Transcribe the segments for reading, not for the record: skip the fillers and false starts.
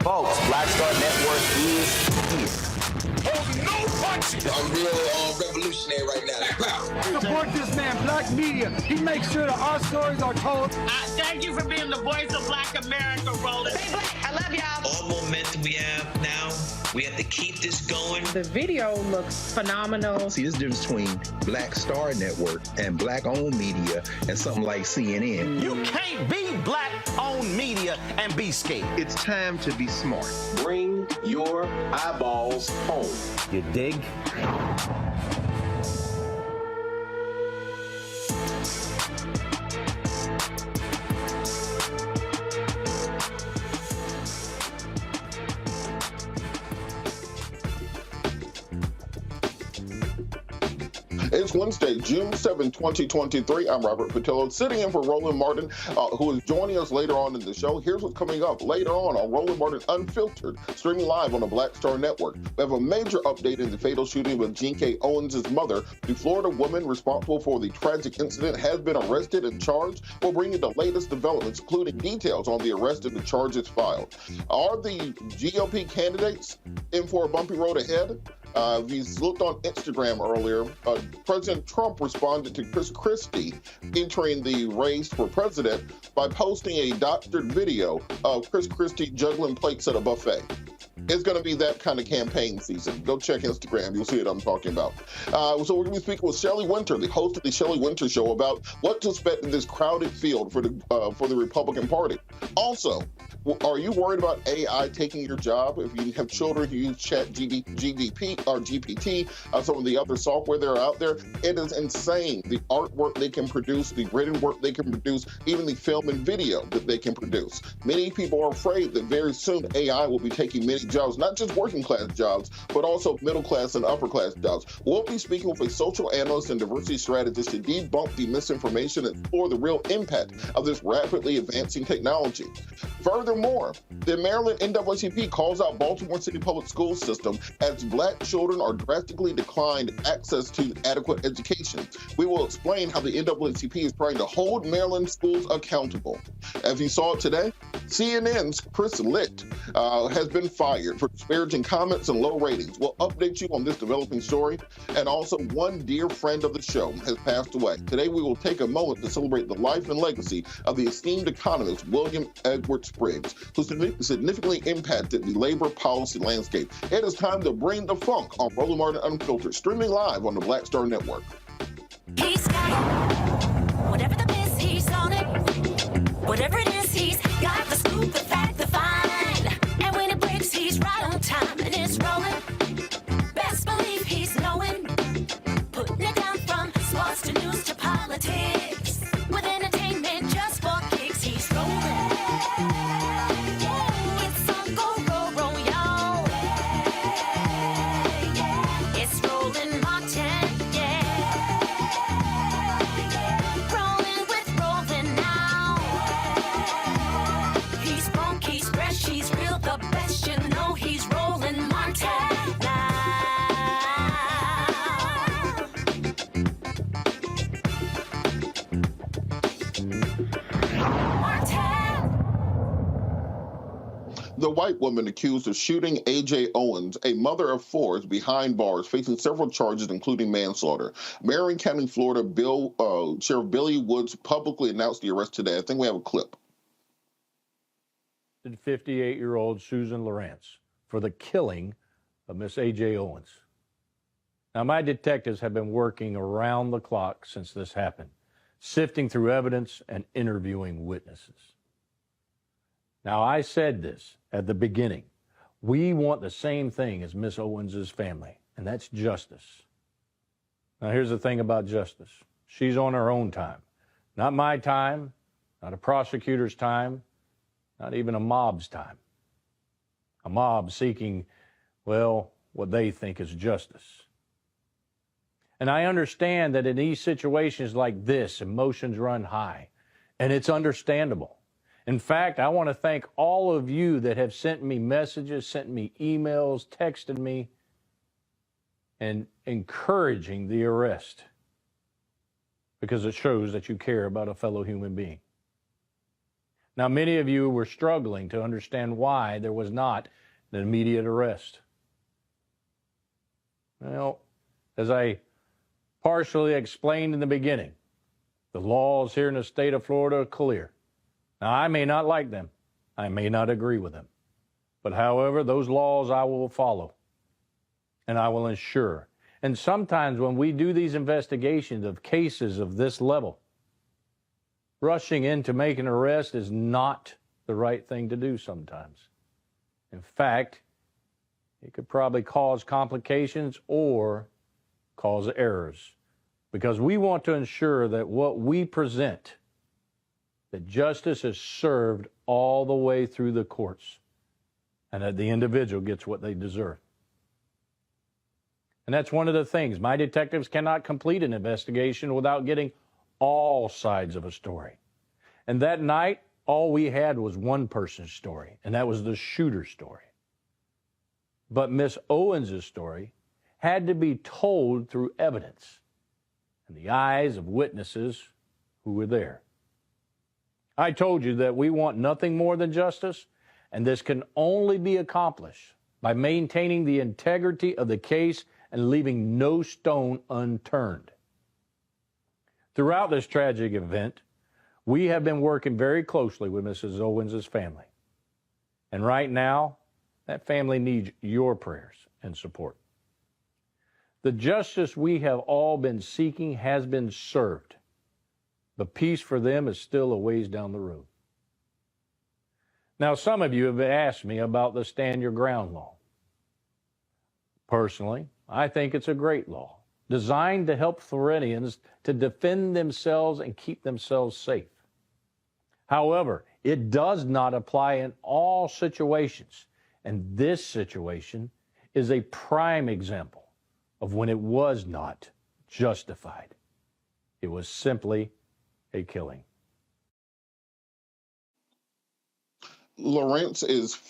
Folks, Black Star Network is here. Oh, no punches! I'm real revolutionary right now. Support this man, Black Media. He makes sure that our stories are told. Thank you for being the voice of Black America, Roland. Stay black. I love y'all. All momentum we have now, we have to keep this going. The video looks phenomenal. See, this difference between Black Star Network and Black-owned media and something like CNN. You can't be Black-owned media and be scared. It's time to be smart. Bring your eyeballs home. You dig? It's Wednesday, June 7, 2023. I'm Robert Patillo, sitting in for Roland Martin, who is joining us later on in the show. Here's what's coming up later on Roland Martin Unfiltered, streaming live on the Black Star Network. We have a major update in the fatal shooting of Ajike Owens' mother. The Florida woman responsible for the tragic incident has been arrested and charged. We'll bring you the latest developments, including details on the arrest and the charges filed. Are the GOP candidates in for a bumpy road ahead? If you looked on Instagram earlier, President Trump responded to Chris Christie entering the race for president by posting a doctored video of Chris Christie juggling plates at a buffet. It's going to be that kind of campaign season. Go check Instagram. You'll see what I'm talking about. So we're going to be speaking with Shelley Wynter, the host of the Shelley Wynter Show, about what to expect in this crowded field for the Republican Party. Also, are you worried about AI taking your job? If you have children who use GPT, some of the other software that are out there, it is insane. The artwork they can produce, the written work they can produce, even the film and video that they can produce. Many people are afraid that very soon AI will be taking many jobs, not just working class jobs, but also middle class and upper class jobs. We'll be speaking with a social analyst and diversity strategist to debunk the misinformation and explore the real impact of this rapidly advancing technology. Furthermore, the Maryland NAACP calls out Baltimore City Public Schools system as Black children are drastically declined access to adequate education. We will explain how the NAACP is trying to hold Maryland schools accountable. As you saw today, CNN's Chris Licht has been fired for disparaging comments and low ratings. We'll update you on this developing story. And also, one dear friend of the show has passed away. Today, we will take a moment to celebrate the life and legacy of the esteemed economist William Edward Spriggs, who significantly impacted the labor policy landscape. It is time to bring the funk on Roland Martin Unfiltered, streaming live on the Black Star Network. He's got it. Whatever the biz, he's on it. Whatever it is, he's got the scoop, the fact, the find. And when it breaks, he's right on time and it's rolling. Best believe he's knowing. Putting it down from sports to news to politics. With entertainment just for kicks, he's rolling. It's on go, roll, roll, y'all. It's Roland Martin, yeah. Rolling with Roland now. He's funk, he's fresh, he's real, the best, you know he's Roland Martin now. The white woman accused of shooting Ajike Owens, a mother of four, is behind bars, facing several charges, including manslaughter. Marion County, Florida, Sheriff Billy Woods publicly announced the arrest today. I think we have a clip. 58-year-old Susan Lawrence for the killing of Miss Ajike Owens. Now, my detectives have been working around the clock since this happened, sifting through evidence and interviewing witnesses. Now, I said this at the beginning. We want the same thing as Miss Owens' family, and that's justice. Now, here's the thing about justice. She's on her own time. Not my time, not a prosecutor's time, not even a mob's time. A mob seeking, well, what they think is justice. And I understand that in these situations like this, emotions run high, and it's understandable. In fact, I want to thank all of you that have sent me messages, sent me emails, texted me, and encouraging the arrest, because it shows that you care about a fellow human being. Now, many of you were struggling to understand why there was not an immediate arrest. Well, as I partially explained in the beginning, the laws here in the state of Florida are clear. Now, I may not like them. I may not agree with them. But however, those laws I will follow, and I will ensure. And sometimes when we do these investigations of cases of this level, rushing in to make an arrest is not the right thing to do sometimes. In fact, it could probably cause complications or cause errors, because we want to ensure that what we present, that justice is served all the way through the courts, and that the individual gets what they deserve. And that's one of the things. My detectives cannot complete an investigation without getting all sides of a story. And that night, all we had was one person's story, and that was the shooter's story. But Miss Owens' story had to be told through evidence and the eyes of witnesses who were there. I told you that we want nothing more than justice, and this can only be accomplished by maintaining the integrity of the case and leaving no stone unturned. Throughout this tragic event, we have been working very closely with Mrs. Owens' family. And right now, that family needs your prayers and support. The justice we have all been seeking has been served, but peace for them is still a ways down the road. Now, some of you have asked me about the Stand Your Ground law. Personally, I think it's a great law, designed to help Floridians to defend themselves and keep themselves safe. However, it does not apply in all situations, and this situation is a prime example of when it was not justified. It was simply a killing. Lawrence is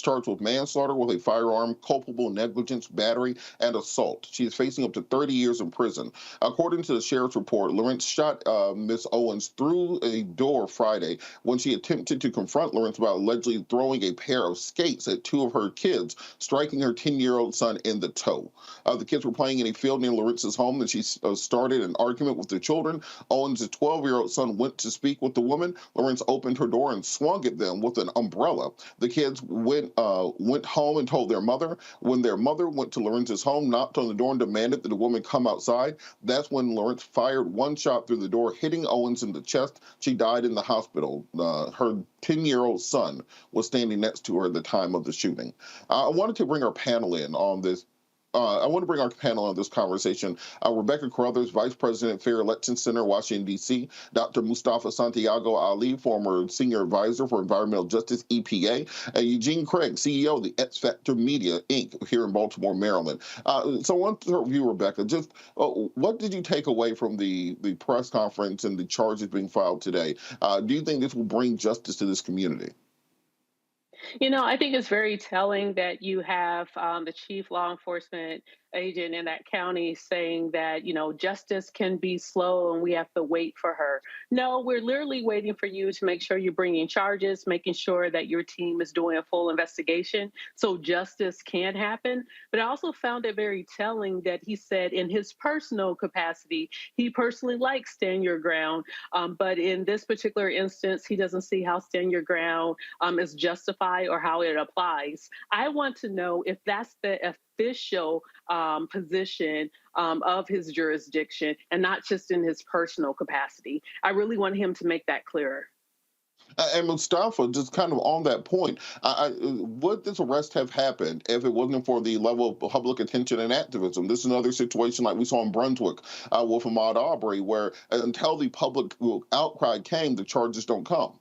charged with manslaughter with a firearm, culpable negligence, battery, and assault. She is facing up to 30 years in prison. According to the sheriff's report, Lawrence shot Miss Owens through a door Friday when she attempted to confront Lawrence about allegedly throwing a pair of skates at two of her kids, striking her 10-year-old son in the toe. The kids were playing in a field near Lawrence's home, and she started an argument with the children. Owens' 12-year-old son went to speak with the woman. Lawrence opened her door and swung at them with an umbrella. The kids went home and told their mother. When their mother went to Lawrence's home, knocked on the door and demanded that the woman come outside, that's when Lawrence fired one shot through the door, hitting Owens in the chest. She died in the hospital. Her 10-year-old son was standing next to her at the time of the shooting. I wanted to bring our panel in on this. I want to bring our panel on this conversation. Rebecca Carruthers, Vice President, Fair Election Center, Washington, D.C., Dr. Mustafa Santiago Ali, former Senior Advisor for Environmental Justice, EPA, and Eugene Craig, CEO of the X Factor Media, Inc., here in Baltimore, Maryland. So I want to start with you, Rebecca. Just what did you take away from the press conference and the charges being filed today? Do you think this will bring justice to this community? You know, I think it's very telling that you have the chief law enforcement agent in that county saying that, you know, justice can be slow and we have to wait for her. No, we're literally waiting for you to make sure you're bringing charges, making sure that your team is doing a full investigation so justice can happen. But I also found it very telling that he said in his personal capacity, he personally likes Stand Your Ground. But in this particular instance, he doesn't see how Stand Your Ground is justified or how it applies. I want to know if that's the official position of his jurisdiction and not just in his personal capacity. I really want him to make that clearer. And Mustafa, just kind of on that point, would this arrest have happened if it wasn't for the level of public attention and activism? This is another situation like we saw in Brunswick with Ahmaud Arbery, where until the public outcry came, the charges don't come.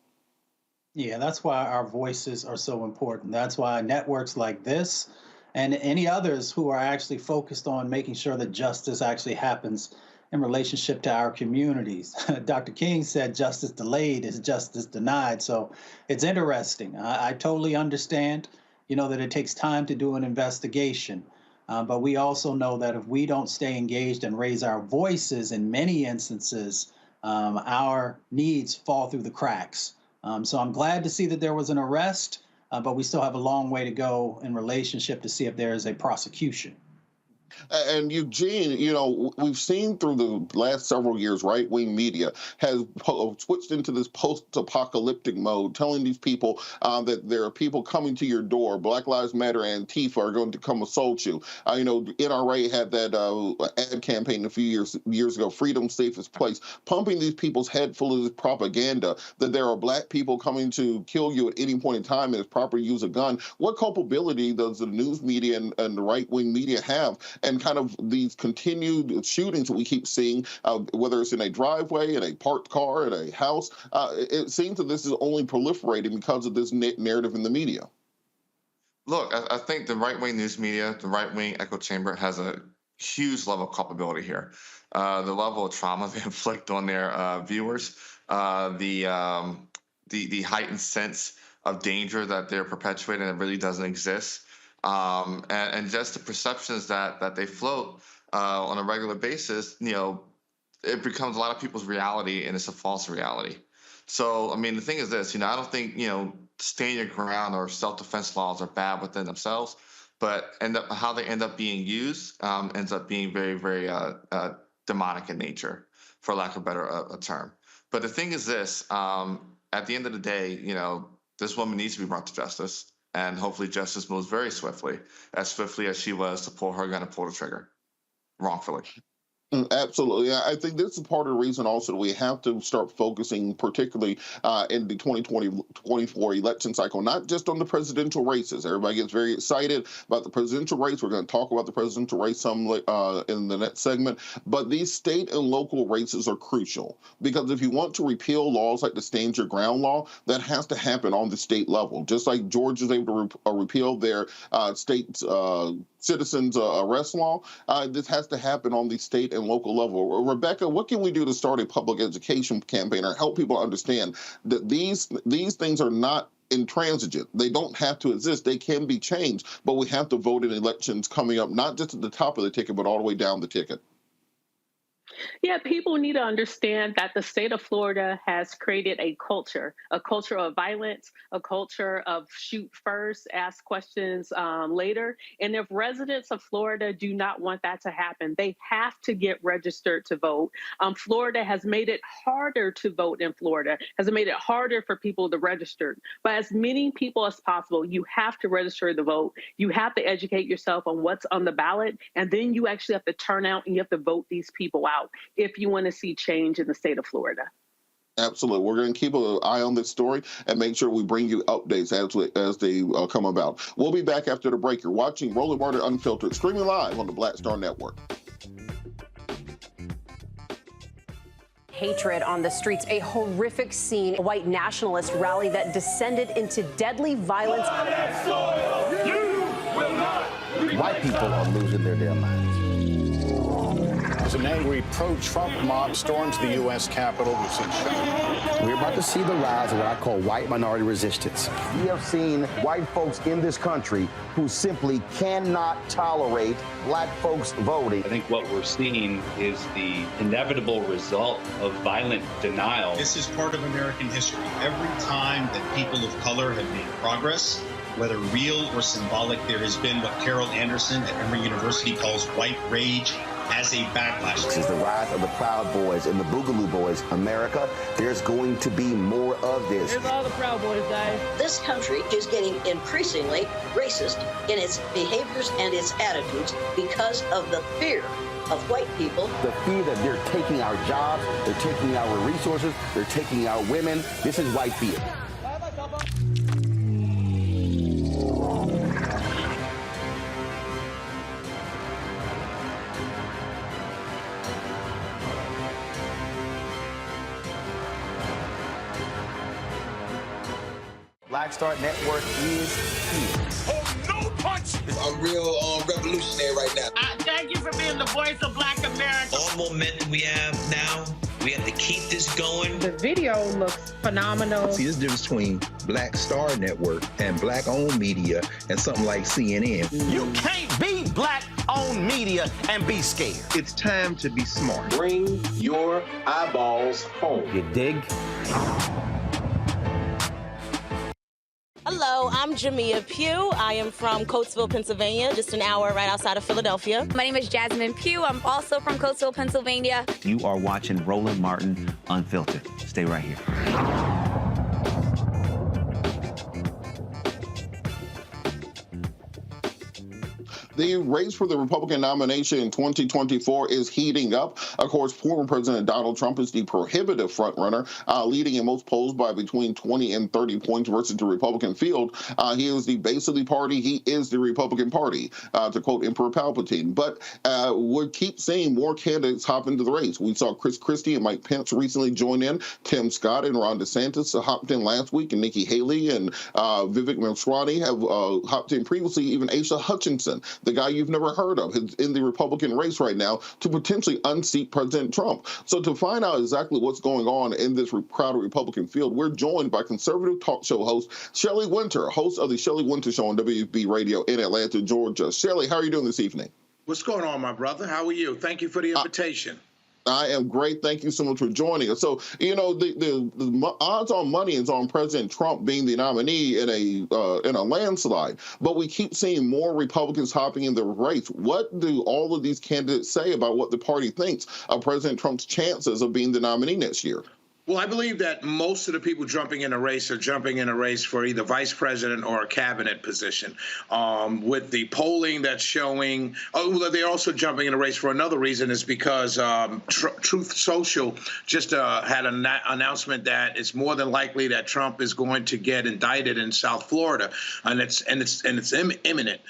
Yeah, that's why our voices are so important. That's why networks like this and any others who are actually focused on making sure that justice actually happens in relationship to our communities. Dr. King said justice delayed is justice denied. So it's interesting. I totally understand, you know, that it takes time to do an investigation. But we also know that if we don't stay engaged and raise our voices in many instances, our needs fall through the cracks. So I'm glad to see that there was an arrest, but we still have a long way to go in relationship to see if there is a prosecution. And Eugene, you know, we've seen through the last several years, right-wing media has switched into this post-apocalyptic mode, telling these people that there are people coming to your door. Black Lives Matter and Antifa are going to come assault you. You know, NRA had that ad campaign a few years ago, Freedom's Safest Place, pumping these people's head full of this propaganda that there are black people coming to kill you at any point in time and it's proper use a gun. What culpability does the news media and the right-wing media have? And kind of these continued shootings that we keep seeing, whether it's in a driveway, in a parked car, in a house, it seems that this is only proliferating because of this narrative in the media. Look, I think the right-wing news media, the right-wing echo chamber has a huge level of culpability here. The level of trauma they inflict on their viewers, the heightened sense of danger that they're perpetuating that really doesn't exist, and just the perceptions that they float on a regular basis, it becomes a lot of people's reality, and it's a false reality. So, I mean, the thing is this, I don't think, stand your ground or self-defense laws are bad within themselves, but how they end up being used ends up being very, very demonic in nature, for lack of a better term. But the thing is this, at the end of the day, this woman needs to be brought to justice, and hopefully justice moves very swiftly as she was to pull her gun and pull the trigger wrongfully. Absolutely. I think this is part of the reason also that we have to start focusing, particularly in the 2024 election cycle, not just on the presidential races. Everybody gets very excited about the presidential race. We're going to talk about the presidential race some in the next segment. But these state and local races are crucial, because if you want to repeal laws like the Stand Your Ground law, that has to happen on the state level. Just like Georgia is able to repeal their state citizens arrest law, this has to happen on the state and local level. Rebecca, what can we do to start a public education campaign or help people understand that these things are not intransigent? They don't have to exist. They can be changed, but we have to vote in elections coming up, not just at the top of the ticket, but all the way down the ticket. Yeah, people need to understand that the state of Florida has created a culture of violence, a culture of shoot first, ask questions later. And if residents of Florida do not want that to happen, they have to get registered to vote. Florida has made it harder to vote in Florida, has made it harder for people to register. But as many people as possible, you have to register to vote. You have to educate yourself on what's on the ballot, and then you actually have to turn out and you have to vote these people out if you want to see change in the state of Florida. Absolutely. We're going to keep an eye on this story and make sure we bring you updates as they come about. We'll be back after the break. You're watching Roland Martin Unfiltered, streaming live on the Black Star Network. Hatred on the streets, a horrific scene, a white nationalist rally that descended into deadly violence. White people are losing their damn minds. As an angry pro-Trump mob storms the U.S. Capitol, we've seen shooting. We're about to see the rise of what I call white minority resistance. We have seen white folks in this country who simply cannot tolerate black folks voting. I think what we're seeing is the inevitable result of violent denial. This is part of American history. Every time that people of color have made progress, whether real or symbolic, there has been what Carol Anderson at Emory University calls white rage as a backlash. This is the rise of the Proud Boys and the Boogaloo Boys. America, there's going to be more of this. Here's all the Proud Boys, guys. This country is getting increasingly racist in its behaviors and its attitudes because of the fear of white people. The fear that they're taking our jobs, they're taking our resources, they're taking our women. This is white fear. Black Star Network is here. Oh, no punch! I'm real revolutionary right now. Thank you for being the voice of Black America. All momentum we have now, we have to keep this going. The video looks phenomenal. See, there's a difference between Black Star Network and black-owned media and something like CNN. You can't be black-owned media and be scared. It's time to be smart. Bring your eyeballs home. You dig? Hello, I'm Jamia Pugh. I am from Coatesville, Pennsylvania, just an hour right outside of Philadelphia. My name is Jasmine Pugh. I'm also from Coatesville, Pennsylvania. You are watching Roland Martin Unfiltered. Stay right here. The race for the Republican nomination in 2024 is heating up. Of course, former President Donald Trump is the prohibitive frontrunner, leading in most polls by between 20 and 30 points versus the Republican field. He is the base of the party. He is the Republican Party, to quote Emperor Palpatine. But we keep seeing more candidates hop into the race. We saw Chris Christie and Mike Pence recently join in. Tim Scott and Ron DeSantis hopped in last week, and Nikki Haley and Vivek Ramaswamy have hopped in previously. Even Asa Hutchinson, the guy you've never heard of, is in the Republican race right now to potentially unseat President Trump. So to find out exactly what's going on in this crowded Republican field, we're joined by conservative talk show host Shelley Wynter, host of the Shelley Wynter Show on WB Radio in Atlanta, Georgia. Shelley, how are you doing this evening? What's going on, my brother? How are you? Thank you for the invitation. I am great. Thank you so much for joining us. So, you know, the odds on money is on President Trump being the nominee in a landslide. But we keep seeing more Republicans hopping in the race. What do all of these candidates say about what the party thinks of President Trump's chances of being the nominee next year? Well, I believe that most of the people jumping in a race are jumping in a race for either vice president or a cabinet position. With the polling that's showing, they're also jumping in a race for another reason, is because Truth Social just had an announcement that it's more than likely that Trump is going to get indicted in South Florida, and it's imminent.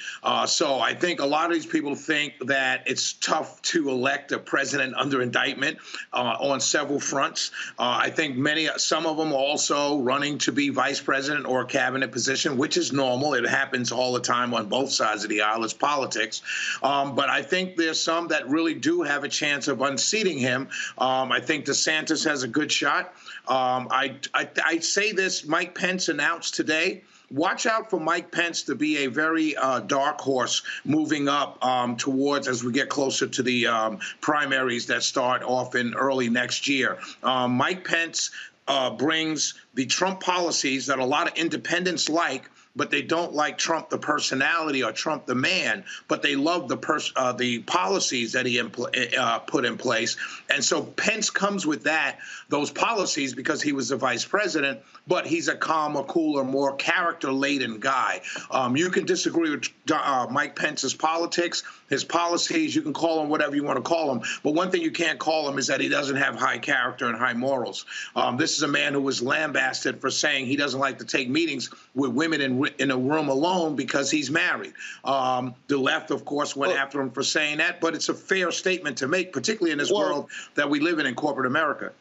So I think a lot of these people think that it's tough to elect a president under indictment on several fronts. I think some of them are also running to be vice president or a cabinet position, which is normal. It happens all the time on both sides of the aisle. It's politics. But I think there's some that really do have a chance of unseating him. I think DeSantis has a good shot. I say this, Mike Pence announced today, watch out for Mike Pence to be a very dark horse moving up towards, as we get closer to the primaries that start off in early next year. Mike Pence brings the Trump policies that a lot of independents like, but they don't like Trump the personality or Trump the man, but they love the policies that he put in place. And so Pence comes with those policies because he was the vice president, but he's a calmer, cooler, more character-laden guy. You can disagree with Mike Pence's politics, his policies, you can call him whatever you want to call him, but one thing you can't call him is that he doesn't have high character and high morals. This is a man who was lambasted for saying he doesn't like to take meetings with women in a room alone because he's married. The left, of course, went after him for saying that, but it's a fair statement to make, particularly in this world that we live in corporate America.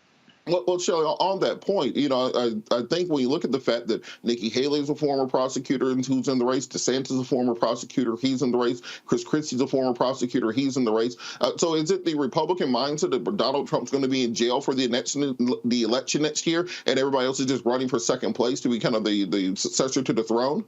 Well, Shelley, on that point, you know, I think when you look at the fact that Nikki Haley is a former prosecutor and who's in the race, DeSantis is a former prosecutor, he's in the race, Chris Christie's a former prosecutor, he's in the race. So is it the Republican mindset that Donald Trump's going to be in jail for the election next year and everybody else is just running for second place to be kind of the successor to the throne?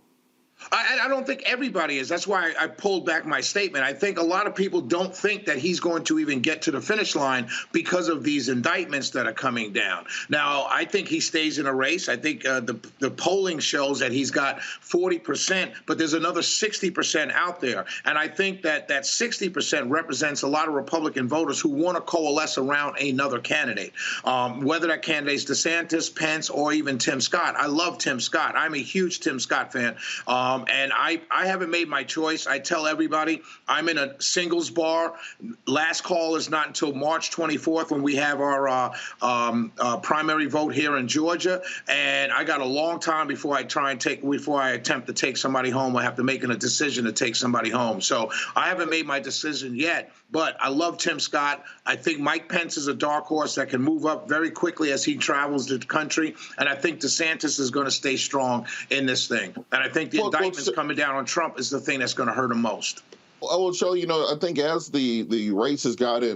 I don't think everybody is. That's why I pulled back my statement. I think a lot of people don't think that he's going to even get to the finish line because of these indictments that are coming down. Now, I think he stays in a race. I think the polling shows that he's got 40%, but there's another 60% out there. And I think that 60% represents a lot of Republican voters who want to coalesce around another candidate, whether that candidate's DeSantis, Pence, or even Tim Scott. I love Tim Scott. I'm a huge Tim Scott fan. And I haven't made my choice. I tell everybody I'm in a singles bar. Last call is not until March 24th when we have our primary vote here in Georgia. And I got a long time before I attempt to take somebody home. I have to make a decision to take somebody home. So I haven't made my decision yet. But I love Tim Scott. I think Mike Pence is a dark horse that can move up very quickly as he travels the country. And I think DeSantis is going to stay strong in this thing. And I think the indictments coming down on Trump is the thing that's going to hurt him most. Well, Shelley, you know, I think as the race has gotten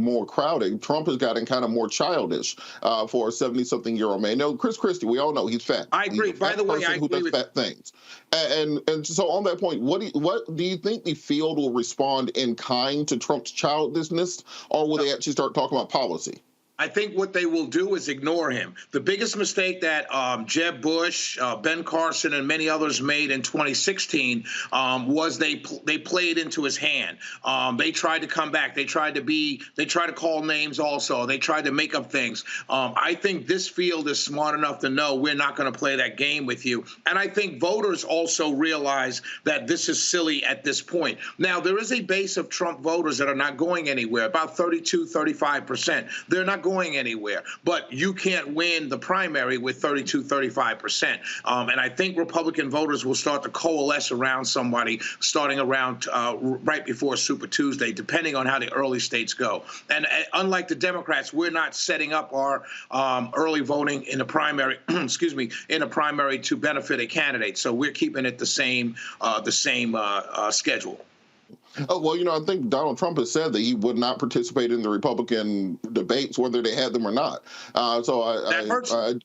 more crowded, Trump has gotten kind of more childish for a 70-something-year-old man. No, Chris Christie, we all know he's fat. I agree. By the way, I agree with fat things. And so on that point, what do you think the field will respond in kind to Trump's childishness, or will they actually start talking about policy? I think what they will do is ignore him. The biggest mistake that Jeb Bush, Ben Carson, and many others made in 2016 was they played into his hand. They tried to come back. They tried to call names also. They tried to make up things. I think this field is smart enough to know we're not going to play that game with you. And I think voters also realize that this is silly at this point. Now, there is a base of Trump voters that are not going anywhere, about 32, 35%. They're not going anywhere. But you can't win the primary with 32, 35%. And I think Republican voters will start to coalesce around somebody starting around right before Super Tuesday, depending on how the early states go. And unlike the Democrats, we're not setting up our early voting in the primary, excuse me, in a primary to benefit a candidate. So we're keeping it the same schedule. Oh, well, you know, I think Donald Trump has said that he would not participate in the Republican debates, whether they had them or not. But I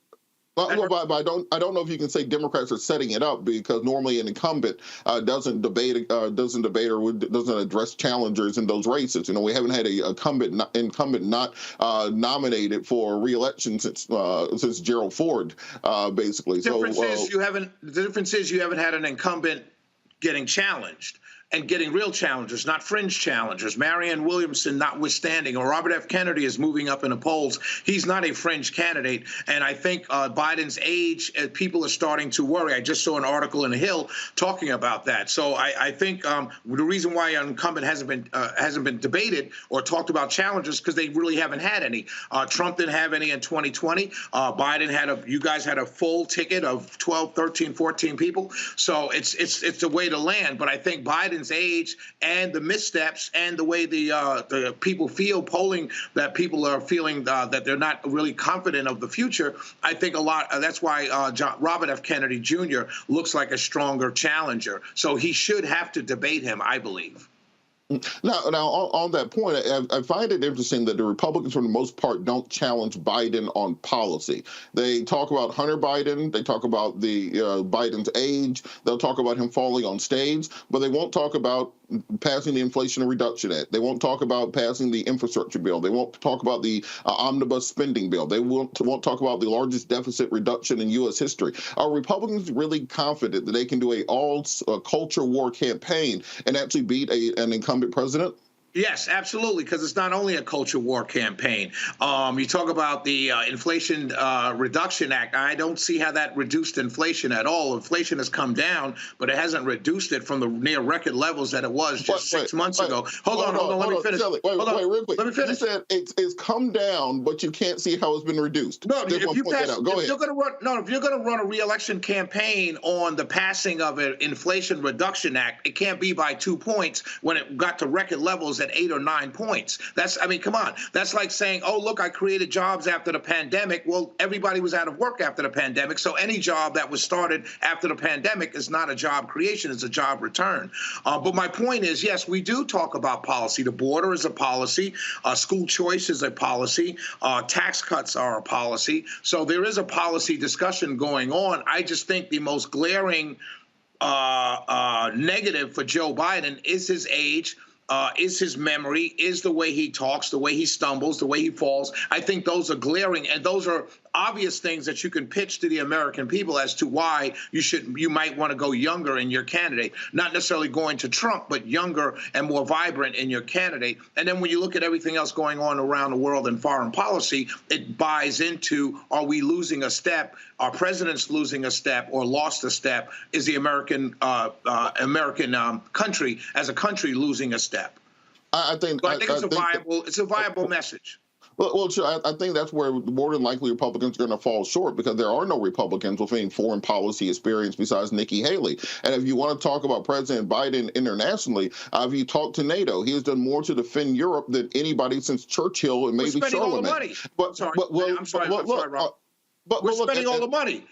don't know if you can say Democrats are setting it up, because normally an incumbent doesn't debate or doesn't address challengers in those races. You know, we haven't had a incumbent not nominated for re-election since Gerald Ford, basically. The difference is you haven't had an incumbent getting challenged and getting real challengers, not fringe challengers. Marianne Williamson notwithstanding, or Robert F. Kennedy is moving up in the polls. He's not a fringe candidate. And I think Biden's age, people are starting to worry. I just saw an article in The Hill talking about that. So I think the reason why an incumbent hasn't been debated or talked about challengers because they really haven't had any. Trump didn't have any in 2020. Biden you guys had a full ticket of 12, 13, 14 people. So it's the way to land. But I think Biden's age and the missteps and the way the people feel, polling that people are feeling that they're not really confident of the future, I think a lot. That's why Robert F. Kennedy Jr. looks like a stronger challenger. So he should have to debate him, I believe. Now, on that point, I find it interesting that the Republicans, for the most part, don't challenge Biden on policy. They talk about Hunter Biden. They talk about Biden's age. They'll talk about him falling on stage, but they won't talk about passing the Inflation Reduction Act. They won't talk about passing the infrastructure bill. They won't talk about the omnibus spending bill. They won't talk about the largest deficit reduction in U.S. history. Are Republicans really confident that they can do a culture war campaign and actually beat an incumbent president? Yes, absolutely, because it's not only a culture war campaign. You talk about the Inflation Reduction Act. I don't see how that reduced inflation at all. Inflation has come down, but it hasn't reduced it from the near record levels that it was just 6 months ago. Hold on, let me finish. Shelley, wait, real quick. Let me finish. You said it's come down, but you can't see how it's been reduced. No, if you're going to run a re-election campaign on the passing of an Inflation Reduction Act, it can't be by 2 points when it got to record levels at 8 or 9 points. Come on. That's like saying, oh, look, I created jobs after the pandemic. Well, everybody was out of work after the pandemic. So any job that was started after the pandemic is not a job creation, it's a job return. But my point is, yes, we do talk about policy. The border is a policy. School choice is a policy. Tax cuts are a policy. So there is a policy discussion going on. I just think the most glaring negative for Joe Biden is his age, is his memory, is the way he talks, the way he stumbles, the way he falls. I think those are glaring, and those are obvious things that you can pitch to the American people as to why you might want to go younger in your candidate, not necessarily going to Trump, but younger and more vibrant in your candidate. And then when you look at everything else going on around the world in foreign policy, it buys into, are we losing a step? Our president's losing a step or lost a step? Is the American country as a country losing a step? I think it's a viable message. Well, I think that's where more than likely Republicans are going to fall short, because there are no Republicans with any foreign policy experience besides Nikki Haley. And if you want to talk about President Biden internationally, if you talk to NATO, he has done more to defend Europe than anybody since Churchill and maybe Charlemagne. All the money. I'm sorry, Rob. We're spending all the money.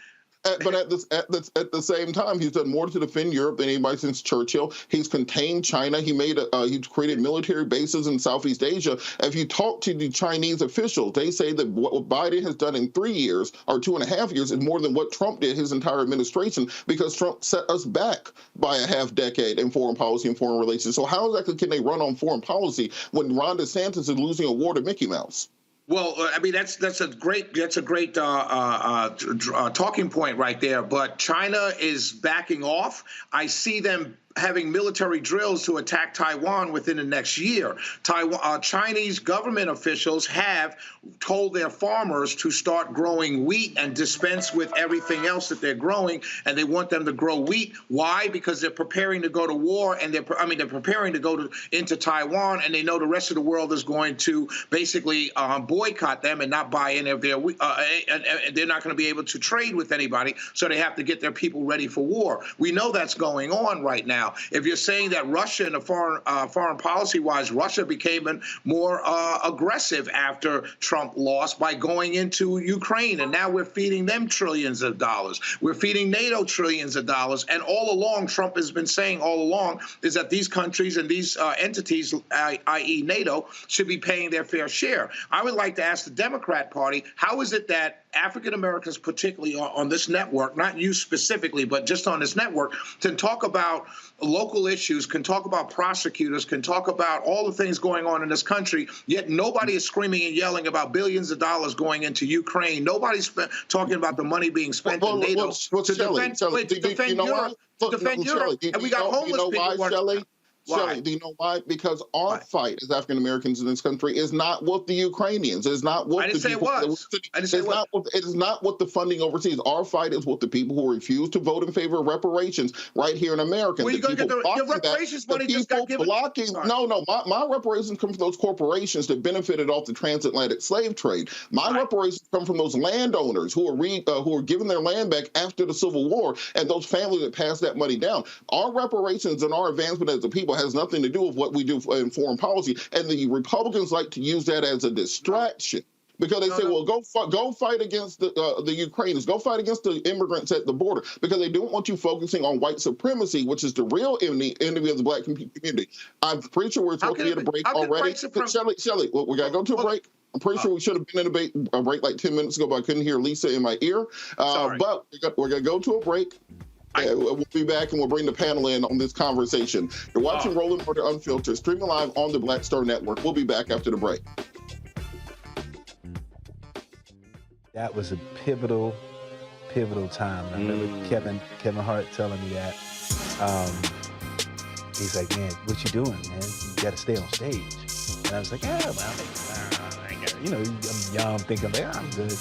But at the same time, he's done more to defend Europe than anybody since Churchill. He's contained China. He's created military bases in Southeast Asia. If you talk to the Chinese officials, they say that what Biden has done in 3 years or 2.5 years is more than what Trump did his entire administration, because Trump set us back by a half decade in foreign policy and foreign relations. So how exactly can they run on foreign policy when Ron DeSantis is losing a war to Mickey Mouse? Well, I mean, that's a great talking point right there. But China is backing off. I see them having military drills to attack Taiwan within the next year. Chinese government officials have told their farmers to start growing wheat and dispense with everything else that they're growing, and they want them to grow wheat. Why? Because they're preparing to go to war, and they're preparing to go into Taiwan, and they know the rest of the world is going to basically boycott them and not buy any of their wheat, and they're not going to be able to trade with anybody, so they have to get their people ready for war. We know that's going on right now. If you're saying that Russia, in the foreign policy-wise, Russia became more aggressive after Trump lost by going into Ukraine, and now we're feeding them trillions of dollars. We're feeding NATO trillions of dollars, and all along, Trump has been saying all along is that these countries and these entities, i.e. NATO, should be paying their fair share. I would like to ask the Democrat Party, how is it that African Americans, particularly on this network, not you specifically, but just on this network, can talk about local issues, can talk about prosecutors, can talk about all the things going on in this country, yet nobody is screaming and yelling about billions of dollars going into Ukraine. Nobody's talking about the money being spent in NATO to defend Europe. And we got homeless people. Shelley, do you know why? Because our fight as African Americans in this country is not with the Ukrainians. It's not with the people. It is not with the funding overseas. Our fight is with the people who refuse to vote in favor of reparations right here in America. Well, your reparations money just got given. My reparations come from those corporations that benefited off the transatlantic slave trade. My reparations come from those landowners who are giving their land back after the Civil War, and those families that passed that money down. Our reparations and our advancement as a people has nothing to do with what we do in foreign policy, and the Republicans like to use that as a distraction because they say, well, go fight against the Ukrainians, go fight against the immigrants at the border, because they don't want you focusing on white supremacy, which is the real enemy of the Black community. I'm pretty sure we're supposed to be at a break already. Shelley, we got to go to a break. I'm pretty sure we should have been in a break like 10 minutes ago, but I couldn't hear Lisa in my ear. But we're going to go to a break. We'll be back and we'll bring the panel in on this conversation. You're watching Roland Martin Unfiltered, streaming live on the Black Star Network. We'll be back after the break. That was a pivotal time. I remember Kevin Hart telling me that. He's like, man, what you doing, man? You got to stay on stage. And I was like, yeah, well, I'm young, thinking, like, I'm good.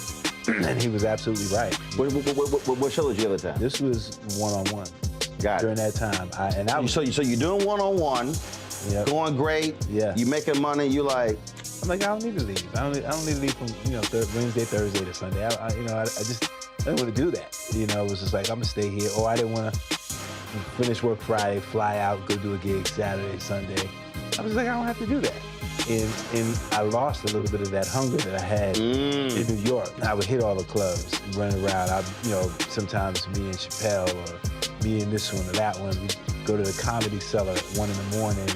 And he was absolutely right. What show was you at the time? This was one-on-one. Got it. During that time. So you're doing one-on-one, going great, you making money, you like... I'm like, I don't need to leave. I don't need to leave from, Wednesday, Thursday to Sunday. I didn't want to do that. It was just like, I'm gonna stay here. Or I didn't want to finish work Friday, fly out, go do a gig Saturday, Sunday. I was like, I don't have to do that. And I lost a little bit of that hunger that I had in New York. I would hit all the clubs, run around. Sometimes me and Chappelle or me and this one or that one, we'd go to the Comedy Cellar at 1 in the morning.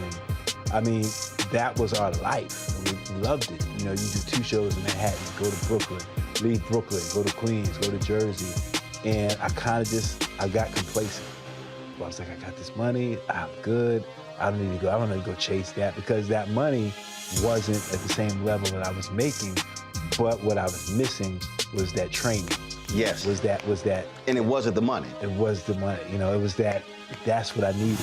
And that was our life. We loved it. You do 2 shows in Manhattan, go to Brooklyn, leave Brooklyn, go to Queens, go to Jersey. And I got complacent. I was like, I got this money, I'm good. I don't need to go chase that, because that money wasn't at the same level that I was making, but what I was missing was that training. Yes. Was that. And it wasn't the money. It was the money. It was that's what I needed.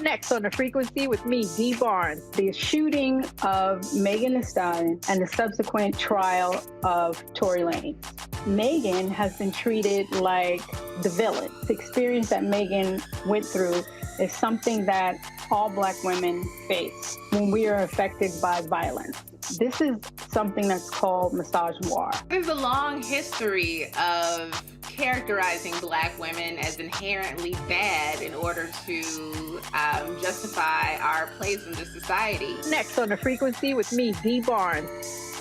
Next on The Frequency with me, Dee Barnes, the shooting of Megan Thee Stallion and the subsequent trial of Tory Lanez. Megan has been treated like the villain. The experience that Megan went through is something that all Black women face when we are affected by violence. This is something that's called misogynoir. There's a long history of characterizing Black women as inherently bad in order to justify our place in the society. Next on The Frequency with me, Dee Barnes.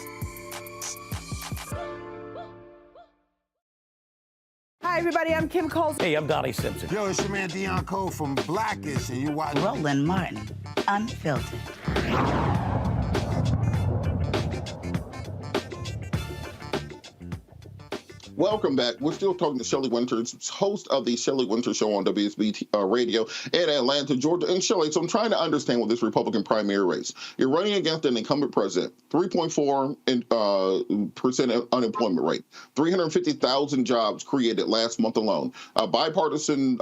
Hi, everybody. I'm Kim Coles. Hey, I'm Donnie Simpson. Yo, it's your man Deion Cole from Blackish, and you watch Roland Martin Unfiltered. Welcome back. We're still talking to Shelley Wynter, host of the Shelley Wynter Show on WSB Radio in Atlanta, Georgia. And Shelley, so I'm trying to understand with this Republican primary race. You're running against an incumbent president, 3.4% unemployment rate, 350,000 jobs created last month alone, a bipartisan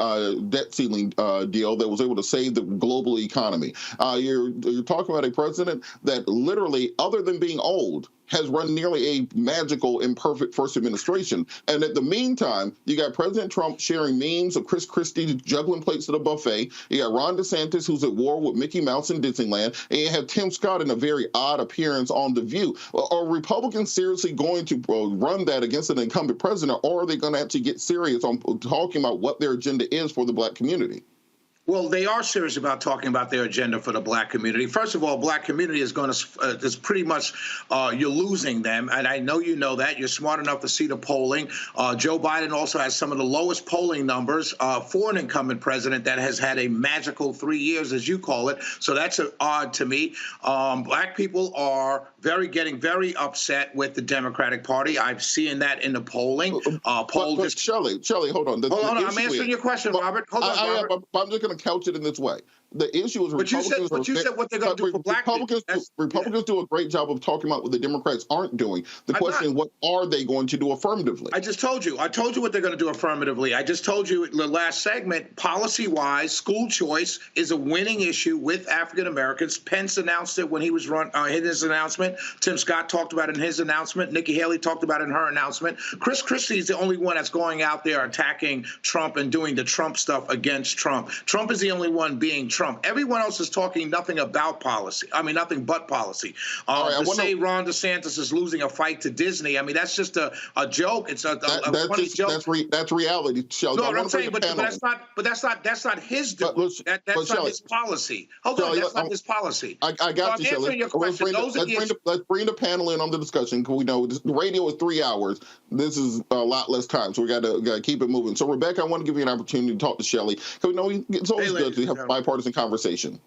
debt ceiling deal that was able to save the global economy. You're talking about a president that literally, other than being old, has run nearly a magical and perfect first administration. And at the meantime, you got President Trump sharing memes of Chris Christie juggling plates at a buffet. You got Ron DeSantis, who's at war with Mickey Mouse in Disneyland. And you have Tim Scott in a very odd appearance on The View. Are Republicans seriously going to run that against an incumbent president, or are they going to actually get serious on talking about what their agenda is for the Black community? Well, they are serious about talking about their agenda for the Black community. First of all, Black community is going to is pretty much you're losing them, and I know you know that. You're smart enough to see the polling. Joe Biden also has some of the lowest polling numbers for an incumbent president that has had a magical 3 years, as you call it. So that's odd to me. Black people are getting very upset with the Democratic Party. I'm seeing that in the polling. But Shelley, hold on. Hold on, I'm answering your question, Robert. Hold on, Robert. I'm just going to couch it in this way. The issue is Republicans. But you said what they're going to do for Black people. Republicans do a great job of talking about what the Democrats aren't doing. The question is, what are they going to do affirmatively? I just told you. I told you what they're going to do affirmatively. I just told you in the last segment, policy-wise, school choice is a winning issue with African Americans. Pence announced it when he was in his announcement. Tim Scott talked about it in his announcement. Nikki Haley talked about it in her announcement. Chris Christie is the only one that's going out there attacking Trump and doing the Trump stuff against Trump. Trump is the only one being Trump. Everyone else is talking nothing about policy. I mean, nothing but policy. To say Ron DeSantis is losing a fight to Disney, I mean, that's just a joke. It's a funny joke. That's reality. Shelley, no, I'm saying, but that's not his doing. That's not his policy. Hold on, that's not his policy. I got you, Shelley. Let's bring the panel in on the discussion, because we know the radio is 3 hours. This is a lot less time, so we got to keep it moving. So, Rebecca, I want to give you an opportunity to talk to Shelley, because we know it's always good to have a bipartisan conversation.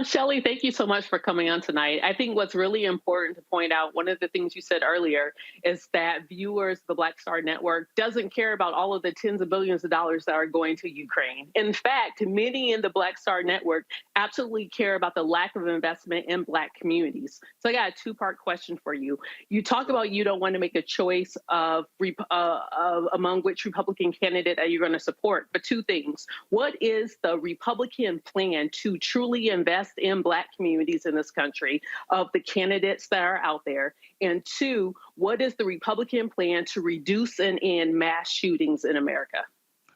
Shelley, thank you so much for coming on tonight. I think what's really important to point out, one of the things you said earlier, is that viewers of the Black Star Network doesn't care about all of the tens of billions of dollars that are going to Ukraine. In fact, many in the Black Star Network absolutely care about the lack of investment in Black communities. So I got a two-part question for you. You talk about you don't want to make a choice of among which Republican candidate are you going to support, but two things. What is the Republican plan to truly invest in Black communities in this country of the candidates that are out there? And two, what is the Republican plan to reduce and end mass shootings in America?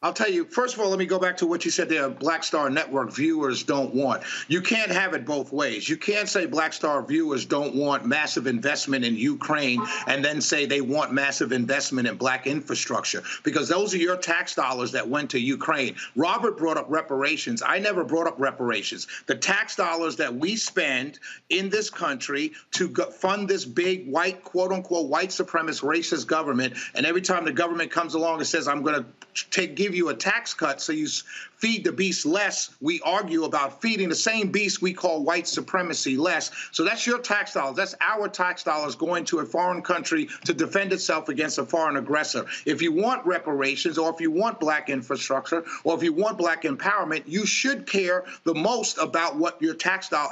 I'll tell you, first of all, let me go back to what you said there, Black Star Network viewers don't want. You can't have it both ways. You can't say Black Star viewers don't want massive investment in Ukraine and then say they want massive investment in Black infrastructure, because those are your tax dollars that went to Ukraine. Robert brought up reparations. I never brought up reparations. The tax dollars that we spend in this country to fund this big white, quote unquote, white supremacist racist government, and every time the government comes along and says, I'm going to give you a tax cut so you feed the beast less, we argue about feeding the same beast we call white supremacy less. So that's your tax dollars. That's our tax dollars going to a foreign country to defend itself against a foreign aggressor. If you want reparations, or if you want Black infrastructure, or if you want Black empowerment, you should care the most about what your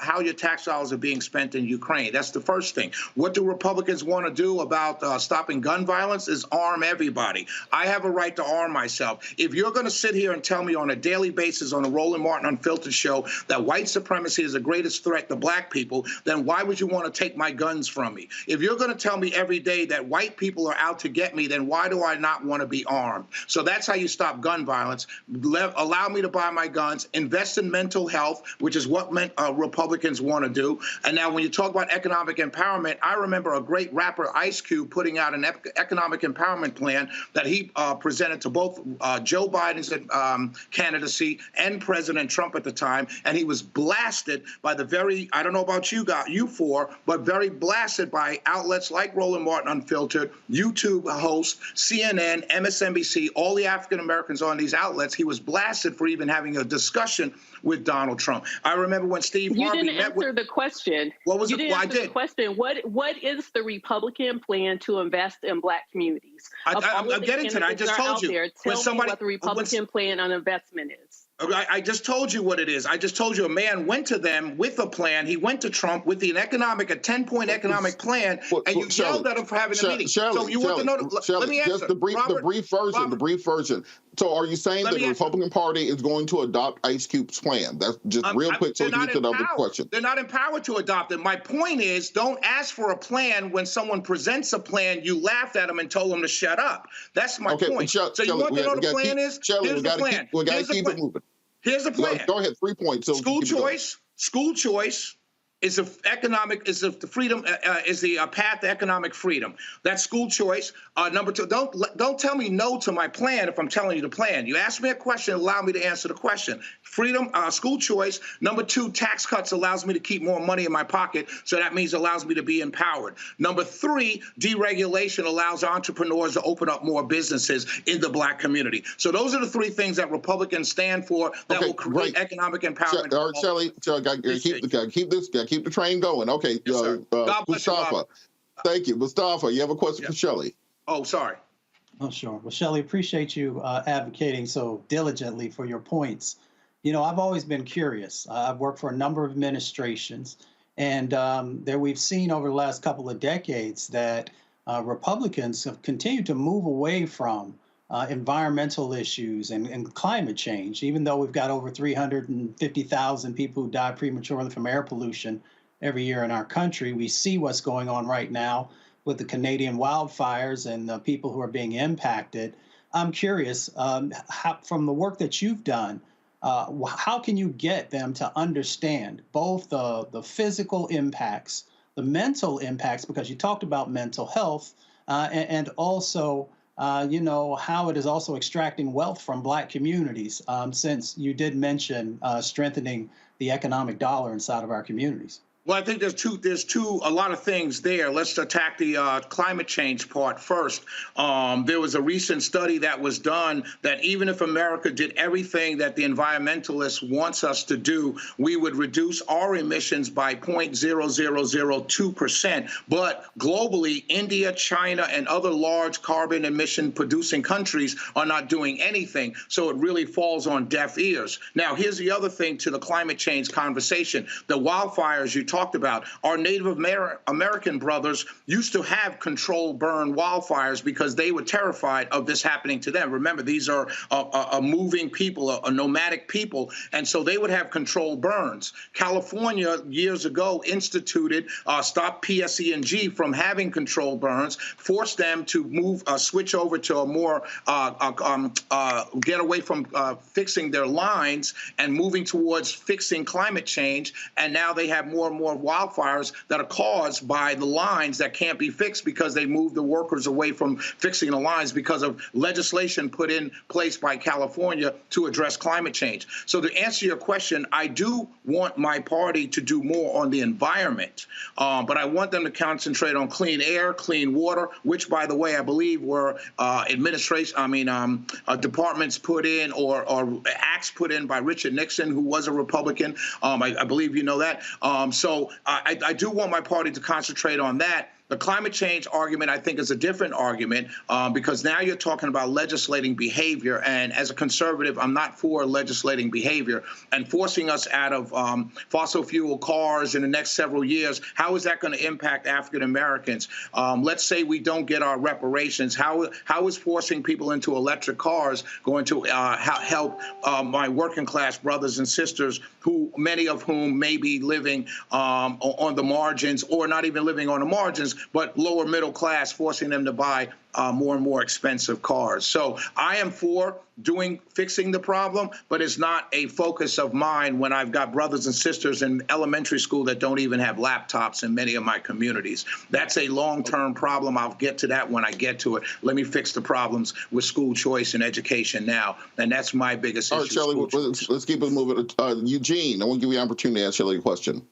how your tax dollars are being spent in Ukraine. That's the first thing. What do Republicans want to do about stopping gun violence is arm everybody. I have a right to arm myself. If you're going to sit here and tell me on a daily basis on the Roland Martin Unfiltered show that white supremacy is the greatest threat to Black people, then why would you want to take my guns from me? If you're going to tell me every day that white people are out to get me, then why do I not want to be armed? So that's how you stop gun violence. Allow me to buy my guns, invest in mental health, which is what Republicans want to do. And now when you talk about economic empowerment, I remember a great rapper, Ice Cube, putting out an economic empowerment plan that he presented to both Joe Joe Biden's candidacy and President Trump at the time, and he was blasted by the very, I don't know about you four, but very blasted by outlets like Roland Martin Unfiltered, YouTube hosts, CNN, MSNBC, all the African Americans on these outlets. He was blasted for even having a discussion with Donald Trump. I remember when Steve Harvey met with... You didn't answer the question. What was it? Well, I did. The question. What is the Republican plan to invest in Black communities? I'm getting to that. I just told you. Tell me what the Republican plan on investment is. I just told you what it is. I just told you a man went to them with a plan. He went to Trump with a 10-point economic plan, and you yelled at him for having a meeting. So you want to know? Let me answer. Just the brief version. So are you saying that the Republican Party is going to adopt Ice Cube's plan? That's just real quick so you get to another question. They're not empowered to adopt it. My point is, don't ask for a plan when someone presents a plan. You laughed at them and told them to shut up. That's my point. So you want to know what the plan is? Here's the plan. We got to keep it moving. Here's the plan. Go ahead. 3 points. So school choice is the path to economic freedom. That's school choice. Number two, don't tell me no to my plan if I'm telling you the plan. You ask me a question, allow me to answer the question. Freedom, school choice. Number two, tax cuts allows me to keep more money in my pocket, so that means it allows me to be empowered. Number three, deregulation allows entrepreneurs to open up more businesses in the Black community. So those are the three things that Republicans stand for that will create economic empowerment. All right, Shelley, keep the train going. Okay, yes, Mustafa. Thank you. Mustafa, you have a question for Shelley. Oh, sorry. Oh, sure. Well, Shelley, appreciate you advocating so diligently for your points. You know, I've always been curious. I've worked for a number of administrations, and there we've seen over the last couple of decades that Republicans have continued to move away from environmental issues and climate change, even though we've got over 350,000 people who die prematurely from air pollution every year in our country. We see what's going on right now with the Canadian wildfires and the people who are being impacted. I'm curious, from the work that you've done, how can you get them to understand both the physical impacts, the mental impacts, because you talked about mental health, and also how it is also extracting wealth from Black communities, since you did mention strengthening the economic dollar inside of our communities? Well, I think there's a lot of things there. Let's attack the climate change part first. There was a recent study that was done that even if America did everything that the environmentalists wants us to do, we would reduce our emissions by 0.0002%. But globally, India, China, and other large carbon emission producing countries are not doing anything. So it really falls on deaf ears. Now, here's the other thing to the climate change conversation. The wildfires you talked about, our Native American brothers used to have controlled burn wildfires because they were terrified of this happening to them. Remember, these are a moving people, a nomadic people, and so they would have controlled burns. California years ago instituted, stopped PSE&G from having controlled burns, forced them to switch over to a more, get away from fixing their lines and moving towards fixing climate change, and now they have more and more wildfires that are caused by the lines that can't be fixed because they moved the workers away from fixing the lines because of legislation put in place by California to address climate change. So to answer your question, I do want my party to do more on the environment, but I want them to concentrate on clean air, clean water, which, by the way, I believe were departments put in or acts put in by Richard Nixon, who was a Republican. I believe you know that. So I do want my party to concentrate on that. The climate change argument, I think, is a different argument because now you're talking about legislating behavior. And as a conservative, I'm not for legislating behavior and forcing us out of fossil fuel cars in the next several years. How is that going to impact African Americans? Let's say we don't get our reparations. How is forcing people into electric cars going to help my working class brothers and sisters, who many of whom may be living on the margins or not even living on the margins, but lower middle class, forcing them to buy more and more expensive cars. So I am for fixing the problem, but it's not a focus of mine when I've got brothers and sisters in elementary school that don't even have laptops in many of my communities. That's a long-term problem. I'll get to that when I get to it. Let me fix the problems with school choice and education now, and that's my biggest issue. All right, Shelley, let's keep it moving. Eugene, I want to give you an opportunity to ask Shelley a question.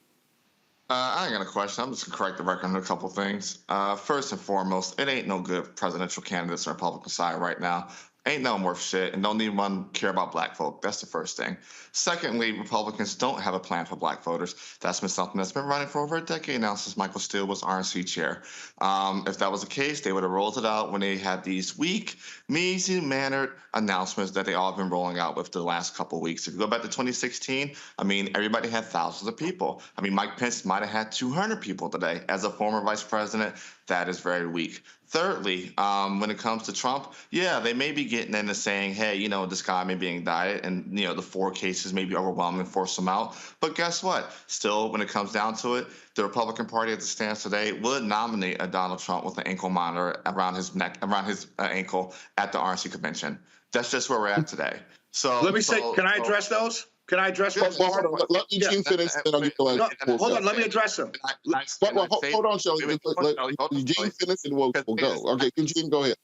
I ain't got a question. I'm just going to correct the record on a couple things. First and foremost, it ain't no good presidential candidates on the Republican side right now. Ain't no worth shit, and don't even care about black folk. That's the first thing. Secondly, Republicans don't have a plan for black voters. That's been something that's been running for over a decade now since Michael Steele was RNC chair. If that was the case, they would have rolled it out when they had these weak, measly-mannered announcements that they all have been rolling out with the last couple of weeks. If you go back to 2016, I mean, everybody had thousands of people. I mean, Mike Pence might have had 200 people today. As a former vice president, that is very weak. Thirdly, when it comes to Trump, yeah, they may be getting into saying, hey, you know, this guy may be indicted and, you know, the 4 cases may be overwhelming, force him out. But guess what? Still, when it comes down to it, the Republican Party as it stands today would nominate a Donald Trump with an ankle monitor around his neck, around his ankle at the RNC convention. That's just where we're at today. So let me say, can I address those? Can I address both? Let Eugene finish, then I'll get the last. Hold on, let me address them. Hold on, Shelley. Let Eugene finish and we'll go. Okay, Eugene, go ahead.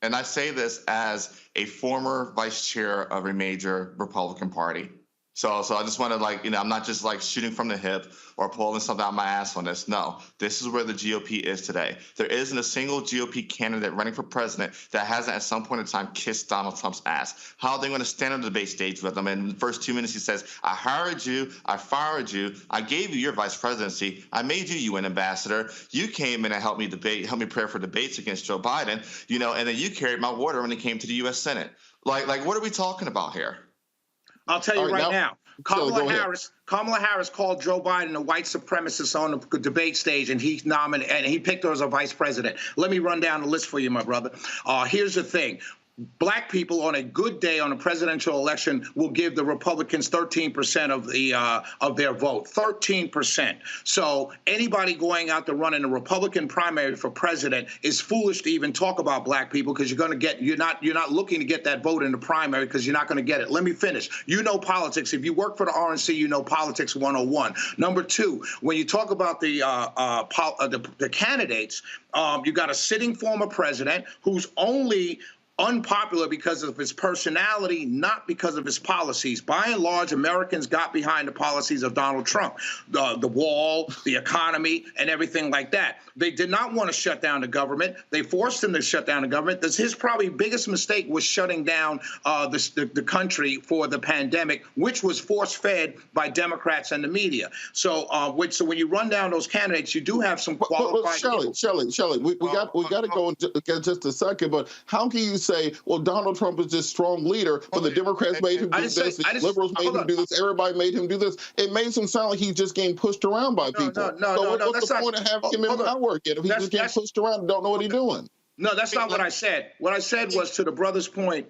And I say this as a former vice chair of a major Republican party. So I just want to, like, you know, I'm not just like shooting from the hip or pulling something out my ass on this. No, this is where the GOP is today. There isn't a single GOP candidate running for president that hasn't at some point in time kissed Donald Trump's ass. How are they going to stand on the debate stage with him? And in the first 2 minutes, he says, I hired you, I fired you, I gave you your vice presidency, I made you UN ambassador, you came in and helped me prepare for debates against Joe Biden, you know, and then you carried my water when it came to the U.S. Senate. Like what are we talking about here? I'll tell you right now. Kamala Harris called Joe Biden a white supremacist on the debate stage, and he picked her as a vice president. Let me run down the list for you, my brother. Here's the thing. Black people on a good day on a presidential election will give the Republicans 13% of their vote. 13%. So anybody going out to run in a Republican primary for president is foolish to even talk about black people, because you're not looking to get that vote in the primary, because you're not going to get it. Let me finish. You know politics. If you work for the RNC, you know politics 101. Number two, when you talk about the candidates, you got a sitting former president who's only unpopular because of his personality, not because of his policies. By and large, Americans got behind the policies of Donald Trump, the wall, the economy, and everything like that. They did not want to shut down the government. They forced him to shut down the government. His probably biggest mistake was shutting down the country for the pandemic, which was force-fed by Democrats and the media. So, so when you run down those candidates, you do have some qualified people. Shelley, we got to go in just a second, but how can you say, well, Donald Trump is this strong leader, but the Democrats made him do this, the liberals made him do this, everybody made him do this? It makes him sound like he's just getting pushed around by people. What's the point of having him in power again if he's just getting pushed around and don't know what he's doing? No, that's not what I said. What I said was to the brother's point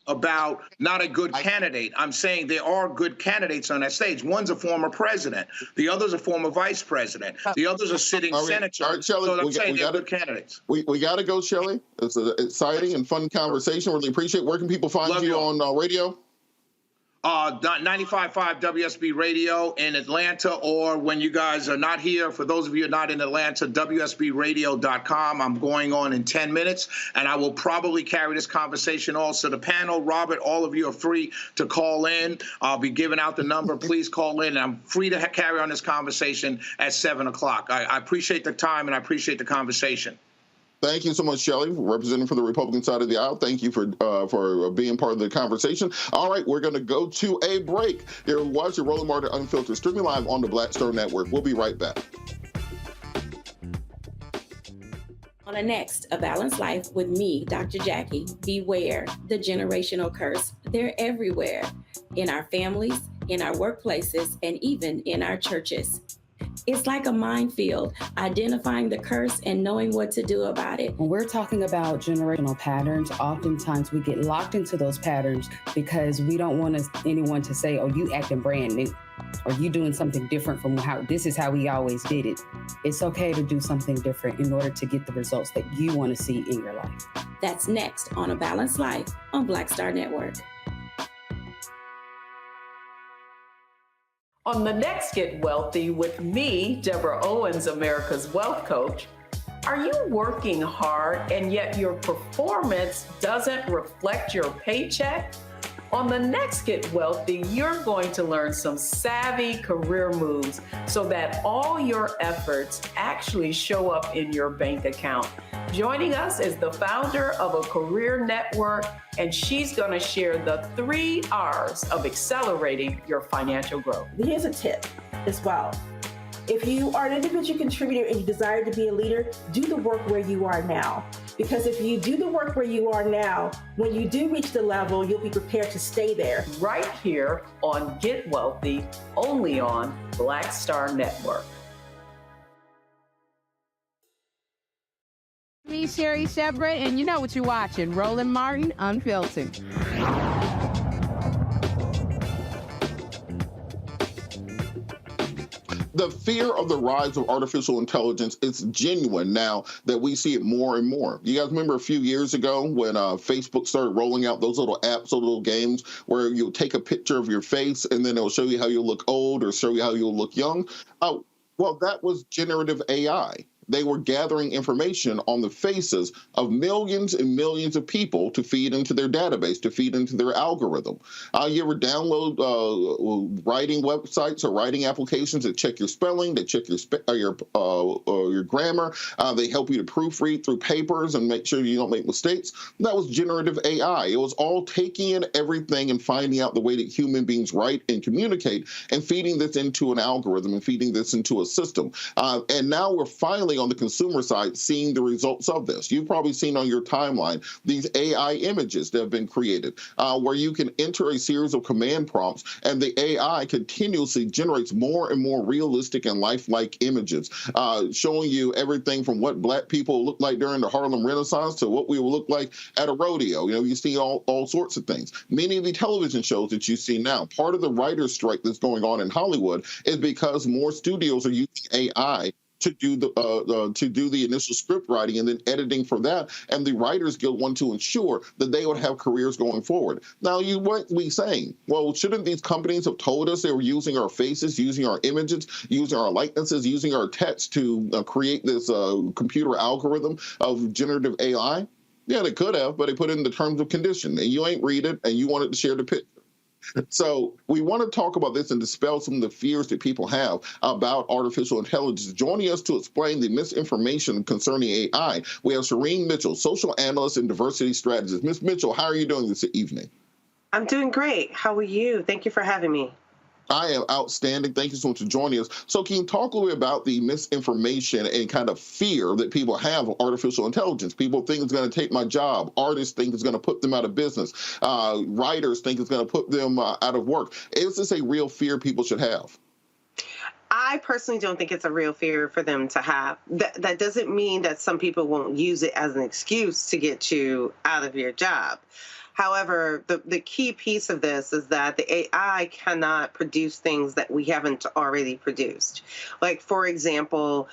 about not a good candidate. I'm saying there are good candidates on that stage. One's a former president. The other's a former vice president. The other's a sitting senator. All right, Shelley, so I'm saying they're good candidates. We got to go, Shelley. It's an exciting and fun conversation. Really appreciate it. Where can people find you on radio? 95.5 WSB Radio in Atlanta, or when you guys are not here, for those of you not in Atlanta, WSBradio.com. I'm going on in 10 minutes, and I will probably carry this conversation also. The panel, Robert, all of you are free to call in. I'll be giving out the number. Please call in. I'm free to carry on this conversation at 7 o'clock. I appreciate the time, and I appreciate the conversation. Thank you so much, Shelley, representing for the Republican side of the aisle. Thank you for being part of the conversation. All right, we're going to go to a break. Here, watch your Roland Martin Unfiltered, streaming live on the Black Star Network. We'll be right back. On the next, A Balanced Life with me, Dr. Jackie. Beware the generational curse. They're everywhere, in our families, in our workplaces, and even in our churches. It's like a minefield, identifying the curse and knowing what to do about it. When we're talking about generational patterns, oftentimes we get locked into those patterns because we don't want anyone to say, oh, you acting brand new. or you doing something different from how this is how we always did it. It's okay to do something different in order to get the results that you want to see in your life. That's next on A Balanced Life on Black Star Network. On the next Get Wealthy with me, Deborah Owens, America's Wealth Coach, are you working hard and yet your performance doesn't reflect your paycheck? On the next Get Wealthy, you're going to learn some savvy career moves so that all your efforts actually show up in your bank account. Joining us is the founder of a career network, and she's going to share the 3 R's of accelerating your financial growth. Here's a tip as well. If you are an individual contributor and you desire to be a leader, do the work where you are now. Because if you do the work where you are now, when you do reach the level, you'll be prepared to stay there. Right here on Get Wealthy, only on Black Star Network. Me, Sherry Shepard, and you know what you're watching, Roland Martin Unfiltered. The fear of the rise of artificial intelligence is genuine now that we see it more and more. You guys remember a few years ago when Facebook started rolling out those little apps, those little games where you take a picture of your face and then it'll show you how you look old or show you how you look young? Well, that was generative AI. They were gathering information on the faces of millions and millions of people to feed into their database, to feed into their algorithm. You ever download writing websites or writing applications that check your spelling, that check your grammar, they help you to proofread through papers and make sure you don't make mistakes? That was generative AI. It was all taking in everything and finding out the way that human beings write and communicate and feeding this into an algorithm and feeding this into a system. And now we're finally on the consumer side seeing the results of this. You've probably seen on your timeline these AI images that have been created where you can enter a series of command prompts and the AI continuously generates more and more realistic and lifelike images, showing you everything from what Black people look like during the Harlem Renaissance to what we will look like at a rodeo. You know, you see all sorts of things. Many of the television shows that you see now, part of the writer's strike that's going on in Hollywood is because more studios are using AI to do the initial script writing and then editing for that, and the Writers Guild want to ensure that they would have careers going forward. Now, you might be saying, well, shouldn't these companies have told us they were using our faces, using our images, using our likenesses, using our text to create this computer algorithm of generative AI? Yeah, they could have, but they put it in the terms of condition, and you ain't read it, and you wanted to share the picture. So we want to talk about this and dispel some of the fears that people have about artificial intelligence. Joining us to explain the misinformation concerning AI, we have Shireen Mitchell, social analyst and diversity strategist. Ms. Mitchell, how are you doing this evening? I'm doing great. How are you? Thank you for having me. I am outstanding. Thank you so much for joining us. So can you talk a little bit about the misinformation and kind of fear that people have of artificial intelligence? People think it's going to take my job. Artists think it's going to put them out of business. Writers think it's going to put them out of work. Is this a real fear people should have? I personally don't think it's a real fear for them to have. That doesn't mean that some people won't use it as an excuse to get you out of your job. However, the key piece of this is that the AI cannot produce things that we haven't already produced. Like, for example,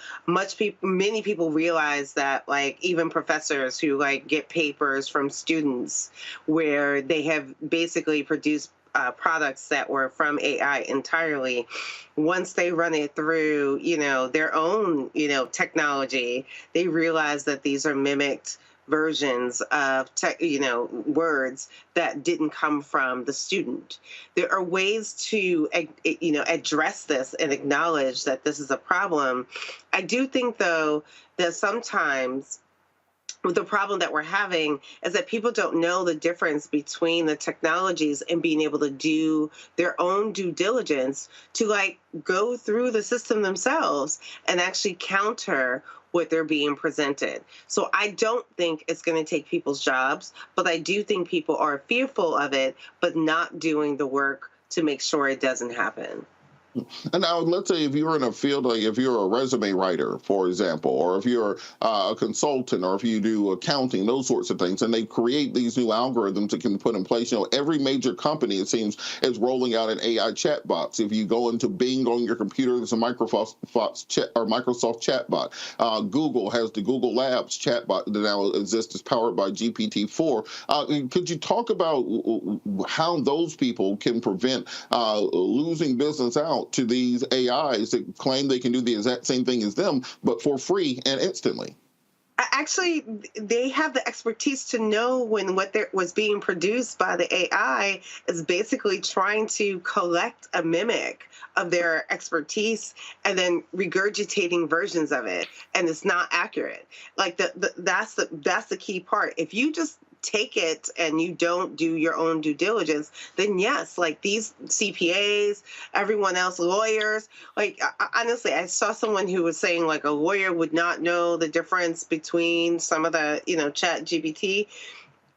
many people realize that, like, even professors who, like, get papers from students where they have basically produced products that were from AI entirely, once they run it through, their own, technology, they realize that these are mimicked versions of words that didn't come from the student. There are ways to address this and acknowledge that this is a problem. I do think, though, that sometimes the problem that we're having is that people don't know the difference between the technologies and being able to do their own due diligence to, like, go through the system themselves and actually counter what they're being presented. So I don't think it's going to take people's jobs, but I do think people are fearful of it, but not doing the work to make sure it doesn't happen. And now, let's say if you're in a field, like if you're a resume writer, for example, or if you're a consultant, or if you do accounting, those sorts of things, and they create these new algorithms that can be put in place. Every major company, it seems, is rolling out an AI chatbots. If you go into Bing on your computer, there's a Microsoft chatbot. Google has the Google Labs chatbot that now exists, is powered by GPT-4. Could you talk about how those people can prevent losing business out to these AIs that claim they can do the exact same thing as them, but for free and instantly? Actually, they have the expertise to know when what was being produced by the AI is basically trying to collect a mimic of their expertise and then regurgitating versions of it, and it's not accurate. Like that's the key part. If you just take it and you don't do your own due diligence, then yes, like these CPAs, everyone else, lawyers, like honestly, I saw someone who was saying like a lawyer would not know the difference between some of the, chat GPT.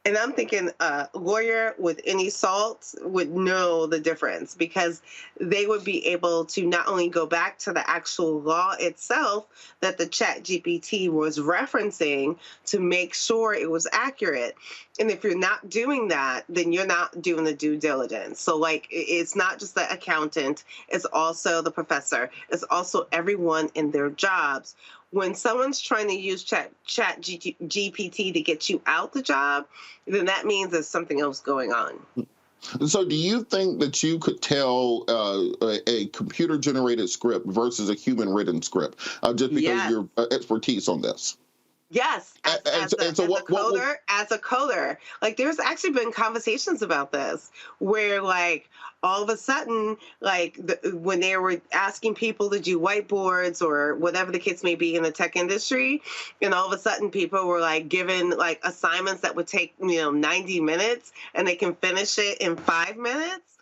And I'm thinking a lawyer with any salt would know the difference, because they would be able to not only go back to the actual law itself that the chat GPT was referencing to make sure it was accurate. And if you're not doing that, then you're not doing the due diligence. So like, it's not just the accountant, it's also the professor, it's also everyone in their jobs. When someone's trying to use chat GPT to get you out the job, then that means there's something else going on. So do you think that you could tell a computer-generated script versus a human-written script just because of your expertise on this? Yes, as a coder, like there's actually been conversations about this where like all of a sudden, like when they were asking people to do whiteboards or whatever the case may be in the tech industry, and all of a sudden people were like given like assignments that would take 90 minutes and they can finish it in 5 minutes.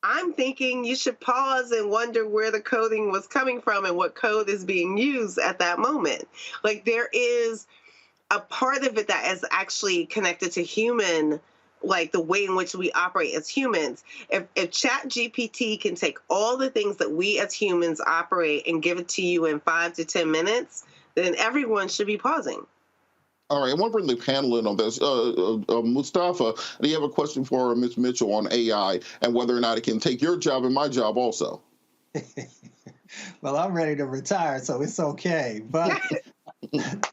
I'm thinking you should pause and wonder where the coding was coming from and what code is being used at that moment. Like there is a part of it that is actually connected to human, like the way in which we operate as humans. If Chat GPT can take all the things that we as humans operate and give it to you in 5 to 10 minutes, then everyone should be pausing. All right, I want to bring the panel in on this. Mustafa, do you have a question for Ms. Mitchell on AI and whether or not it can take your job and my job also? Well, I'm ready to retire, so it's okay. But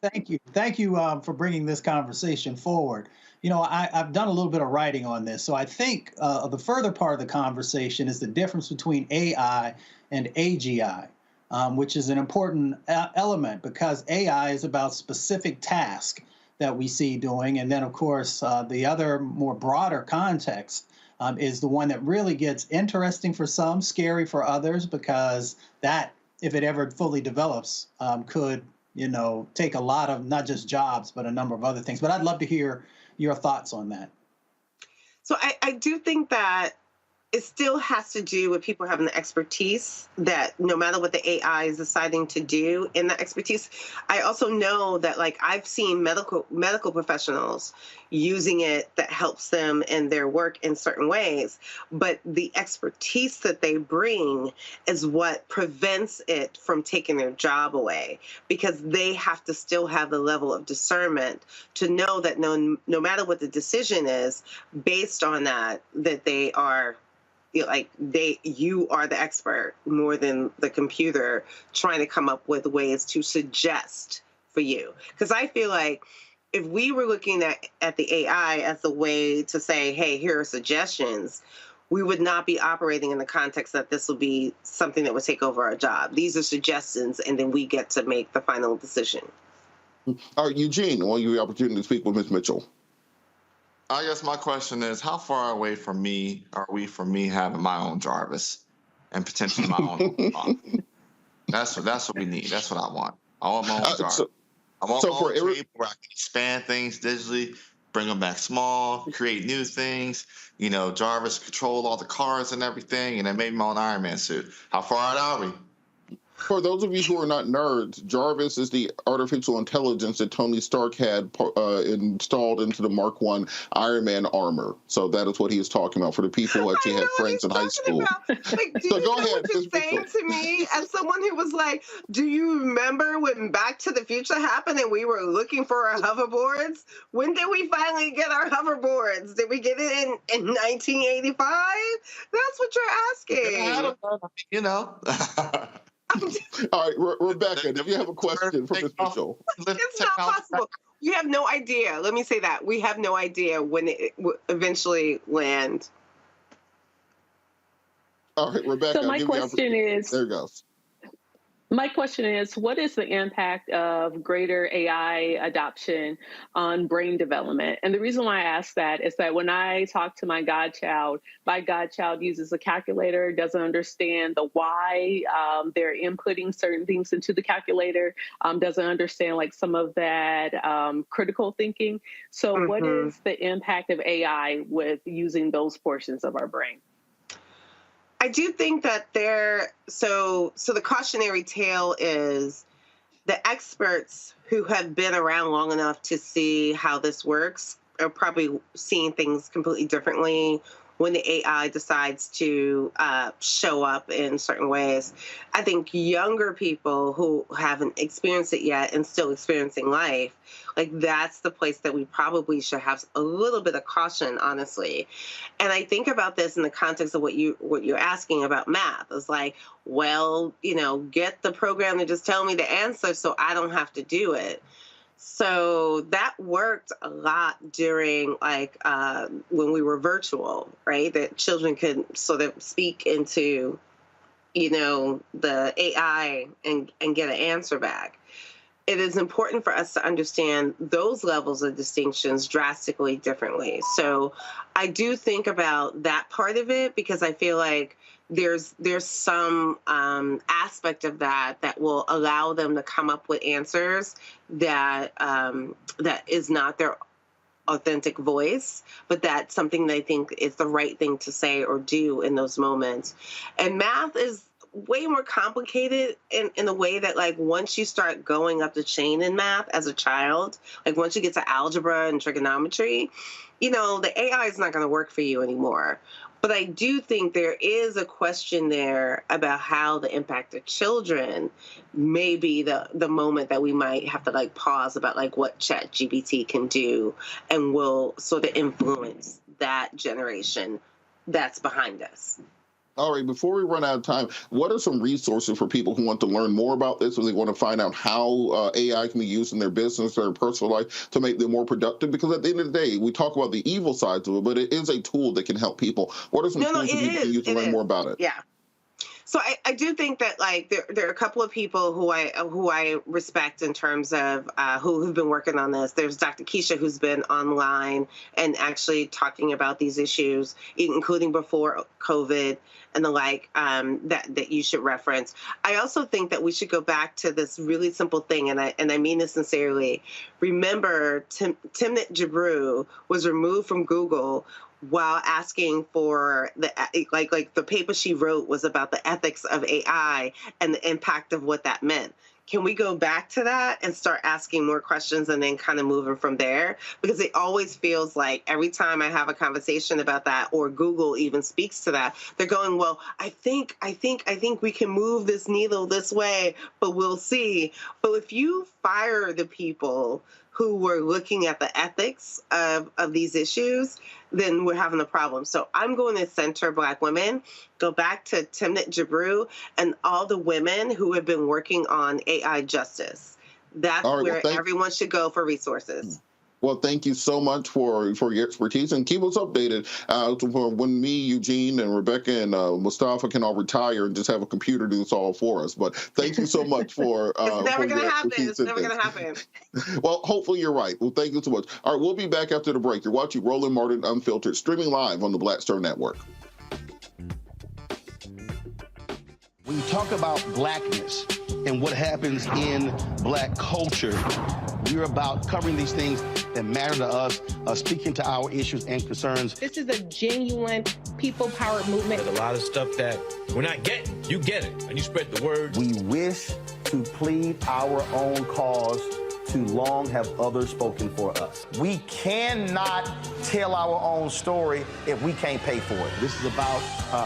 thank you for bringing this conversation forward. I've done a little bit of writing on this, so I think the further part of the conversation is the difference between AI and AGI. Which is an important element, because AI is about specific tasks that we see doing. And then, of course, the other more broader context is the one that really gets interesting for some, scary for others, because that, if it ever fully develops, could, take a lot of not just jobs, but a number of other things. But I'd love to hear your thoughts on that. So I do think that it still has to do with people having the expertise, that no matter what the AI is deciding to do in that expertise. I also know that like I've seen medical professionals using it that helps them in their work in certain ways, but the expertise that they bring is what prevents it from taking their job away, because they have to still have the level of discernment to know that no matter what the decision is, based on that they are you are the expert more than the computer trying to come up with ways to suggest for you. Because I feel like if we were looking at the AI as a way to say, hey, here are suggestions, we would not be operating in the context that this will be something that would take over our job. These are suggestions, and then we get to make the final decision. All right, Eugene, I want you the opportunity to speak with Ms. Mitchell. I guess my question is, how far away from me are we from me having my own Jarvis and potentially my own phone? That's what we need. That's what I want. I want my own Jarvis. I want my own table where I can expand things digitally, bring them back small, create new things. Jarvis control all the cars and everything, and then maybe my own Iron Man suit. How far out are we? For those of you who are not nerds, Jarvis is the artificial intelligence that Tony Stark had installed into the Mark I Iron Man armor. So that is what he is talking about for the people who actually had friends in high school. Like, do you know what you're saying to me as someone who was like, do you remember when Back to the Future happened and we were looking for our hoverboards? When did we finally get our hoverboards? Did we get it in 1985? That's what you're asking. You know. All right, Rebecca, if you have a question for Ms. Mitchell. It's not possible. We have no idea. Let me say that. We have no idea when it will eventually land. All right, Rebecca. So my question is, there it goes. My question is, what is the impact of greater AI adoption on brain development? And the reason why I ask that is that when I talk to my godchild uses a calculator, doesn't understand the why they're inputting certain things into the calculator, doesn't understand like some of that critical thinking. So what is the impact of AI with using those portions of our brain? I do think that so the cautionary tale is the experts who have been around long enough to see how this works are probably seeing things completely differently when the AI decides to show up in certain ways. I think younger people who haven't experienced it yet and still experiencing life, like that's the place that we probably should have a little bit of caution, honestly. And I think about this in the context of what you're asking about math. It's like, well, get the program to just tell me the answer so I don't have to do it. So that worked a lot during when we were virtual, right? That children could sort of speak into, the AI and get an answer back. It is important for us to understand those levels of distinctions drastically differently. So I do think about that part of it because I feel like there's some aspect of that will allow them to come up with answers that is not their authentic voice, but that's something they think is the right thing to say or do in those moments. And math is way more complicated in the way that, like, once you start going up the chain in math as a child, like once you get to algebra and trigonometry, the AI is not going to work for you anymore. But I do think there is a question there about how the impact of children may be the moment that we might have to pause about what ChatGPT can do and will sort of influence that generation that's behind us. All right, before we run out of time, what are some resources for people who want to learn more about this or they want to find out how AI can be used in their business or their personal life to make them more productive? Because at the end of the day, we talk about the evil sides of it, but it is a tool that can help people. What are some tools that people can use to learn more about it? Yeah. So I do think that there are a couple of people who I respect in terms of who have been working on this. There's Dr. Keisha, who's been online and actually talking about these issues, including before COVID and the like, that you should reference. I also think that we should go back to this really simple thing, and I mean this sincerely. Remember, Timnit Gebru was removed from Google while asking for the paper she wrote was about the ethics of AI and the impact of what that meant. Can we go back to that and start asking more questions and then kind of moving from there? Because it always feels like every time I have a conversation about that or Google even speaks to that, they're going, well, I think we can move this needle this way, but we'll see. But if you fire the people who were looking at the ethics of these issues, then we're having a problem. So I'm going to center Black women, go back to Timnit Gebru and all the women who have been working on AI justice. That's where everyone should go for resources. Well, thank you so much for your expertise, and keep us updated for when me, Eugene, and Rebecca and Mustafa can all retire and just have a computer do this all for us. But thank you so much for it's never going to happen. It's never going to happen. Well, hopefully you're right. Well, thank you so much. All right, we'll be back after the break. You're watching Roland Martin Unfiltered, streaming live on the Black Star Network. When you talk about blackness and what happens in Black culture, we're about covering these things that matter to us, speaking to our issues and concerns. This is a genuine people-powered movement. There's a lot of stuff that we're not getting. You get it, and you spread the word. We wish to plead our own cause. Too long have others spoken for us. We cannot tell our own story if we can't pay for it. This is about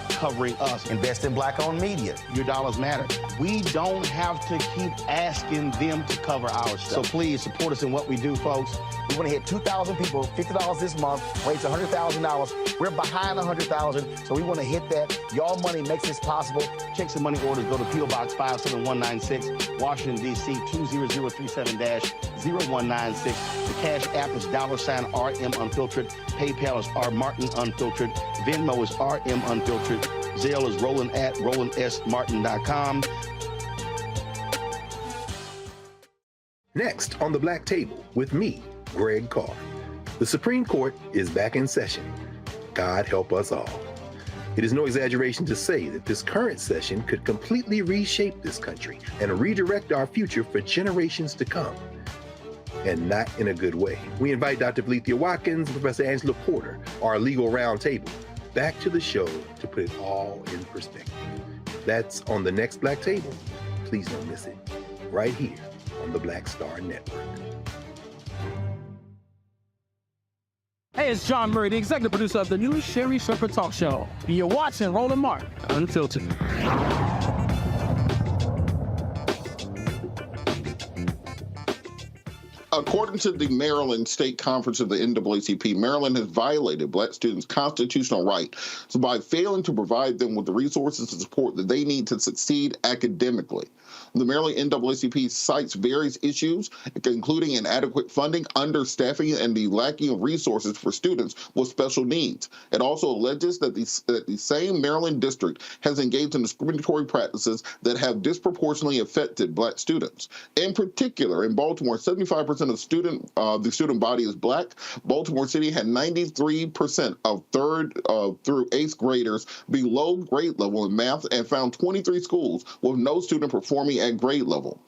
covering us. Invest in Black-owned media. Your dollars matter. We don't have to keep asking them to cover our stuff. So please support us in what we do, folks. We want to hit 2,000 people, $50 this month, raise $100,000. We're behind $100,000, so we want to hit that. Y'all money makes this possible. Checks and money orders go to P.O. Box 57196, Washington, D.C. 20037-0196. The Cash App is $RM Unfiltered. PayPal is R Martin Unfiltered. Venmo is RM Unfiltered. Zelle is Roland@RolandSMartin.com. Next on the Black Table with me, Greg Carr. The Supreme Court is back in session. God help us all. It is no exaggeration to say that this current session could completely reshape this country and redirect our future for generations to come. And not in a good way. We invite Dr. Valencia Watkins and Professor Angela Porter, our legal roundtable, back to the show to put it all in perspective. That's on the next Black Table. Please don't miss it. Right here on the Black Star Network. Hey, it's John Murray, the executive producer of the new Sherry Shepherd Talk Show. And you're watching Roland Martin Unfiltered. According to the Maryland State Conference of the NAACP, Maryland has violated Black students' constitutional rights by failing to provide them with the resources and support that they need to succeed academically. The Maryland NAACP cites various issues, including inadequate funding, understaffing, and the lacking of resources for students with special needs. It also alleges that the same Maryland district has engaged in discriminatory practices that have disproportionately affected Black students. In particular, in Baltimore, 75% of the student body is Black. Baltimore City had 93% of 3rd through 8th graders below grade level in math and found 23 schools with no student performing at grade level.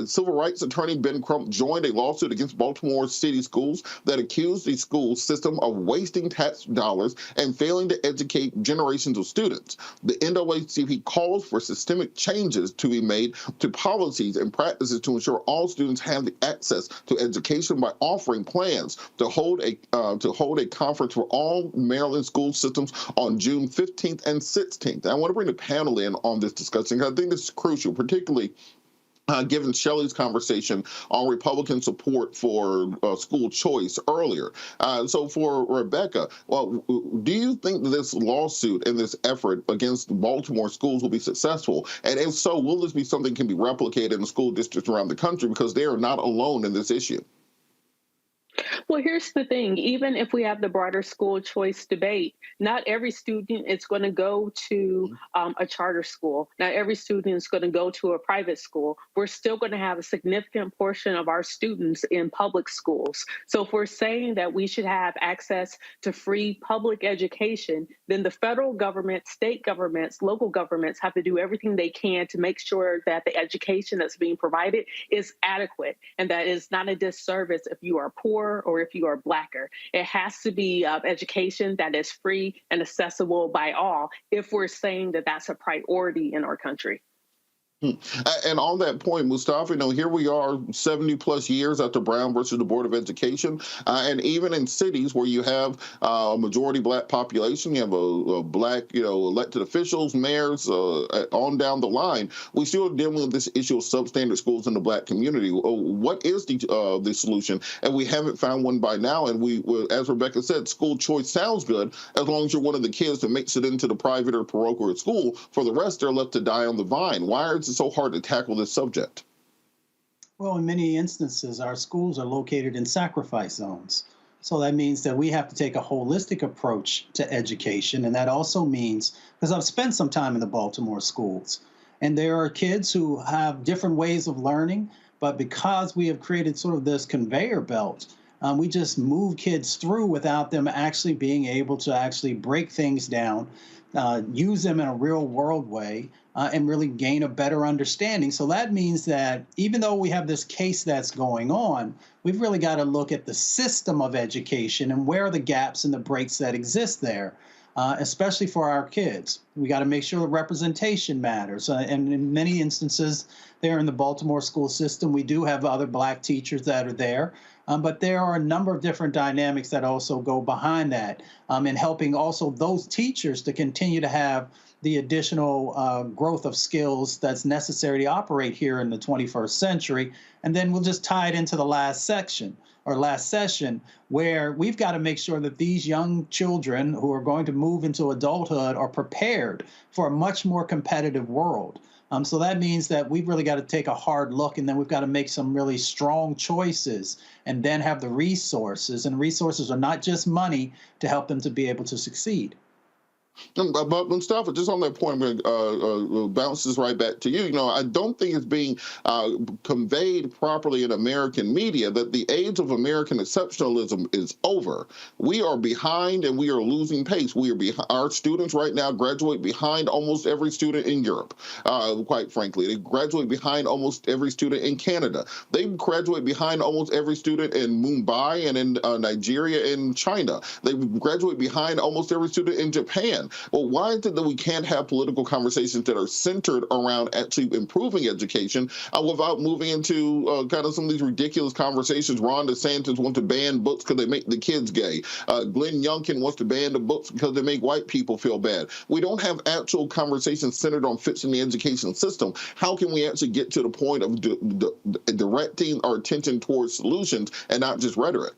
Civil rights attorney Ben Crump joined a lawsuit against Baltimore City Schools that accused the school system of wasting tax dollars and failing to educate generations of students. The NAACP calls for systemic changes to be made to policies and practices to ensure all students have the access to education by offering plans to hold a conference for all Maryland school systems on June 15th and 16th. I want to bring the panel in on this discussion because I think this is crucial, particularly given Shelley's conversation on Republican support for school choice earlier. So for Rebecca, well, do you think that this lawsuit and this effort against Baltimore schools will be successful? And if so, will this be something that can be replicated in school districts around the country because they are not alone in this issue? Well, here's the thing. Even if we have the broader school choice debate, not every student is going to go to a charter school. Not every student is going to go to a private school. We're still going to have a significant portion of our students in public schools. So if we're saying that we should have access to free public education, then the federal government, state governments, local governments have to do everything they can to make sure that the education that's being provided is adequate and that is not a disservice if you are poor or if you are Blacker. It has to be education that is free and accessible by all if we're saying that that's a priority in our country. And on that point, Mustafa, here we are 70 plus years after Brown versus the Board of Education. And even in cities where you have a majority Black population, you have a Black, elected officials, mayors, on down the line, we still dealing with this issue of substandard schools in the Black community. What is the solution? And we haven't found one by now. And we, as Rebecca said, school choice sounds good as long as you're one of the kids that makes it into the private or parochial school. For the rest, they're left to die on the vine. Why is it so hard to tackle this subject? Well, in many instances, our schools are located in sacrifice zones. So that means that we have to take a holistic approach to education. And that also means, because I've spent some time in the Baltimore schools, and there are kids who have different ways of learning, but because we have created sort of this conveyor belt, we just move kids through without them actually being able to actually break things down, use them in a real world way, and really gain a better understanding. So that means that even though we have this case that's going on, we've really got to look at the system of education and where are the gaps and the breaks that exist there. especially for our kids. We got to make sure the representation matters. And in many instances, there in the Baltimore school system, we do have other Black teachers that are there. But there are a number of different dynamics that also go behind that, and helping also those teachers to continue to have the additional growth of skills that's necessary to operate here in the 21st century. And then we'll just tie it into the last session, where we've got to make sure that these young children who are going to move into adulthood are prepared for a much more competitive world. So that means that we've really got to take a hard look, and then we've got to make some really strong choices and then have the resources. And resources are not just money to help them to be able to succeed. But Mustafa, just on that point, bounces right back to you. You know, I don't think it's being conveyed properly in American media that the age of American exceptionalism is over. We are behind, and we are losing pace. We are behind. Our students right now graduate behind almost every student in Europe. Quite frankly, they graduate behind almost every student in Canada. They graduate behind almost every student in Mumbai and in Nigeria and China. They graduate behind almost every student in Japan. Well, why is it that we can't have political conversations that are centered around actually improving education without moving into kind of some of these ridiculous conversations? Ron DeSantis wants to ban books because they make the kids gay. Glenn Youngkin wants to ban the books because they make white people feel bad. We don't have actual conversations centered on fixing the education system. How can we actually get to the point of directing our attention towards solutions and not just rhetoric?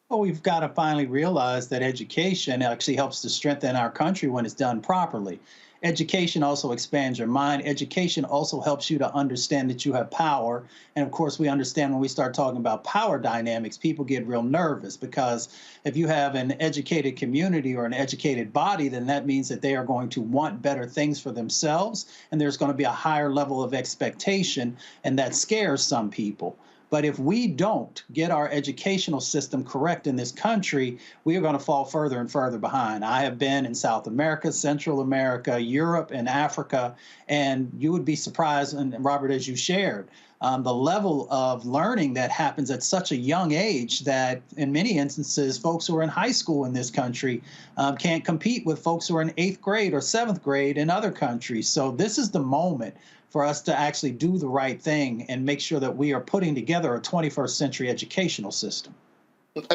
Well, we've got to finally realize that education actually helps to strengthen our country when it's done properly. Education also expands your mind. Education also helps you to understand that you have power. And of course, we understand when we start talking about power dynamics, people get real nervous, because if you have an educated community or an educated body, then that means that they are going to want better things for themselves. And there's going to be a higher level of expectation, and that scares some people. But if we don't get our educational system correct in this country, we are going to fall further and further behind. I have been in South America, Central America, Europe, and Africa, and you would be surprised, and Robert, as you shared, the level of learning that happens at such a young age that in many instances, folks who are in high school in this country can't compete with folks who are in 8th grade or 7th grade in other countries. So this is the moment for us to actually do the right thing and make sure that we are putting together a 21st century educational system.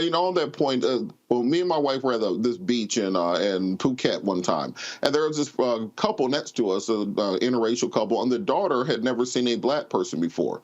You know, on that point, well, me and my wife were at this beach in Phuket one time, and there was this couple next to us, an interracial couple, and the daughter had never seen a Black person before.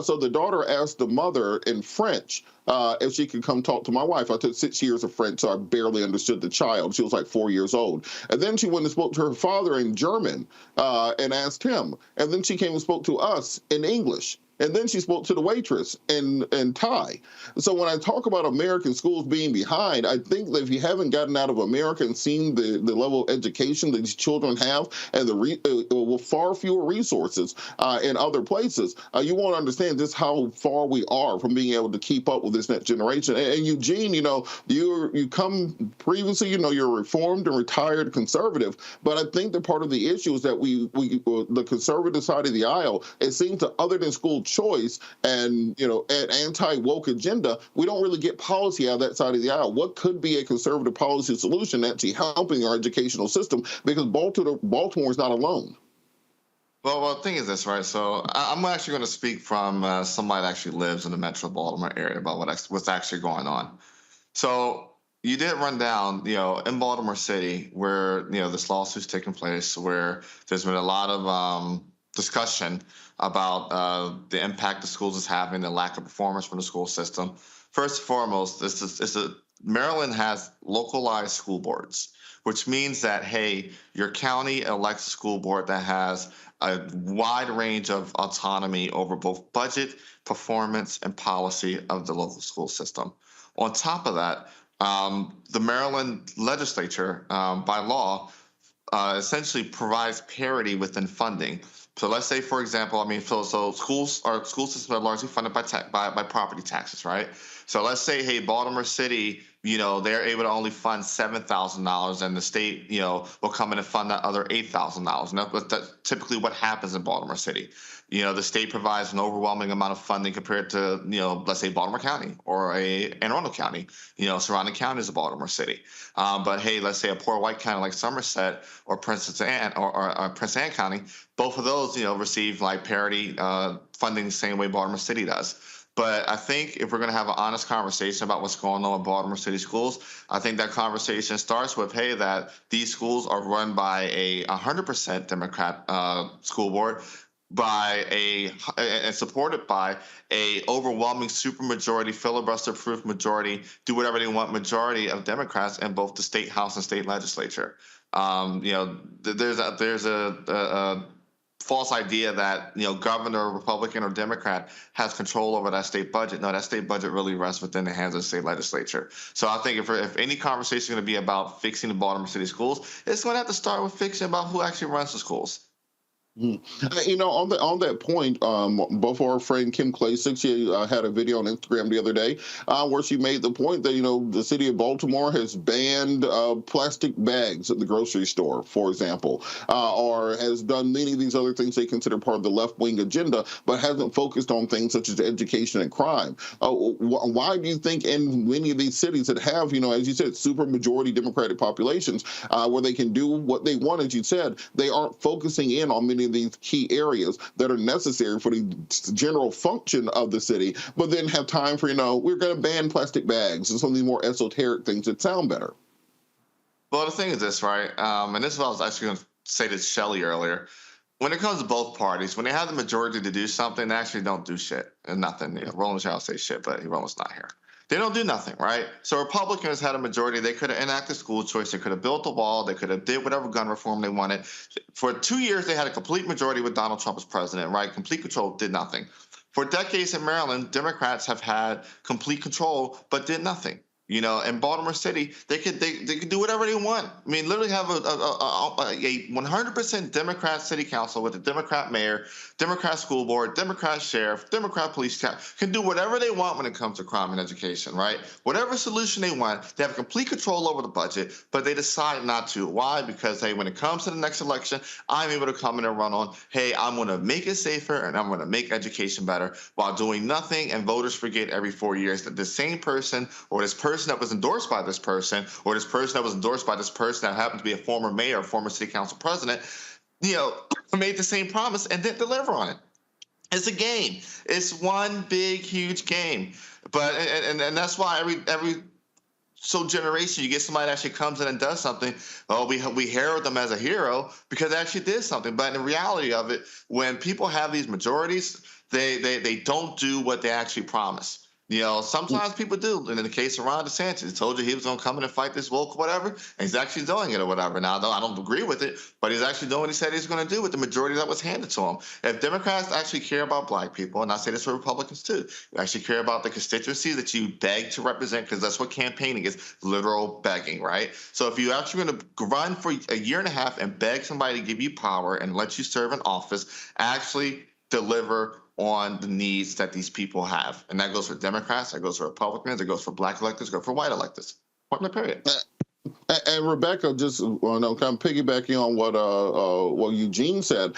So the daughter asked the mother in French if she could come talk to my wife. I took 6 years of French, so I barely understood the child. She was like 4 years old. And then she went and spoke to her father in German and asked him. And then she came and spoke to us in English. And then she spoke to the waitress in Thai. So when I talk about American schools being behind, I think that if you haven't gotten out of America and seen the level of education that these children have and with far fewer resources in other places, you won't understand just how far we are from being able to keep up with this next generation. And Eugene, you know, you come previously, you know, you're a reformed and retired conservative, but I think that part of the issue is that the conservative side of the aisle, it seems to, other than school choice and, you know, an anti-woke agenda, we don't really get policy out of that side of the aisle. What could be a conservative policy solution actually helping our educational system? Because Baltimore is not alone. Well, the thing is this, right? So I'm actually going to speak from somebody that actually lives in the Metro Baltimore area about what's actually going on. So you did run down, you know, in Baltimore City, where, you know, this lawsuit's taking place, where there's been a lot of discussion about the impact the schools is having, the lack of performance from the school system. First and foremost, Maryland has localized school boards, which means that, hey, your county elects a school board that has a wide range of autonomy over both budget, performance, and policy of the local school system. On top of that, the Maryland legislature, by law, essentially provides parity within funding. So let's say, for example, I mean, so school systems are largely funded by property taxes, right? So let's say, hey, Baltimore City they're able to only fund $7,000, and the state, will come in and fund that other $8,000. And that's typically what happens in Baltimore City. The state provides an overwhelming amount of funding compared to, let's say Baltimore County or Anne Arundel County, surrounding counties of Baltimore City. But hey, let's say a poor white county like Somerset or Prince Anne County, both of those, receive like parity funding the same way Baltimore City does. But I think if we're going to have an honest conversation about what's going on with Baltimore City schools, I think that conversation starts with, hey, that these schools are run by a 100% Democrat school board, and supported by a overwhelming supermajority, filibuster-proof majority, do whatever they want majority of Democrats in both the state house and state legislature. There's a false idea that governor, Republican or Democrat, has control over that state budget. No, that state budget really rests within the hands of the state legislature. So I think if any conversation is going to be about fixing the Baltimore City schools, it's going to have to start with fixing about who actually runs the schools. On that point, both our friend Kim Klacik, she had a video on Instagram the other day where she made the point that, the city of Baltimore has banned plastic bags at the grocery store, for example, or has done many of these other things they consider part of the left-wing agenda, but hasn't focused on things such as education and crime. Why do you think in many of these cities that have, as you said, super majority Democratic populations, where they can do what they want, as you said, they aren't focusing in on many of these key areas that are necessary for the general function of the city, but then have time for, we're going to ban plastic bags and some of these more esoteric things that sound better? Well, the thing is this, right? And this is what I was actually going to say to Shelley earlier. When it comes to both parties, when they have the majority to do something, they actually don't do shit and nothing. Roland shall say shit, but Roland's not here. They don't do nothing, right? So Republicans had a majority. They could have enacted school choice. They could have built a wall. They could have did whatever gun reform they wanted. For 2 years, they had a complete majority with Donald Trump as president, right? Complete control, did nothing. For decades in Maryland, Democrats have had complete control, but did nothing. In Baltimore City, they could do whatever they want. I mean, literally have a 100% Democrat city council with a Democrat mayor, Democrat school board, Democrat sheriff, Democrat police chief, can do whatever they want when it comes to crime and education, right? Whatever solution they want, they have complete control over the budget, but they decide not to. Why? Because, hey, when it comes to the next election, I'm able to come in and run on, hey, I'm going to make it safer and I'm going to make education better while doing nothing, and voters forget every 4 years that the same person or this person that was endorsed by this person or this person that was endorsed by this person that happened to be a former mayor or former city council president, made the same promise and didn't deliver on it. It's a game. It's one big, huge game. But and that's why every generation you get somebody that actually comes in and does something. Oh, we herald them as a hero because they actually did something. But in the reality of it, when people have these majorities, they don't do what they actually promise. Sometimes people do. And in the case of Ron DeSantis, he told you he was going to come in and fight this woke, whatever, and he's actually doing it or whatever. Now, I don't agree with it, but he's actually doing what he said he's going to do with the majority that was handed to him. If Democrats actually care about black people, and I say this for Republicans too, you actually care about the constituencies that you beg to represent, because that's what campaigning is, literal begging, right? So if you're actually going to run for a year and a half and beg somebody to give you power and let you serve in office, actually deliver on the needs that these people have. And that goes for Democrats, that goes for Republicans, it goes for black electors, it goes for white electors. Point blank period. And Rebecca, just kind of piggybacking on what Eugene said,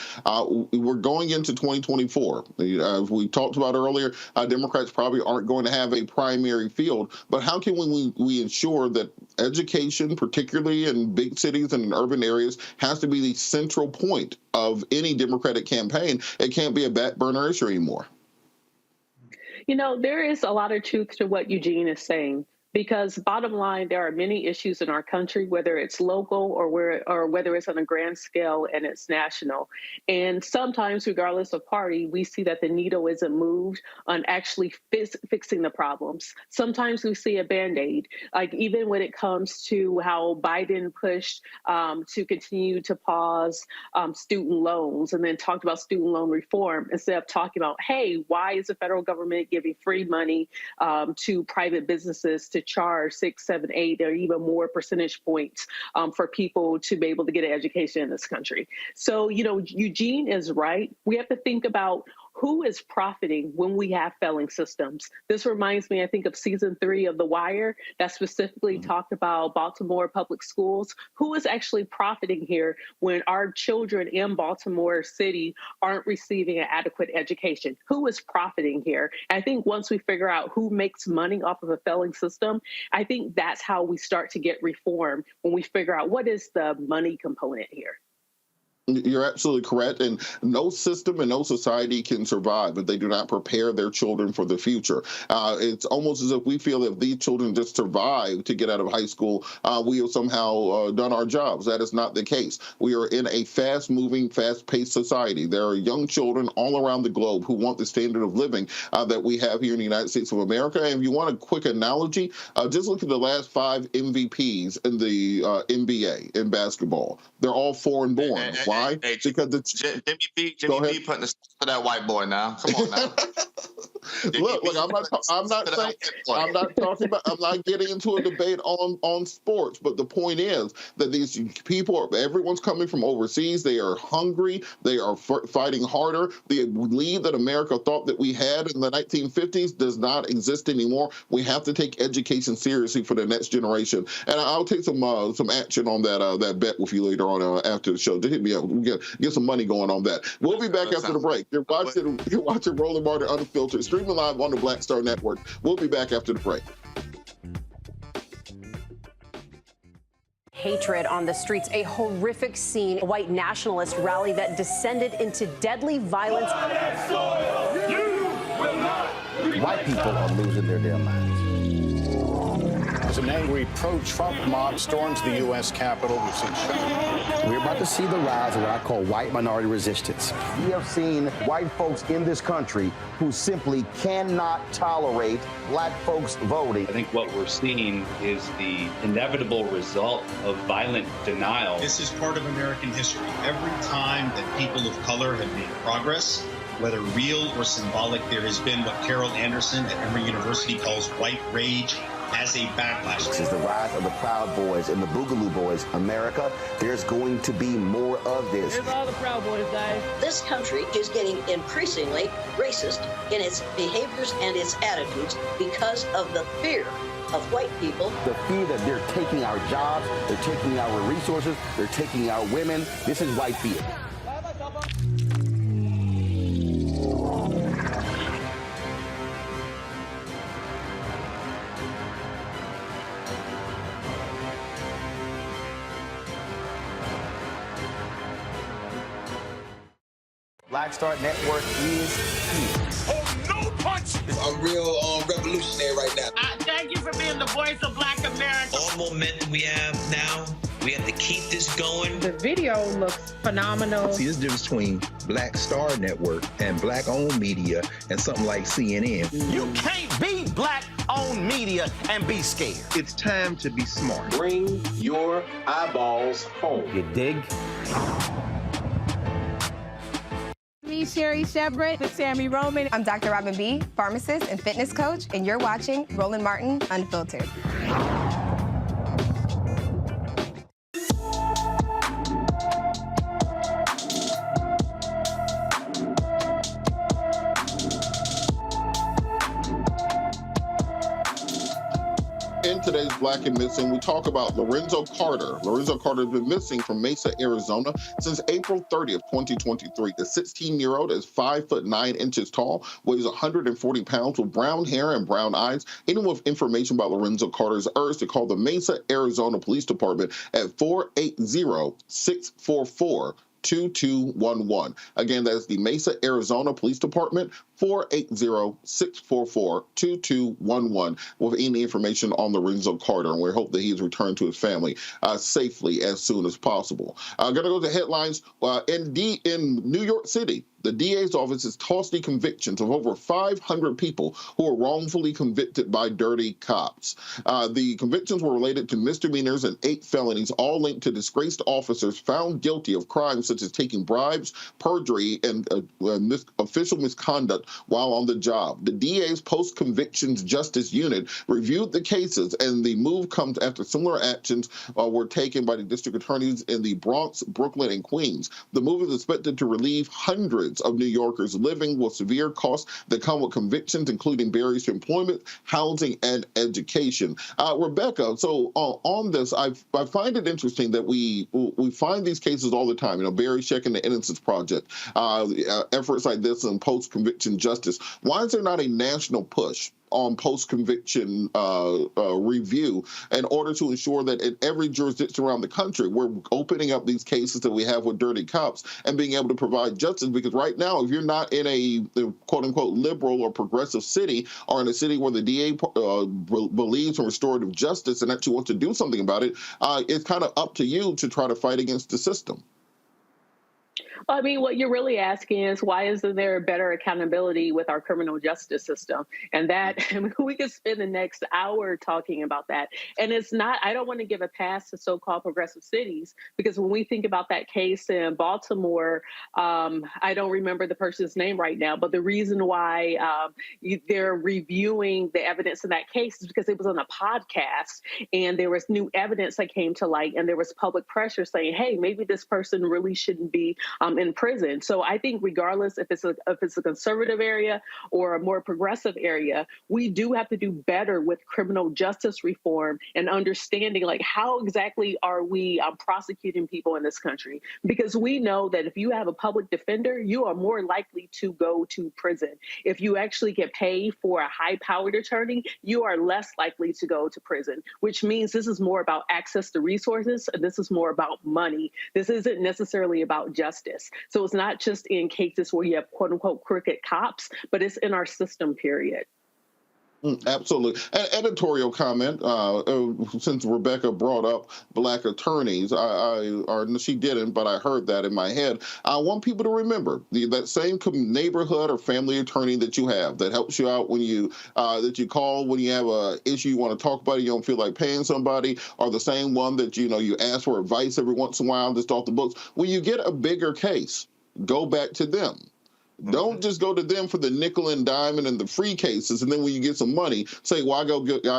we're going into 2024. As we talked about earlier, Democrats probably aren't going to have a primary field. But how can we ensure that education, particularly in big cities and in urban areas, has to be the central point of any Democratic campaign? It can't be a back burner issue anymore. There is a lot of truth to what Eugene is saying. Because bottom line, there are many issues in our country, whether it's local or whether it's on a grand scale and it's national. And sometimes, regardless of party, we see that the needle isn't moved on actually fixing the problems. Sometimes we see a Band-Aid, like even when it comes to how Biden pushed to continue to pause student loans and then talked about student loan reform instead of talking about, hey, why is the federal government giving free money to private businesses to charge 6, 7, 8, or even more percentage points for people to be able to get an education in this country. So, Eugene is right. We have to think about who is profiting when we have failing systems? This reminds me, I think, of season 3 of The Wire that specifically talked about Baltimore public schools. Who is actually profiting here when our children in Baltimore City aren't receiving an adequate education? Who is profiting here? I think once we figure out who makes money off of a failing system, I think that's how we start to get reform, when we figure out what is the money component here. You're absolutely correct. And no system and no society can survive if they do not prepare their children for the future. It's almost as if we feel that if these children just survive to get out of high school, we have somehow done our jobs. That is not the case. We are in a fast-moving, fast-paced society. There are young children all around the globe who want the standard of living that we have here in the United States of America. And if you want a quick analogy, just look at the last 5 MVPs in the NBA in basketball. They're all foreign-born. Why? Because it's Jimmy B putting the to that white boy now. Come on now. Look, I'm not getting into a debate on sports, but the point is that these people, everyone's coming from overseas. They are hungry. They are fighting harder. The lead that America thought that we had in the 1950s does not exist anymore. We have to take education seriously for the next generation. And I'll take some action on that bet with you later on after the show. Just hit me up. We get some money going on that. We'll be back after the break. You're watching Roland Martin Unfiltered, streaming live on the Black Star Network. We'll be back after the break. Hatred on the streets, a horrific scene, a white nationalist rally that descended into deadly violence. White people are losing their damn minds. As an angry pro-Trump mob storms the U.S. Capitol, we've seen We're about to see the rise of what I call white minority resistance. We have seen white folks in this country who simply cannot tolerate black folks voting. I think what we're seeing is the inevitable result of violent denial. This is part of American history. Every time that people of color have made progress, whether real or symbolic, there has been what Carol Anderson at Emory University calls white rage as a backlash. This is the rise of the Proud Boys and the Boogaloo Boys. America, there's going to be more of this. Here's all the Proud Boys, guys. This country is getting increasingly racist in its behaviors and its attitudes because of the fear of white people. The fear that they're taking our jobs, they're taking our resources, they're taking our women. This is white fear. Black Star Network is here. Oh, no punch! I'm real revolutionary right now. Thank you for being the voice of Black America. All momentum we have now, we have to keep this going. The video looks phenomenal. See, this difference between Black Star Network and black-owned media and something like CNN. You can't be black-owned media and be scared. It's time to be smart. Bring your eyeballs home. You dig? Me, Sherry Shepard, with Sammy Roman. I'm Dr. Robin B., pharmacist and fitness coach, and you're watching Roland Martin Unfiltered. In today's Black and Missing, we talk about Lorenzo Carter. Lorenzo Carter has been missing from Mesa, Arizona since April 30th, 2023. The 16-year-old is 5'9" tall, weighs 140 pounds, with brown hair and brown eyes. Anyone with information about Lorenzo Carter is urged to call the Mesa, Arizona Police Department at 480-644-2211. Again, that's the Mesa, Arizona Police Department, 480-644-2211 with any information on Lorenzo Carter, and we hope that he is returned to his family safely as soon as possible. I'm going to go to headlines. In New York City, the DA's office has tossed the convictions of over 500 people who were wrongfully convicted by dirty cops. The convictions were related to misdemeanors and 8 felonies, all linked to disgraced officers found guilty of crimes such as taking bribes, perjury, and official misconduct while on the job. The DA's Post-Convictions Justice Unit reviewed the cases, and the move comes after similar actions were taken by the district attorneys in the Bronx, Brooklyn, and Queens. The move is expected to relieve hundreds millions of New Yorkers living with severe costs that come with convictions, including barriers to employment, housing, and education. Rebecca, so on this, I find it interesting that we find these cases all the time. You know, Barry's Checking the Innocence Project, efforts like this in post-conviction justice. Why is there not a national push on post-conviction review in order to ensure that in every jurisdiction around the country, we're opening up these cases that we have with dirty cops and being able to provide justice? Because right now, if you're not in a quote-unquote liberal or progressive city, or in a city where the DA believes in restorative justice and actually wants to do something about it, it's kind of up to you to try to fight against the system. I mean, what you're really asking is, why isn't there better accountability with our criminal justice system? And that, I mean, we could spend the next hour talking about that. And it's not, I don't want to give a pass to so-called progressive cities, because when we think about that case in Baltimore, I don't remember the person's name right now, but the reason why they're reviewing the evidence in that case is because it was on a podcast and there was new evidence that came to light, and there was public pressure saying, hey, maybe this person really shouldn't be in prison. So I think regardless if it's a conservative area or a more progressive area, we do have to do better with criminal justice reform and understanding, like, how exactly are we prosecuting people in this country? Because we know that if you have a public defender, you are more likely to go to prison. If you actually get paid for a high-powered attorney, you are less likely to go to prison, which means this is more about access to resources, and this is more about money. This isn't necessarily about justice. So it's not just in cases where you have quote unquote crooked cops, but it's in our system, period. Absolutely. An editorial comment, since Rebecca brought up Black attorneys, or she didn't, but I heard that in my head. I want people to remember that same neighborhood or family attorney that you have that helps you out when you, that you call when you have an issue you want to talk about, you don't feel like paying somebody, or the same one that, you know, you ask for advice every once in a while, just off the books. When you get a bigger case, go back to them. Don't just go to them for the nickel and diamond and the free cases, and then when you get some money, say, well, I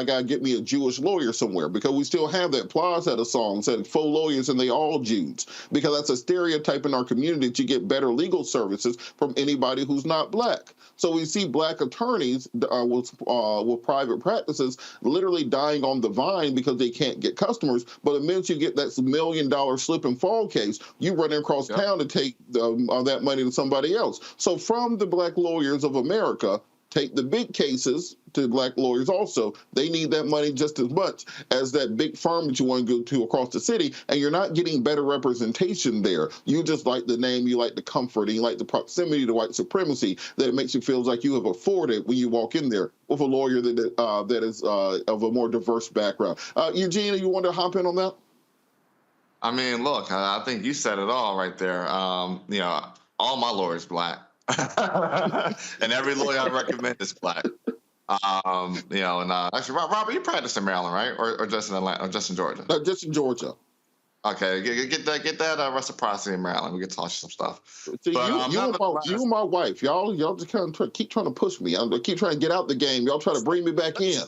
gotta get me a Jewish lawyer somewhere, because we still have that. Plies had a song said faux lawyers and they all Jews, because that's a stereotype in our community that you get better legal services from anybody who's not Black. So we see Black attorneys with private practices literally dying on the vine because they can't get customers. But the minute you get that $1 million slip and fall case, you run across town to take that money to somebody else. So from the Black lawyers of America, take the big cases to Black lawyers also. They need that money just as much as that big firm that you want to go to across the city, and you're not getting better representation there. You just like the name, you like the comfort, and you like the proximity to white supremacy that it makes you feel like you have afforded when you walk in there with a lawyer that is of a more diverse background. Eugene, you want to hop in on that? I mean, look, I think you said it all right there. You know, all my lawyers Black. And every lawyer I recommend is Black. You know, and actually, Robert, you practice in Maryland, right? Or just in Atlanta, or just in Georgia? No, just in Georgia. Okay, get that reciprocity in Maryland. We can talk some stuff. See, but, you and my wife, y'all just kind of keep trying to push me. I keep trying to get out the game. Y'all try to bring me back in.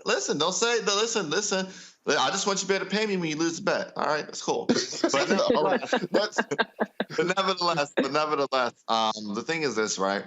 Listen, don't say listen. I just want you to be able to pay me when you lose the bet. All right, that's cool. But, nevertheless, the thing is this, right?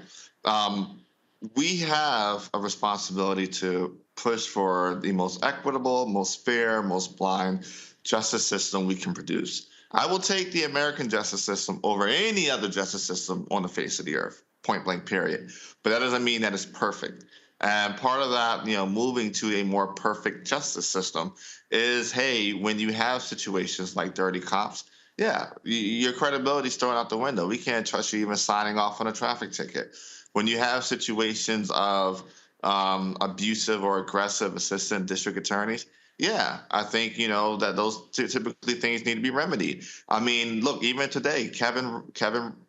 We have a responsibility to push for the most equitable, most fair, most blind justice system we can produce. I will take the American justice system over any other justice system on the face of the earth, point blank, period. But that doesn't mean that it's perfect. And part of that, you know, moving to a more perfect justice system is, hey, when you have situations like dirty cops, yeah, your credibility's thrown out the window. We can't trust you even signing off on a traffic ticket. When you have situations of abusive or aggressive assistant district attorneys, yeah, I think, you know, that those typically things need to be remedied. I mean, look, even today, Kevin,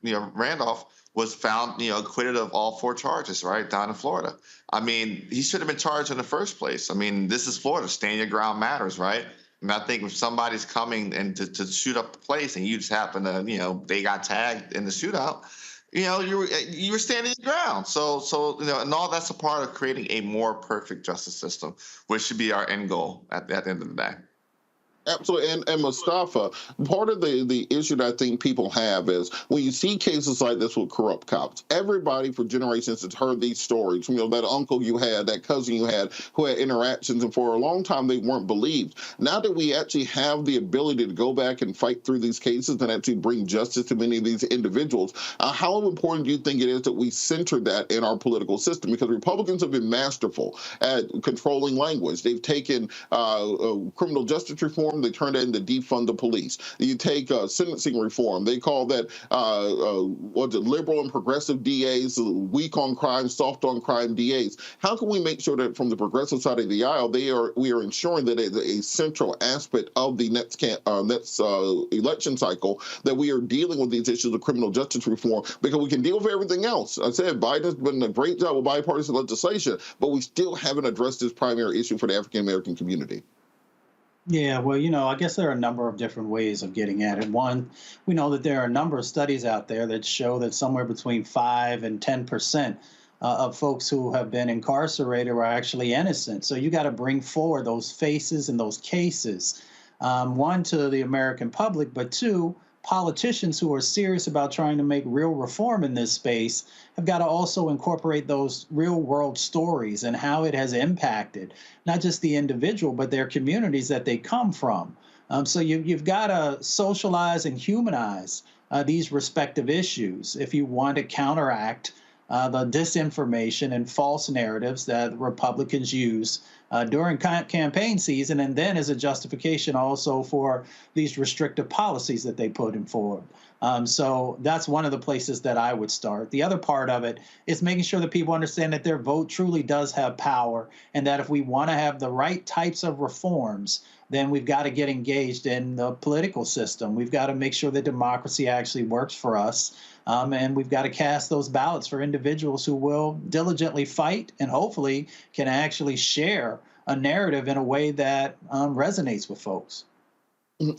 you know, Randolph was found, you know, acquitted of all 4 charges, right, down in Florida. I mean, he should have been charged in the first place. I mean, this is Florida. Stand your ground matters, right? And I think if somebody's coming and to shoot up the place and you just happen to, you know, they got tagged in the shootout, you know, you were standing your ground. So you know, and all that's a part of creating a more perfect justice system, which should be our end goal at the end of the day. Absolutely. And Mustafa, part of the issue that I think people have is when you see cases like this with corrupt cops, everybody for generations has heard these stories. You know, that uncle you had, that cousin you had who had interactions, and for a long time they weren't believed. Now that we actually have the ability to go back and fight through these cases and actually bring justice to many of these individuals, how important do you think it is that we center that in our political system? Because Republicans have been masterful at controlling language. They've taken criminal justice reform, they turned it into defund the police. You take sentencing reform, they call that liberal and progressive DAs, weak on crime, soft on crime DAs. How can we make sure that from the progressive side of the aisle, we are ensuring that it's a central aspect of the next election cycle, that we are dealing with these issues of criminal justice reform, because we can deal with everything else. I said Biden's been a great job with bipartisan legislation, but we still haven't addressed this primary issue for the African American community. Yeah, well, I guess there are a number of different ways of getting at it. One, we know that there are a number of studies out there that show that somewhere between 5 and 10% of folks who have been incarcerated are actually innocent. So you got to bring forward those faces and those cases, one, to the American public, but two, politicians who are serious about trying to make real reform in this space have got to also incorporate those real world stories and how it has impacted not just the individual, but their communities that they come from. So you've got to socialize and humanize these respective issues if you want to counteract the disinformation and false narratives that Republicans use during campaign season, and then as a justification also for these restrictive policies that they put in forward. So that's one of the places that I would start. The other part of it is making sure that people understand that their vote truly does have power, and that if we want to have the right types of reforms, then we've got to get engaged in the political system. We've got to make sure that democracy actually works for us. And we've got to cast those ballots for individuals who will diligently fight and hopefully can actually share a narrative in a way that resonates with folks.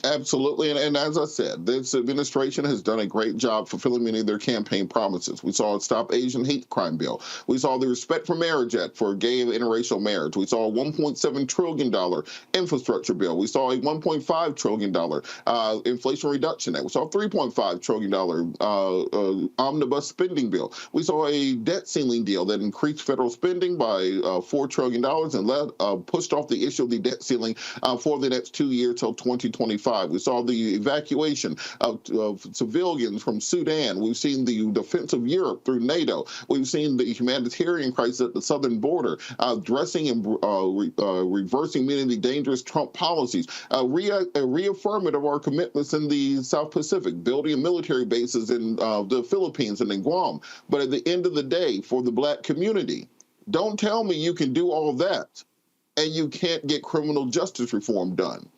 Absolutely. And as I said, this administration has done a great job fulfilling many of their campaign promises. We saw a Stop Asian Hate Crime bill. We saw the Respect for Marriage Act for gay and interracial marriage. We saw a $1.7 trillion infrastructure bill. We saw a $1.5 trillion Inflation Reduction Act. We saw a $3.5 trillion omnibus spending bill. We saw a debt ceiling deal that increased federal spending by $4 trillion and pushed off the issue of the debt ceiling for the next 2 years till 2020. We saw the evacuation of civilians from Sudan. We've seen the defense of Europe through NATO. We've seen the humanitarian crisis at the southern border, addressing and reversing many of the dangerous Trump policies, reaffirming of our commitments in the South Pacific, building military bases in the Philippines and in Guam. But at the end of the day, for the Black community, don't tell me you can do all that and you can't get criminal justice reform done.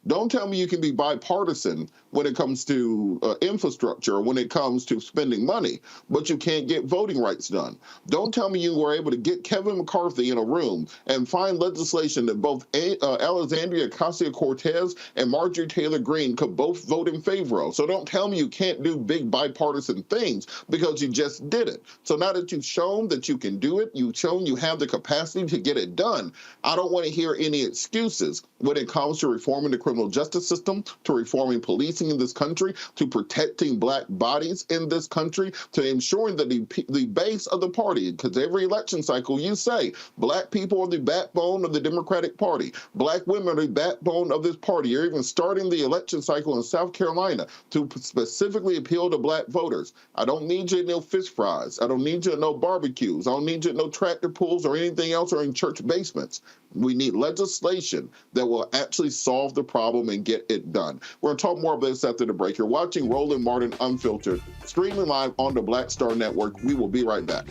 Don't tell me you can be bipartisan when it comes to infrastructure, when it comes to spending money, but you can't get voting rights done. Don't tell me you were able to get Kevin McCarthy in a room and find legislation that both Alexandria Ocasio-Cortez and Marjorie Taylor Greene could both vote in favor of. So don't tell me you can't do big bipartisan things because you just did it. So now that you've shown that you can do it, you've shown you have the capacity to get it done, I don't want to hear any excuses when it comes to reforming the criminal justice system, to reforming policing in this country, to protecting Black bodies in this country, to ensuring that the base of the party, because every election cycle you say, Black people are the backbone of the Democratic Party. Black women are the backbone of this party. You're even starting the election cycle in South Carolina to specifically appeal to Black voters. I don't need you to know fish fries. I don't need you to know barbecues. I don't need you to know tractor pulls or anything else or in church basements. We need legislation that will actually solve the problem and get it done. We're going to talk more about this after the break. You're watching Roland Martin Unfiltered, streaming live on the Black Star Network. We will be right back.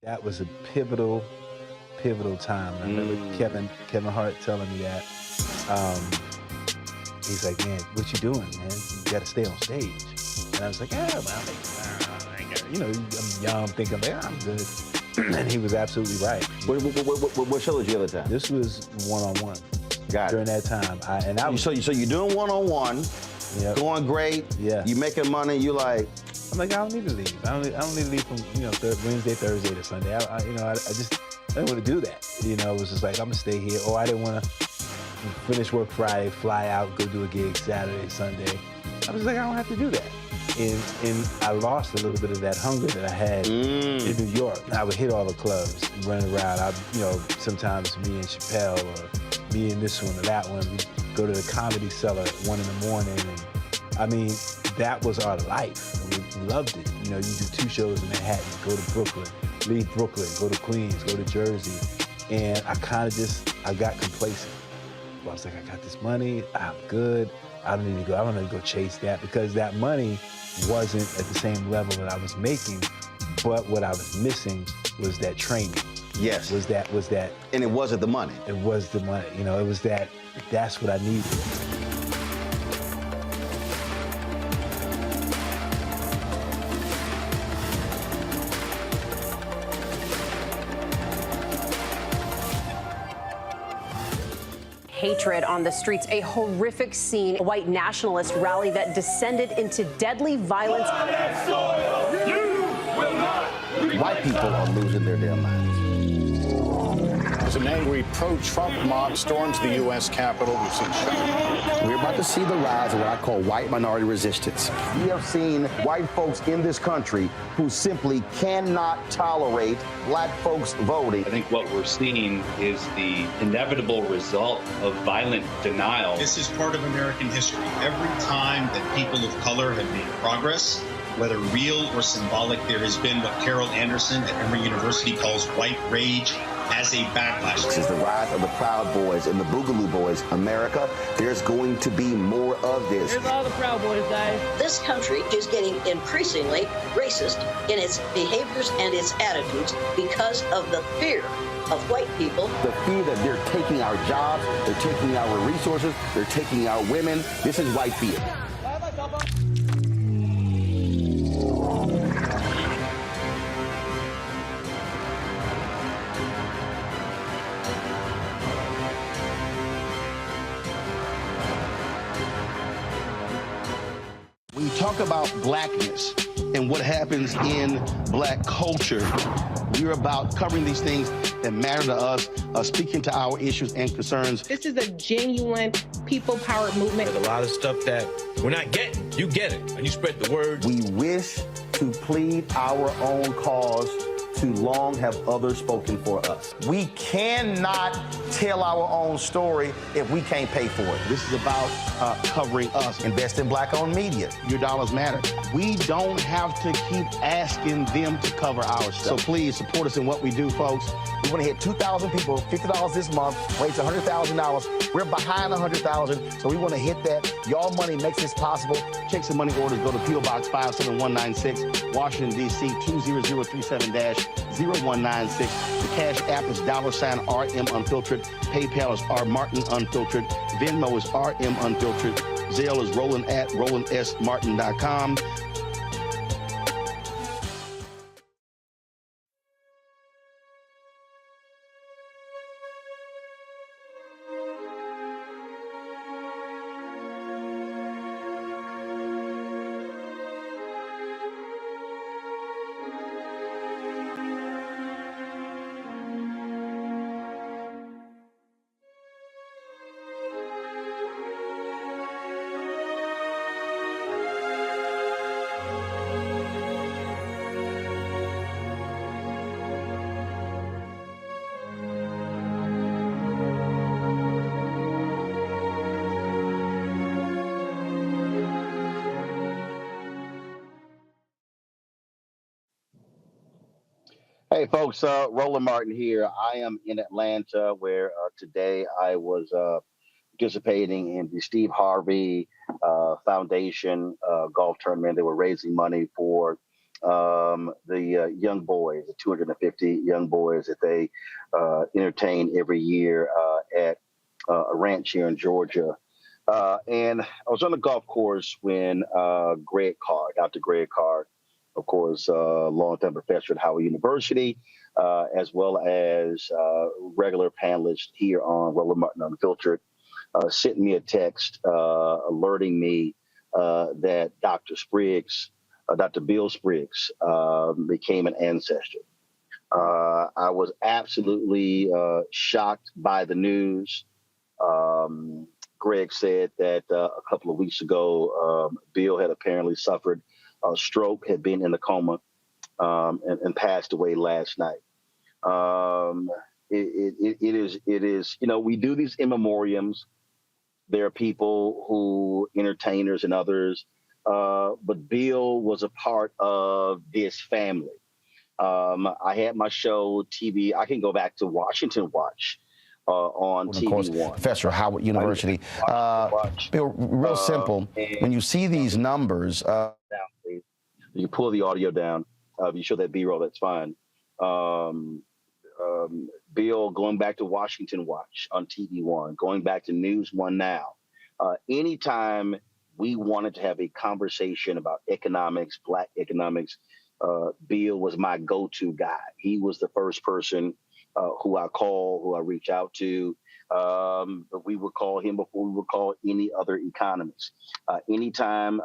That was a pivotal time. I remember Kevin Hart telling me that. He's like, man, what you doing, man? You got to stay on stage. And I was like, yeah, well, I'm young, thinking, I'm good. And he was absolutely right. What show did you have at the time? This was one-on-one. Got it. During that time. So you're doing one-on-one, going great, you making money, you like... I'm like, I don't need to leave. I don't need to leave from, Wednesday, Thursday to Sunday. I just didn't want to do that. You know, it was just like, I'm gonna stay here. Or I didn't want to finish work Friday, fly out, go do a gig Saturday, Sunday. I was like, I don't have to do that. And I lost a little bit of that hunger that I had in New York. I would hit all the clubs, running around. Sometimes me and Chappelle or me and this one or that one, we'd go to the Comedy Cellar at 1 in the morning. And I mean, that was our life. And we loved it. You know, you do 2 shows in Manhattan, go to Brooklyn, leave Brooklyn, go to Queens, go to Jersey. And I got complacent. I was like, I got this money, I'm good. I don't need to go chase that, because that money wasn't at the same level that I was making, but what I was missing was that training. Yes. Was that. And it wasn't the money. It was the money. You know, it was that's what I needed. Hatred on the streets, a horrific scene, a white nationalist rally that descended into deadly violence. White people are losing their damn minds. As an angry pro-Trump mob storms the U.S. Capitol, we've seen We're about to see the rise of what I call white minority resistance. We have seen white folks in this country who simply cannot tolerate black folks voting. I think what we're seeing is the inevitable result of violent denial. This is part of American history. Every time that people of color have made progress, whether real or symbolic, there has been what Carol Anderson at Emory University calls white rage as a backlash. This is the rise of the Proud Boys and the Boogaloo Boys. America, there's going to be more of this. Here's all the Proud Boys, guys. This country is getting increasingly racist in its behaviors and its attitudes because of the fear of white people. The fear that they're taking our jobs, they're taking our resources, they're taking our women. This is white fear. When you talk about blackness and what happens in black culture, we're about covering these things that matter to us, speaking to our issues and concerns. This is a genuine people-powered movement. There's a lot of stuff that we're not getting. You get it, and you spread the word. We wish to plead our own cause. Too long have others spoken for us. We cannot tell our own story if we can't pay for it. This is about covering us. Invest in black-owned media. Your dollars matter. We don't have to keep asking them to cover our stuff. So please support us in what we do, folks. We want to hit 2,000 people, $50 this month, raise $100,000. We're behind 100,000, so we want to hit that. Y'all money makes this possible. Checks and money orders go to P.O. Box 57196, Washington, D.C. 20037-0196. The Cash App is $RM Unfiltered. PayPal is R Martin Unfiltered. Venmo is RM Unfiltered. Zelle is Roland at RolandSMartin.com. Hey, folks, Roland Martin here. I am in Atlanta, where today I was participating in the Steve Harvey Foundation golf tournament. They were raising money for the young boys, the 250 young boys that they entertain every year at a ranch here in Georgia. And I was on the golf course when Dr. Greg Carr, of course, longtime professor at Howard University, as well as regular panelist here on Roland Martin Unfiltered, sent me a text alerting me that Dr. Bill Spriggs, became an ancestor. I was absolutely shocked by the news. Greg said that a couple of weeks ago, Bill had apparently suffered a stroke, had been in a coma, and passed away last night. It is, we do these in memoriams. There are people who, entertainers and others, but Bill was a part of this family. I had my show TV. I can go back to Washington Watch on TV1. Professor Howard University. Bill, real simple. When you see these numbers, you pull the audio down. If you show that B-roll, that's fine. Bill going back to Washington Watch on TV1, going back to News One Now. Anytime we wanted to have a conversation about economics, Black economics, Bill was my go-to guy. He was the first person who I call, who I reach out to. But we would call him before we would call any other economist. Anytime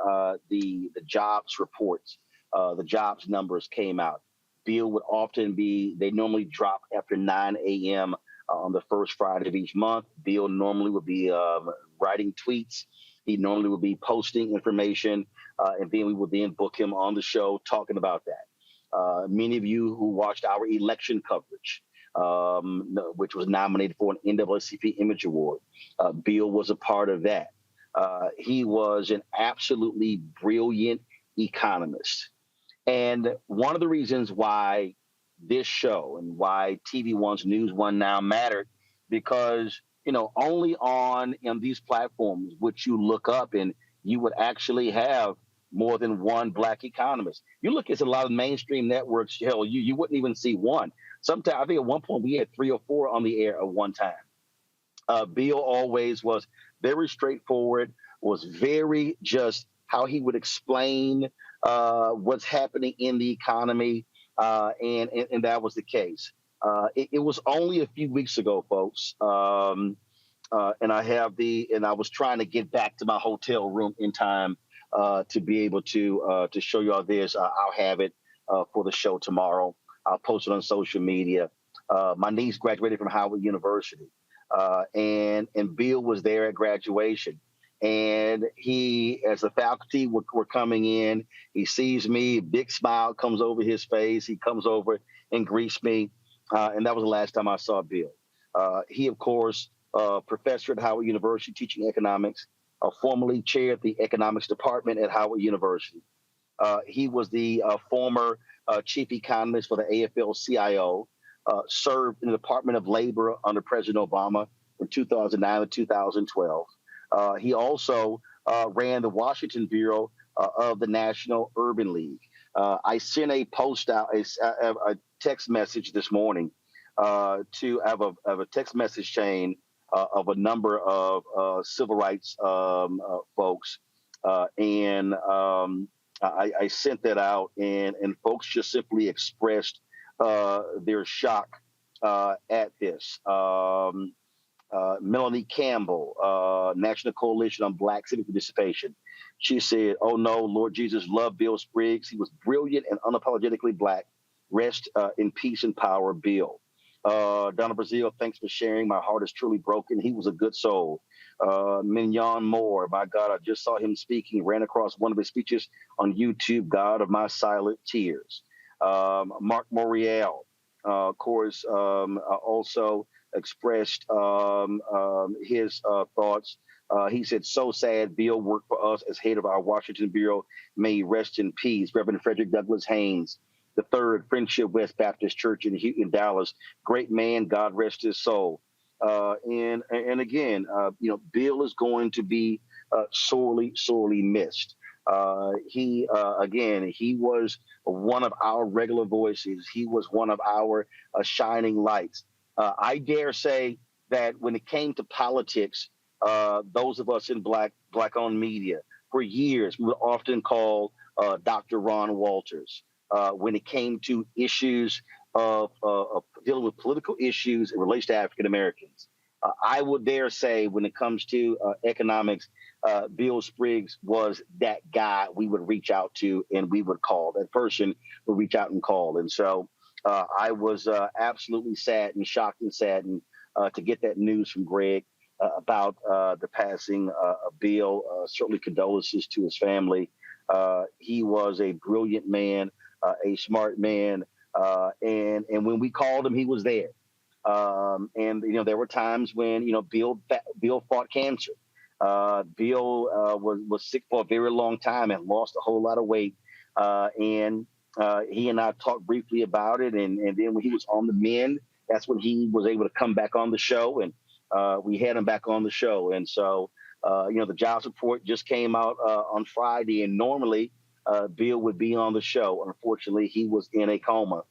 the jobs reports, the jobs numbers came out, Bill would often they normally drop after 9 a.m. On the first Friday of each month. Bill normally would be writing tweets. He normally would be posting information, and then we would then book him on the show talking about that. Many of you who watched our election coverage, which was nominated for an NAACP Image Award, Bill was a part of that. He was an absolutely brilliant economist. And one of the reasons why this show and why TV1's News One Now mattered, because, only on these platforms would you look up and you would actually have more than one Black economist. You look at a lot of mainstream networks, hell, you wouldn't even see one. Sometimes, I think at one point we had 3 or 4 on the air at one time. Bill always was very straightforward, was very just how he would explain what's happening in the economy, and that was the case. It was only a few weeks ago, folks, and I was trying to get back to my hotel room in time to be able to show y'all this. I'll have it for the show tomorrow. I'll post it on social media. My niece graduated from Howard University, and Bill was there at graduation. And he, as the faculty were coming in, he sees me, big smile comes over his face. He comes over and greets me. And that was the last time I saw Bill. He, of course, professor at Howard University teaching economics, formerly chaired the economics department at Howard University. He was the former chief economist for the AFL-CIO, served in the Department of Labor under President Obama from 2009 to 2012. He also ran the Washington Bureau of the National Urban League. I sent a post out, a text message this morning to have a text message chain of a number of civil rights folks. And I sent that out, and folks just simply expressed their shock at this. Melanie Campbell, National Coalition on Black Civic Participation. She said, "Oh no, Lord Jesus loved Bill Spriggs. He was brilliant and unapologetically Black. Rest in peace and power, Bill." Donna Brazil, thanks for sharing. My heart is truly broken. He was a good soul. Mignon Moore, my God, I just saw him speaking, ran across one of his speeches on YouTube, God of my silent tears. Mark Morial, of course, also expressed his thoughts. He said, "So sad, Bill worked for us as head of our Washington Bureau. May he rest in peace." Reverend Frederick Douglass Haynes, the third, Friendship West Baptist Church in Dallas. Great man, God rest his soul. And again, Bill is going to be sorely missed. He was one of our regular voices. He was one of our shining lights. I dare say that when it came to politics, those of us in Black-owned media, for years, we would often call Dr. Ron Walters. When it came to issues of dealing with political issues in relation to African Americans, I would dare say when it comes to economics, Bill Spriggs was that guy we would reach out to, and we would call. That person would reach out and call. And so I was absolutely sad and shocked and saddened to get that news from Greg about the passing of Bill. Certainly condolences to his family. He was a brilliant man, a smart man, and when we called him, he was there. And there were times when Bill fought cancer. Bill was sick for a very long time and lost a whole lot of weight. And he and I talked briefly about it. And then when he was on the mend, that's when he was able to come back on the show. And we had him back on the show. And so, the jobs report just came out on Friday. And normally Bill would be on the show. Unfortunately, he was in a coma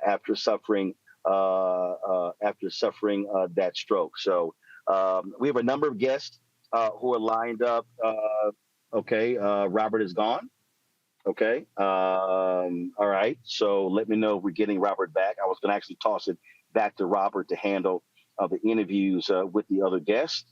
after suffering that stroke. So we have a number of guests who are lined up. Robert is gone. Okay. All right. So let me know if we're getting Robert back. I was going to actually toss it back to Robert to handle the interviews with the other guests.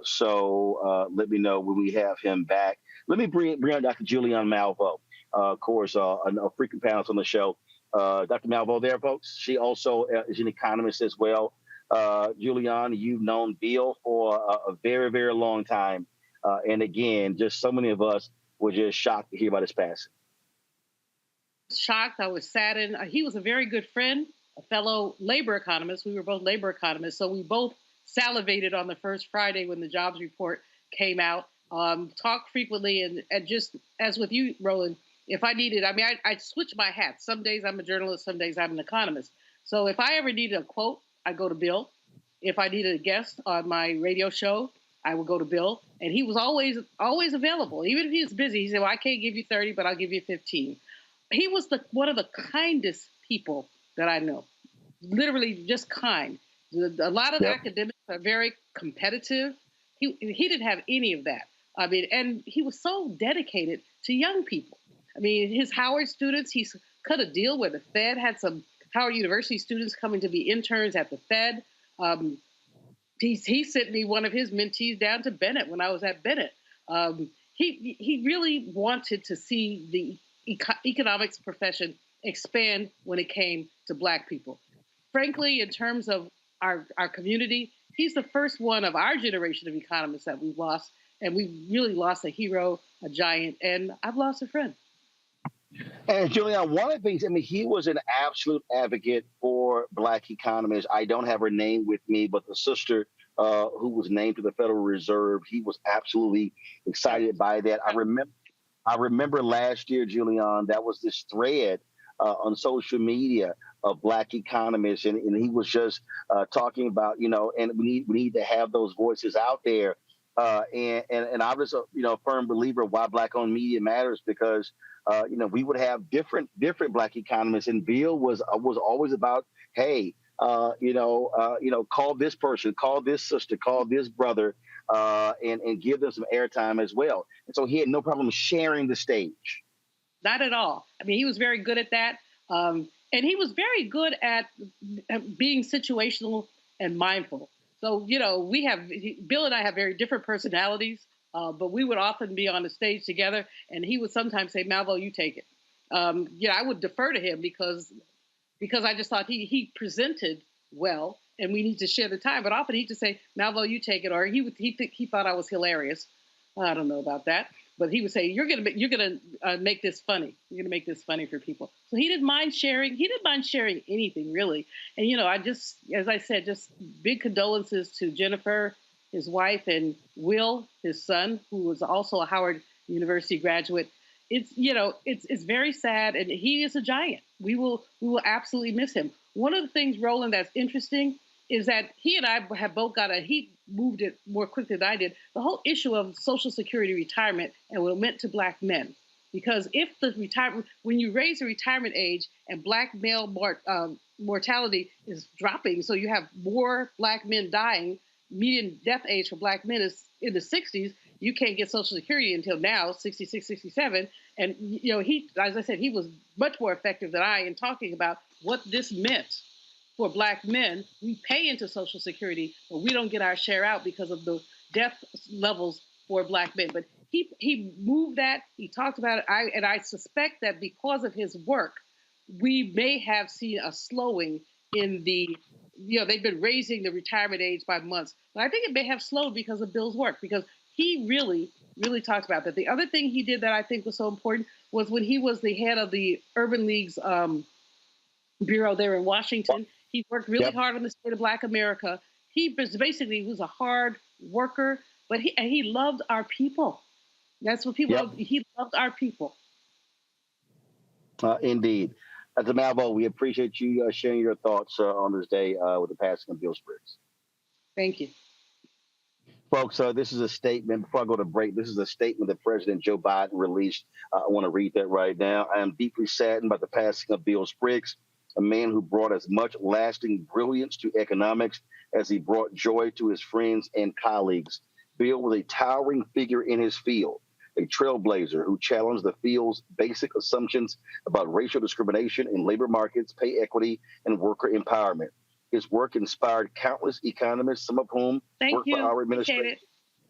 So let me know when we have him back. Let me bring on Dr. Julianne Malveaux, of course, a frequent panelist on the show. Dr. Malveaux there, folks. She also is an economist as well. Julianne, you've known Bill for a very, very long time. And again, just so many of us were just shocked to hear about his passing. Shocked. I was saddened. He was a very good friend, a fellow labor economist. We were both labor economists. So we both salivated on the first Friday when the jobs report came out, talked frequently. And just as with you, Roland, if I needed, I switch my hats. Some days I'm a journalist, some days I'm an economist. So if I ever needed a quote, I go to Bill. If I needed a guest on my radio show, I would go to Bill. And he was always available. Even if he was busy, he said, well, I can't give you 30, but I'll give you 15. He was one of the kindest people that I know. Literally just kind. A lot of academics are very competitive. He didn't have any of that. And he was so dedicated to young people. His Howard students, he's cut a deal where the Fed had some Howard University students coming to be interns at the Fed. He sent me one of his mentees down to Bennett when I was at Bennett. He really wanted to see the economics profession expand when it came to Black people. Frankly, in terms of our community, he's the first one of our generation of economists that we've lost. And we've really lost a hero, a giant, and I've lost a friend. And Julianne, one of the things, he was an absolute advocate for Black economists. I don't have her name with me, but the sister who was named to the Federal Reserve, he was absolutely excited by that. I remember last year, Julianne, that was this thread on social media of Black economists, and he was just talking about, and we need to have those voices out there. And I was a firm believer of why Black-owned media matters, because we would have different Black economists, and Bill was always about, hey, call this person, call this sister, call this brother, and give them some airtime as well. And so he had no problem sharing the stage. Not at all. He was very good at that. And he was very good at being situational and mindful. So, Bill and I have very different personalities, but we would often be on the stage together, and he would sometimes say, Malveaux, you take it. I would defer to him because I just thought he presented well, and we need to share the time. But often he'd just say, Malveaux, you take it, or he thought I was hilarious. I don't know about that. But he would say, you're gonna make this funny. You're gonna make this funny for people. So he didn't mind sharing. He didn't mind sharing anything, really. And I just, as I said, just big condolences to Jennifer, his wife, and Will, his son, who was also a Howard University graduate. It's very sad, and he is a giant. We will absolutely miss him. One of the things, Roland, that's interesting is that he and I have both he moved it more quickly than I did, the whole issue of Social Security retirement and what it meant to Black men. Because if when you raise the retirement age and Black male mortality is dropping, so you have more Black men dying, median death age for Black men is in the 60s, you can't get Social Security until now, 66, 67. And, as I said, he was much more effective than I in talking about what this meant for Black men. We pay into Social Security, but we don't get our share out because of the death levels for Black men. But he moved that. He talked about it. I suspect that because of his work, we may have seen a slowing in the, they've been raising the retirement age by months. But I think it may have slowed because of Bill's work, because he really, really talked about that. The other thing he did that I think was so important was when he was the head of the Urban League's bureau there in Washington. He worked really hard on the state of Black America. He was a hard worker, but he loved our people. That's what people, he loved our people. Indeed. Dr. Malvo, we appreciate you sharing your thoughts on this day with the passing of Bill Spriggs. Thank you. Folks, this is a statement. Before I go to break, this is a statement that President Joe Biden released. I want to read that right now. I am deeply saddened by the passing of Bill Spriggs, a man who brought as much lasting brilliance to economics as he brought joy to his friends and colleagues. Bill was a towering figure in his field, a trailblazer who challenged the field's basic assumptions about racial discrimination in labor markets, pay equity, and worker empowerment. His work inspired countless economists, some of whom work for our administration,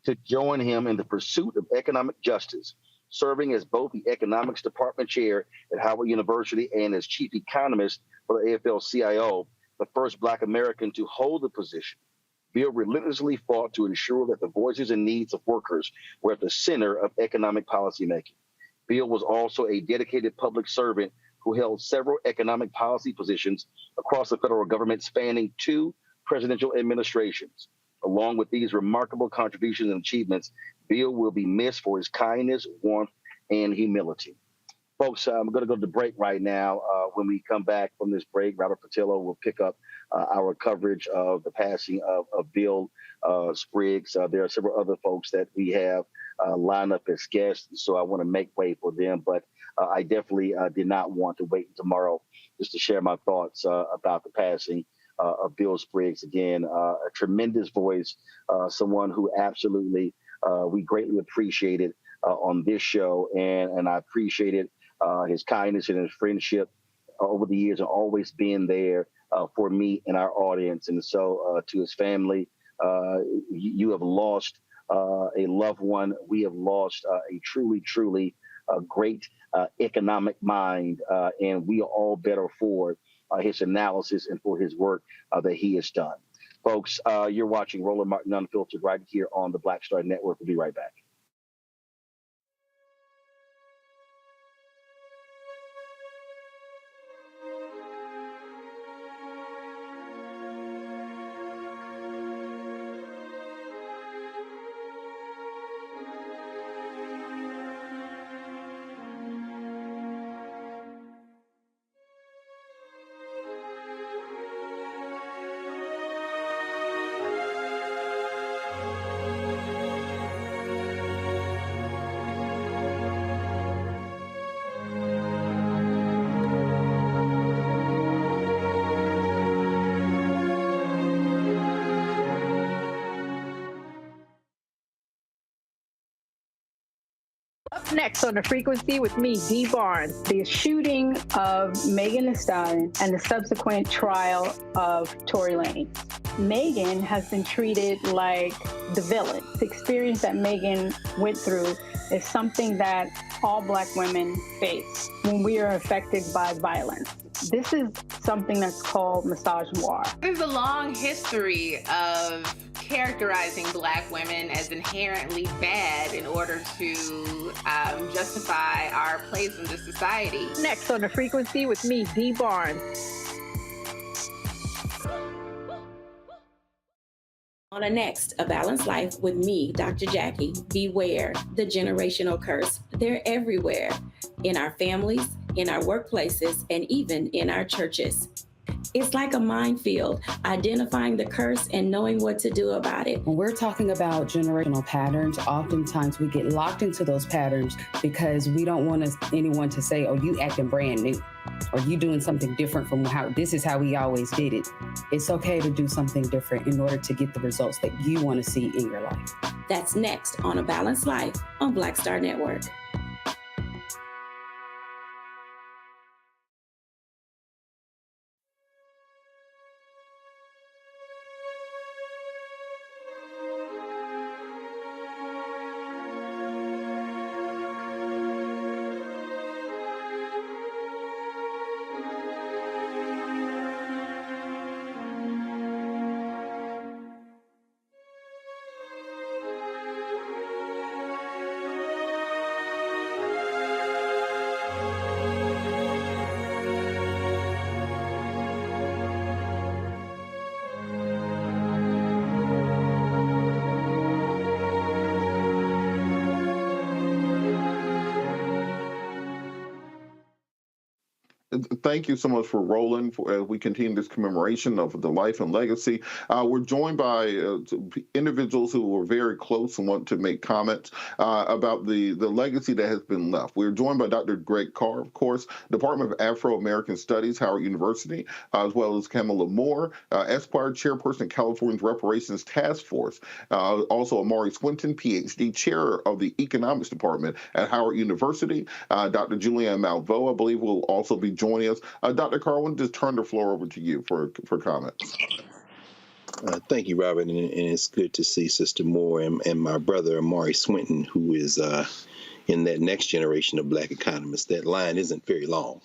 to join him in the pursuit of economic justice, serving as both the economics department chair at Howard University and as chief economist for the AFL-CIO, the first Black American to hold the position. Bill relentlessly fought to ensure that the voices and needs of workers were at the center of economic policymaking. Bill was also a dedicated public servant who held several economic policy positions across the federal government spanning 2 presidential administrations. Along with these remarkable contributions and achievements, Bill will be missed for his kindness, warmth, and humility. Folks, I'm going to go to the break right now. When we come back from this break, Robert Patillo will pick up our coverage of the passing of Bill Spriggs. There are several other folks that we have lined up as guests, so I want to make way for them. But I definitely did not want to wait tomorrow just to share my thoughts about the passing of Bill Spriggs. Again, a tremendous voice, someone who absolutely we greatly appreciated on this show, and I appreciated his kindness and his friendship over the years, and always being there for me and our audience. And so to his family, you have lost a loved one. We have lost a truly great economic mind, and we are all better for his analysis and for his work that he has done. Folks, you're watching Roland Martin Unfiltered right here on the Black Star Network. We'll be right back. Up next on The Frequency with me, Dee Barnes, the shooting of Megan Thee Stallion and the subsequent trial of Tory Lanez. Megan has been treated like the villain. The experience that Megan went through is something that all Black women face when we are affected by violence. This is something that's called misogynoir. There's a long history of characterizing Black women as inherently bad in order to justify our place in this society. Next on The Frequency with me, Dee Barnes. On a next, A Balanced Life with me, Dr. Jackie. Beware the generational curse. They're everywhere, in our families, in our workplaces, and even in our churches. It's like a minefield, identifying the curse and knowing what to do about it. When we're talking about generational patterns, oftentimes we get locked into those patterns because we don't want anyone to say, oh, you acting brand new, or you doing something different from how this is how we always did it. It's okay to do something different in order to get the results that you want to see in your life. That's next on A Balanced Life on Black Star Network. Thank you so much for rolling as we continue this commemoration of the life and legacy. We're joined by individuals who were very close and want to make comments about the legacy that has been left. We're joined by Dr. Greg Carr, of course, Department of Afro-American Studies, Howard University, as well as Kamala Moore, Esquire Chairperson, California's Reparations Task Force. Also, Amari Swinton, PhD, Chair of the Economics Department at Howard University. Dr. Julianne Malveaux, I believe, will also be joining us. Dr. Carwin, just turn the floor over to you for comments. Thank you, Robert, and it's good to see Sister Moore and my brother Amari Swinton, who is in that next generation of Black economists. That line isn't very long.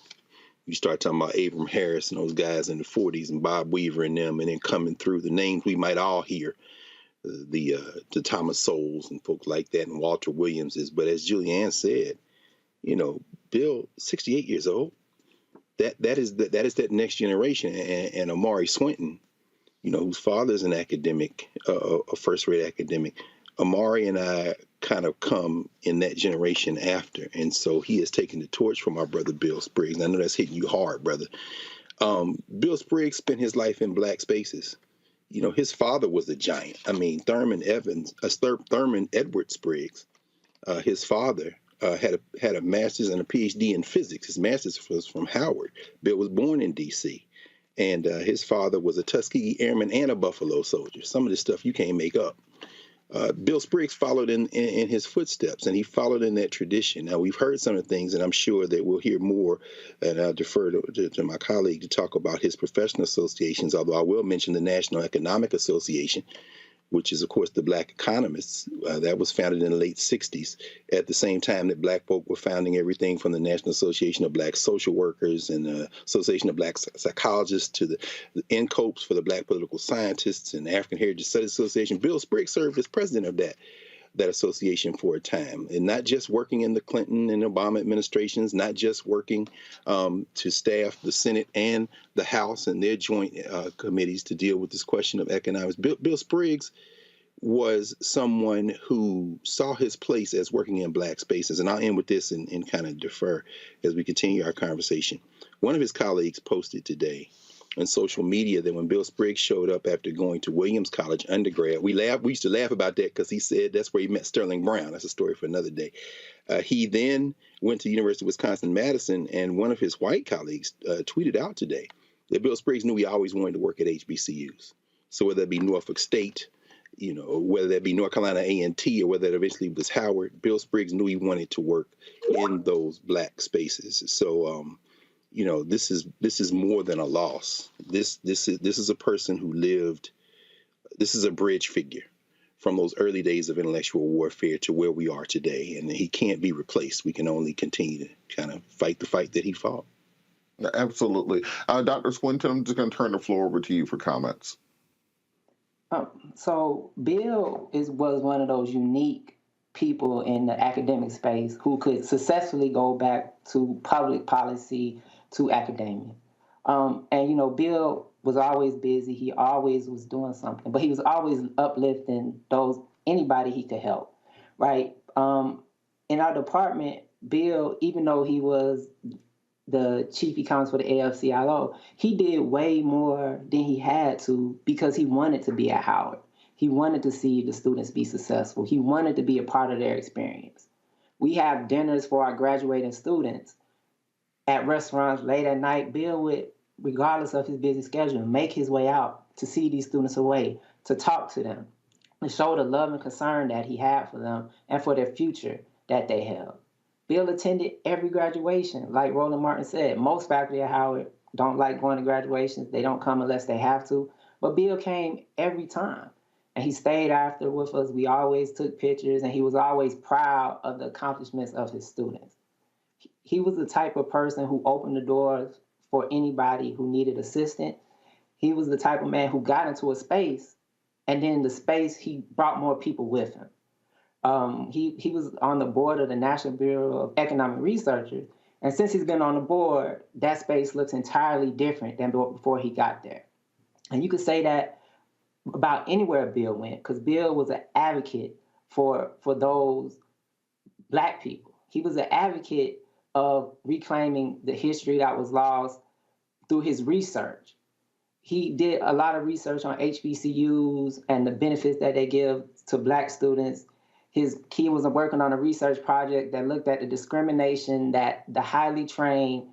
You start talking about Abram Harris and those guys in the 40s and Bob Weaver and them, and then coming through the names we might all hear, the Thomas Sowells and folks like that, and Walter Williamses. But as Julianne said, Bill, 68 years old. That is that next generation, and Amari Swinton, whose father's an academic, a first-rate academic. Amari and I kind of come in that generation after, and so he has taken the torch from our brother Bill Spriggs. And I know that's hitting you hard, brother. Bill Spriggs spent his life in Black spaces. His father was a giant. I mean, Thurman Edward Spriggs, his father. Had a master's and a PhD in physics. His master's was from Howard. Bill was born in D.C., and his father was a Tuskegee Airman and a Buffalo soldier. Some of this stuff you can't make up. Bill Spriggs followed in his footsteps, and he followed in that tradition. Now, we've heard some of the things, and I'm sure that we'll hear more, and I'll defer to my colleague to talk about his professional associations, although I will mention the National Economic Association, which is, of course, the Black Economists. That was founded in the late 60s, at the same time that Black folk were founding everything from the National Association of Black Social Workers and the Association of Black Psychologists to the NCOPES for the Black Political Scientists and the African Heritage Studies Association. Bill Spriggs served as president of that association for a time, and not just working in the Clinton and Obama administrations, not just working to staff the Senate and the House and their joint committees to deal with this question of economics. Bill Spriggs was someone who saw his place as working in Black spaces, and I'll end with this and kind of defer as we continue our conversation. One of his colleagues posted today on social media that when Bill Spriggs showed up after going to Williams College undergrad, we used to laugh about that because he said that's where he met Sterling Brown. That's a story for another day. He then went to the University of Wisconsin-Madison, and one of his white colleagues tweeted out today that Bill Spriggs knew he always wanted to work at HBCUs. So whether that be Norfolk State, whether that be North Carolina A&T, or whether it eventually was Howard, Bill Spriggs knew he wanted to work in those Black spaces. So, this is more than a loss. This is a person who lived. This is a bridge figure from those early days of intellectual warfare to where we are today, and he can't be replaced. We can only continue to kind of fight the fight that he fought. Absolutely, Dr. Swinton. I'm just going to turn the floor over to you for comments. So Bill was one of those unique people in the academic space who could successfully go back to public policy, to academia. And Bill was always busy. He always was doing something, but he was always uplifting anybody he could help, right? In our department, Bill, even though he was the chief economist for the AFL-CIO, he did way more than he had to because he wanted to be at Howard. He wanted to see the students be successful. He wanted to be a part of their experience. We have dinners for our graduating students at restaurants late at night. Bill would, regardless of his busy schedule, make his way out to see these students away, to talk to them, to show the love and concern that he had for them and for their future that they held. Bill attended every graduation. Like Roland Martin said, most faculty at Howard don't like going to graduations. They don't come unless they have to. But Bill came every time. And he stayed after with us. We always took pictures, and he was always proud of the accomplishments of his students. He was the type of person who opened the doors for anybody who needed assistance. He was the type of man who got into a space, and then the space, he brought more people with him. He was on the board of the National Bureau of Economic Researchers, and since he's been on the board, that space looks entirely different than before he got there. And you could say that about anywhere Bill went, because Bill was an advocate for those Black people. He was an advocate of reclaiming the history that was lost through his research. He did a lot of research on HBCUs and the benefits that they give to Black students. He was working on a research project that looked at the discrimination that the highly trained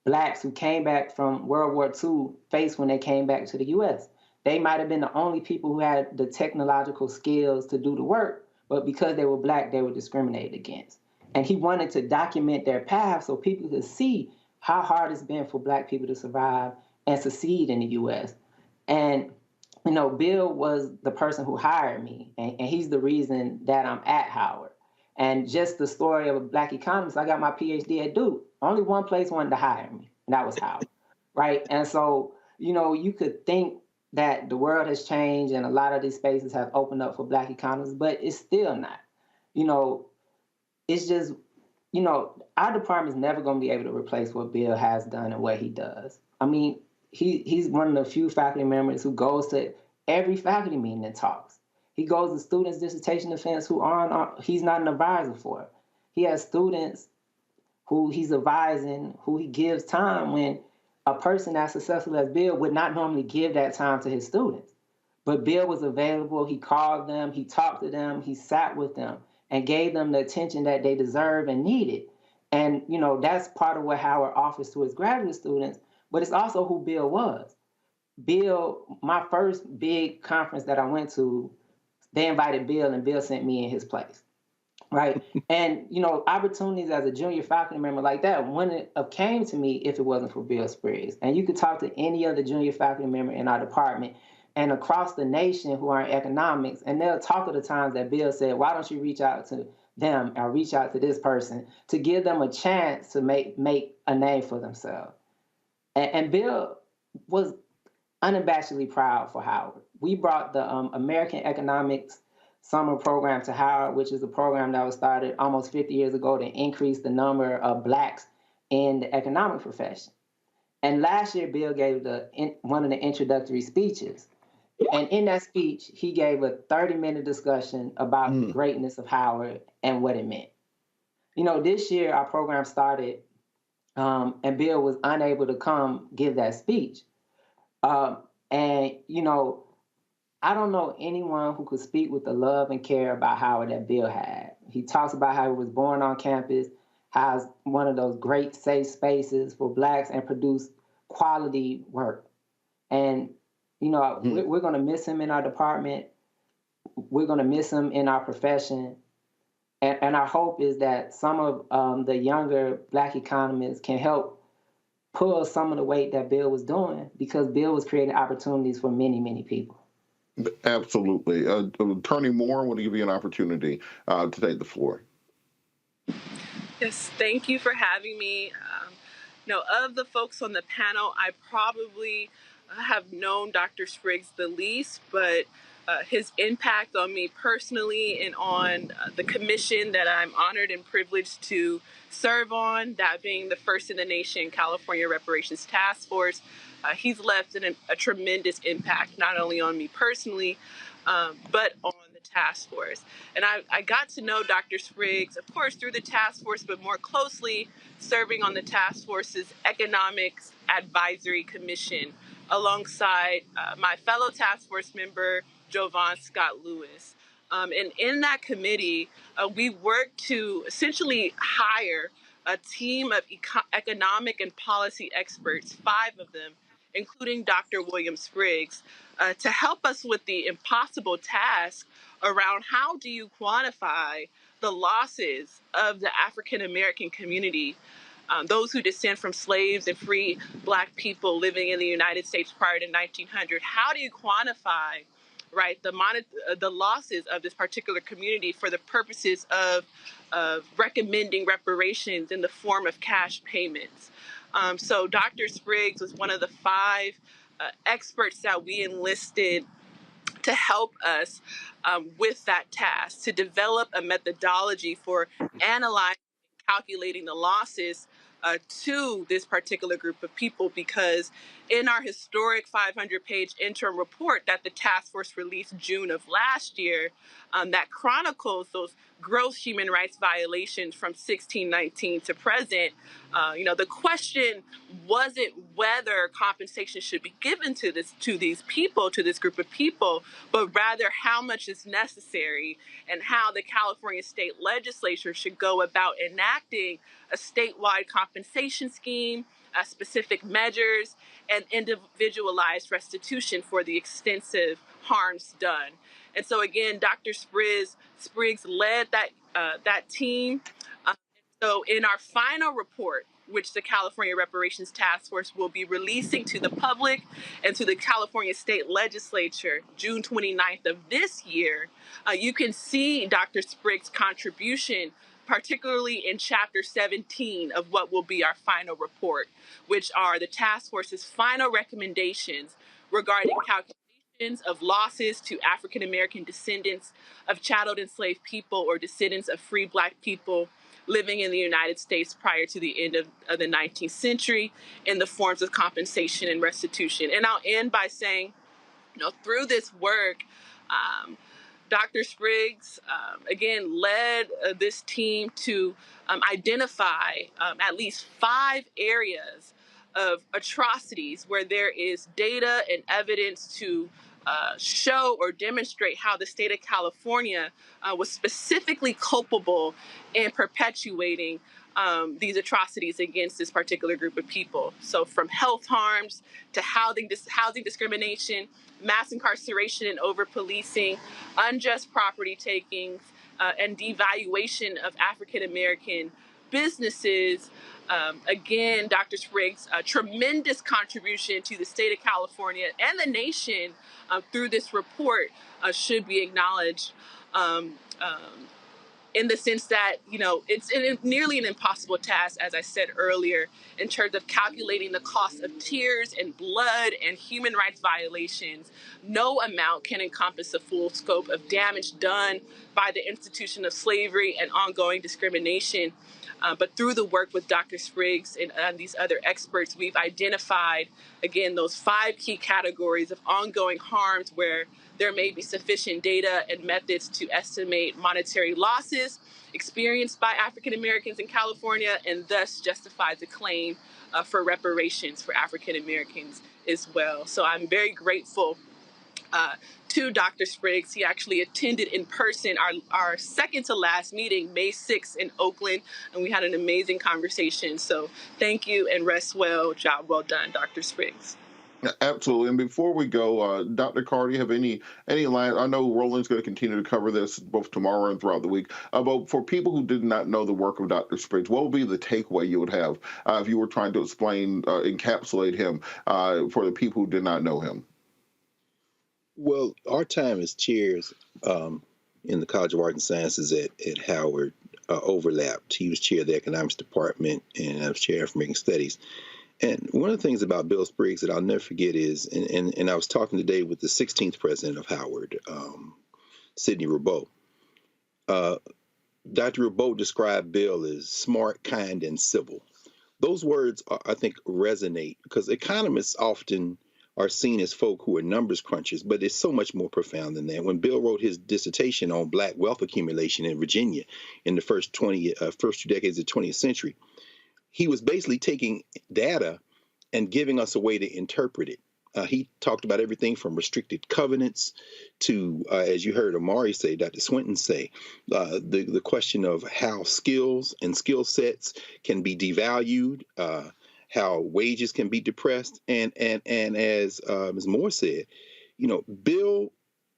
Blacks who came back from World War II faced when they came back to the U.S. They might have been the only people who had the technological skills to do the work, but because they were Black, they were discriminated against. And he wanted to document their path so people could see how hard it's been for Black people to survive and succeed in the U.S. And, you know, Bill was the person who hired me, and he's the reason that I'm at Howard. And just the story of a Black economist, I got my PhD at Duke. Only one place wanted to hire me, and that was Howard, right? And so, you know, you could think that the world has changed and a lot of these spaces have opened up for Black economists, but it's still not. You know, it's just, you know, our department's never going to be able to replace what Bill has done and what he does. I mean, he's one of the few faculty members who goes to every faculty meeting and talks. He goes to students' dissertation defense who he's not an advisor for. He has students who he's advising, who he gives time when a person as successful as Bill would not normally give that time to his students. But Bill was available. He called them, he talked to them, he sat with them and gave them the attention that they deserve and needed. And, you know, that's part of what Howard offers to his graduate students, but it's also who Bill was. Bill, my first big conference that I went to, they invited Bill and Bill sent me in his place, right? And, you know, opportunities as a junior faculty member like that wouldn't have came to me if it wasn't for Bill Spriggs. And you could talk to any other junior faculty member in our department and across the nation who are in economics, and they'll talk of the times that Bill said, why don't you reach out to them or reach out to this person to give them a chance to make a name for themselves. And Bill was unabashedly proud for Howard. We brought the American Economics Summer Program to Howard, which is a program that was started almost 50 years ago to increase the number of Blacks in the economic profession. And last year, Bill gave one of the introductory speeches. And in that speech, he gave a 30-minute discussion about the greatness of Howard and what it meant. You know, this year, our program started, and Bill was unable to come give that speech. And, you know, I don't know anyone who could speak with the love and care about Howard that Bill had. He talks about how he was born on campus, has one of those great safe spaces for Blacks and produce quality work. And, you know, we're going to miss him in our department. We're going to miss him in our profession. And our hope is that some of the younger Black economists can help pull some of the weight that Bill was doing, because Bill was creating opportunities for many, many people. Absolutely. Attorney Moore, I want to give you an opportunity to take the floor. Yes, thank you for having me. You know, of the folks on the panel, I probably have known Dr. Spriggs the least, but his impact on me personally and on the commission that I'm honored and privileged to serve on, that being the first in the nation California Reparations Task Force, he's left a tremendous impact, not only on me personally, but on the task force. And I got to know Dr. Spriggs, of course, through the task force, but more closely serving on the task force's Economics Advisory Commission alongside my fellow task force member, Jovan Scott Lewis. And in that committee, we worked to essentially hire a team of economic and policy experts, 5 of them, including Dr. William Spriggs, to help us with the impossible task around how do you quantify the losses of the African American community, those who descend from slaves and free Black people living in the United States prior to 1900. How do you quantify, right, the losses of this particular community for the purposes of recommending reparations in the form of cash payments? So Dr. Spriggs was one of the 5 experts that we enlisted to help us with that task, to develop a methodology for analyzing and calculating the losses to this particular group of people, because in our historic 500-page interim report that the task force released June of last year, that chronicles those gross human rights violations from 1619 to present. The question wasn't whether compensation should be given to this group of people, but rather how much is necessary and how the California state legislature should go about enacting a statewide compensation scheme, specific measures, and individualized restitution for the extensive harms done. And so again, Dr. Spriggs led that team. So in our final report, which the California Reparations Task Force will be releasing to the public and to the California State Legislature June 29th of this year, you can see Dr. Spriggs' contribution, particularly in Chapter 17 of what will be our final report, which are the task force's final recommendations regarding calculations of losses to African American descendants of chattel enslaved people or descendants of free Black people living in the United States prior to the end of the 19th century in the forms of compensation and restitution. And I'll end by saying, through this work, Dr. Spriggs, again, led this team to identify at least 5 areas of atrocities where there is data and evidence to show or demonstrate how the state of California was specifically culpable in perpetuating these atrocities against this particular group of people. So from health harms to housing discrimination, mass incarceration and over-policing, unjust property takings, and devaluation of African-American businesses. Again, Dr. Spriggs, a tremendous contribution to the state of California and the nation through this report should be acknowledged. In the sense that, it's nearly an impossible task, as I said earlier, in terms of calculating the cost of tears and blood and human rights violations. No amount can encompass the full scope of damage done by the institution of slavery and ongoing discrimination. But through the work with Dr. Spriggs and these other experts, we've identified, again, those 5 key categories of ongoing harms where there may be sufficient data and methods to estimate monetary losses experienced by African Americans in California, and thus justify the claim for reparations for African Americans as well. So I'm very grateful to Dr. Spriggs. He actually attended in person our second to last meeting, May 6th in Oakland, and we had an amazing conversation. So thank you and rest well. Job well done, Dr. Spriggs. Absolutely. And before we go, Dr. Carr, do you have any line? I know Roland's going to continue to cover this both tomorrow and throughout the week. But for people who did not know the work of Dr. Spriggs, what would be the takeaway you would have if you were trying to explain, encapsulate him for the people who did not know him? Well, our time as chairs in the College of Arts and Sciences at Howard overlapped. He was chair of the economics department, and I was chair of American Studies. And one of the things about Bill Spriggs that I'll never forget is, and I was talking today with the 16th president of Howard, Sidney Rabeau. Dr. Rabeau described Bill as smart, kind, and civil. Those words, I think, resonate because economists often are seen as folk who are numbers crunchers, but it's so much more profound than that. When Bill wrote his dissertation on Black wealth accumulation in Virginia in the first 2 decades of the 20th century, he was basically taking data and giving us a way to interpret it. He talked about everything from restricted covenants to, as you heard Amari say, Dr. Swinton say, the question of how skills and skill sets can be devalued, how wages can be depressed. And as Ms. Moore said, Bill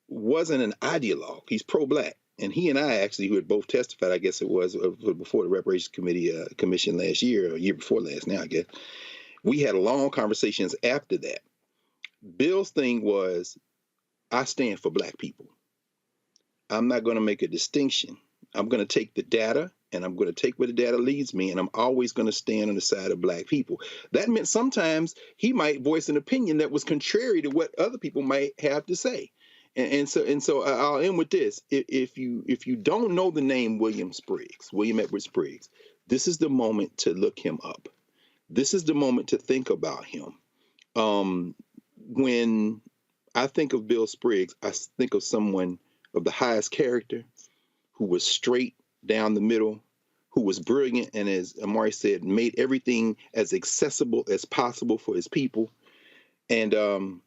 wasn't an ideologue. He's pro-Black. And he and I actually, who had both testified, I guess it was before the Reparations Commission last year, or year before last now, I guess, we had long conversations after that. Bill's thing was, I stand for Black people. I'm not going to make a distinction. I'm going to take the data, and I'm going to take where the data leads me, and I'm always going to stand on the side of Black people. That meant sometimes he might voice an opinion that was contrary to what other people might have to say. And so I'll end with this. If you don't know the name William Edward Spriggs, this is the moment to look him up. This is the moment to think about him. When I think of Bill Spriggs, I think of someone of the highest character, who was straight down the middle, who was brilliant, and as Amari said, made everything as accessible as possible for his people. And the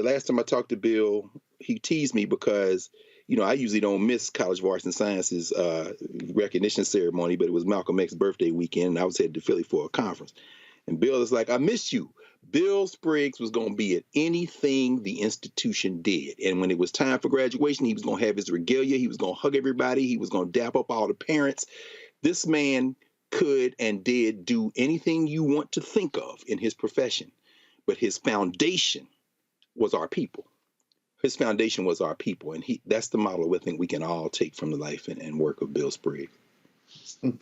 last time I talked to Bill, he teased me because, you know, I usually don't miss College of Arts and Sciences recognition ceremony, but it was Malcolm X's birthday weekend, and I was headed to Philly for a conference. And Bill is like, I missed you. Bill Spriggs was going to be at anything the institution did. And when it was time for graduation, he was going to have his regalia. He was going to hug everybody. He was going to dap up all the parents. This man could and did do anything you want to think of in his profession. But his foundation was our people. His foundation was our people. And that's the model I think we can all take from the life and work of Bill Spriggs.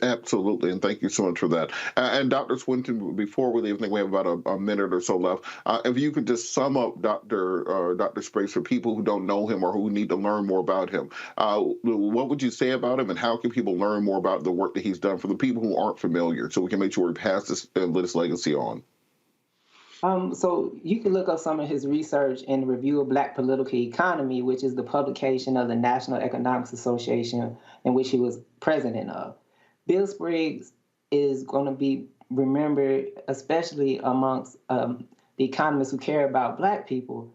Absolutely, and thank you so much for that. And Dr. Swinton, before we leave, I think we have about a minute or so left. If you could just sum up Dr. Spriggs for people who don't know him or who need to learn more about him, what would you say about him, and how can people learn more about the work that he's done for the people who aren't familiar, so we can make sure we pass this legacy on? So you can look up some of his research in the Review of Black Political Economy, which is the publication of the National Economics Association, in which he was president of. Bill Spriggs is going to be remembered, especially amongst the economists who care about Black people,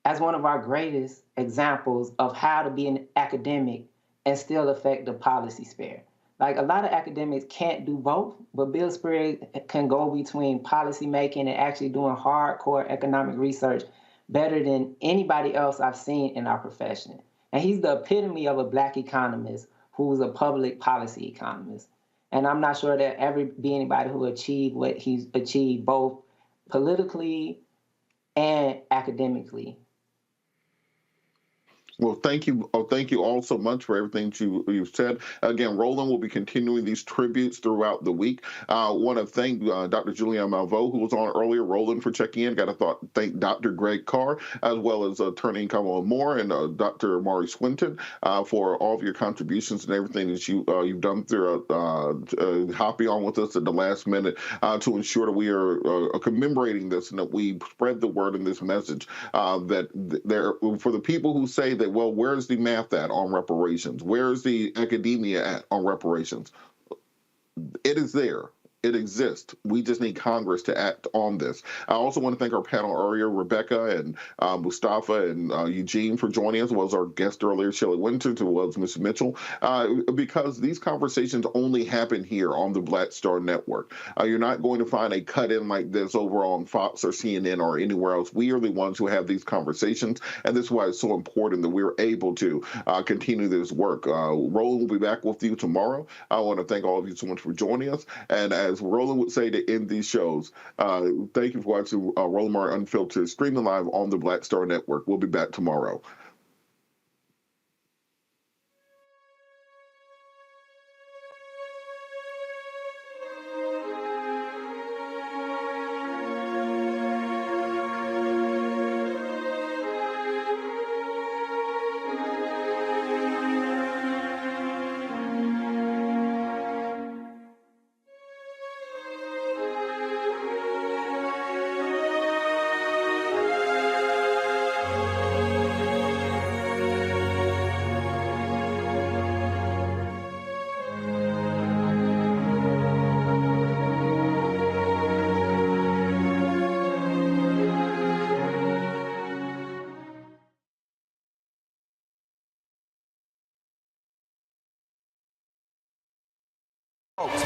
as one of our greatest examples of how to be an academic and still affect the policy sphere. Like, a lot of academics can't do both, but Bill Spriggs can go between policy making and actually doing hardcore economic research better than anybody else I've seen in our profession. And he's the epitome of a Black economist who's a public policy economist. And I'm not sure there'll ever be anybody who achieved what he's achieved both politically and academically. Well, thank you. Thank you all so much for everything you've said. Again, Roland will be continuing these tributes throughout the week. I want to thank Dr. Julianne Malveaux, who was on earlier, Roland, for checking in. Got to thank Dr. Greg Carr, as well as attorney Kamala Moore and Dr. Amari Swinton for all of your contributions and everything that you've done throughout hopping on with us at the last minute to ensure that we are commemorating this and that we spread the word in this message that there, for the people who say that, well, where's the math at on reparations? Where's the academia at on reparations? It is there. It exists. We just need Congress to act on this. I also want to thank our panel earlier, Rebecca and Mustafa and Eugene, for joining us, as well as our guest earlier, Shelley Wynter, as well as Ms. Mitchell, because these conversations only happen here on the Black Star Network. You're not going to find a cut-in like this over on Fox or CNN or anywhere else. We are the ones who have these conversations, and this is why it's so important that we're able to continue this work. Roland will be back with you tomorrow. I want to thank all of you so much for joining us, and as Roland would say to end these shows, thank you for watching Roland Martin Unfiltered, streaming live on the Black Star Network. We'll be back tomorrow.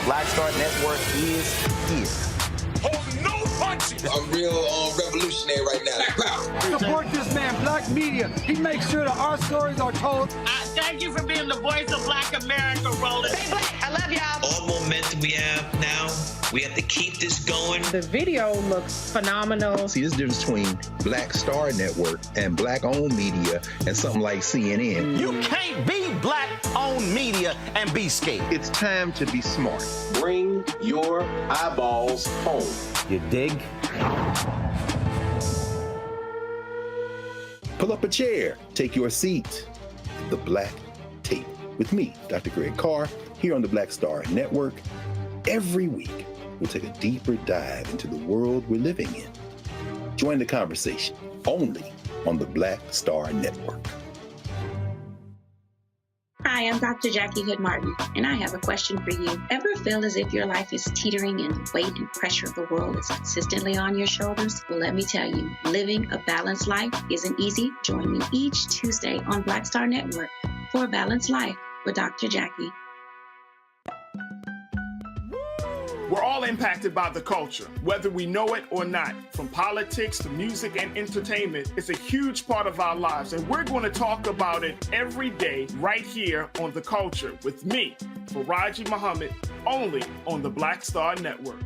Black Star Network is here. Hold no punches! I'm real revolutionary right now. Support this man, Black Media. He makes sure that our stories are told. Thank you for being the voice of Black America, Roland. Stay Black. I love y'all. All momentum we have now, we have to keep this going. The video looks phenomenal. See, this difference between Black Star Network and Black-owned media and something like CNN. You can't be Black-owned media and be scared. It's time to be smart. Bring your eyeballs home. You dig? Pull up a chair. Take your seat. The Black Tape with me, Dr. Greg Carr, here on the Black Star Network. Every week, we'll take a deeper dive into the world we're living in. Join the conversation only on the Black Star Network. Hi, I'm Dr. Jackie Hood Martin, and I have a question for you. Ever feel as if your life is teetering and the weight and pressure of the world is consistently on your shoulders? Well, let me tell you, living a balanced life isn't easy. Join me each Tuesday on Black Star Network for A Balanced Life with Dr. Jackie. We're all impacted by the culture, whether we know it or not. From politics to music and entertainment, it's a huge part of our lives, and we're going to talk about it every day right here on The Culture with me, Faraji Muhammad, only on the Black Star Network.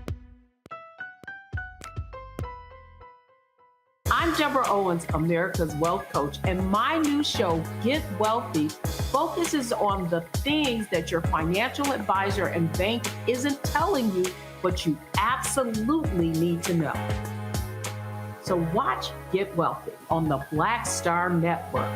I'm Deborah Owens, America's Wealth Coach, and my new show, Get Wealthy, focuses on the things that your financial advisor and bank isn't telling you, but you absolutely need to know. So watch Get Wealthy on the Black Star Network.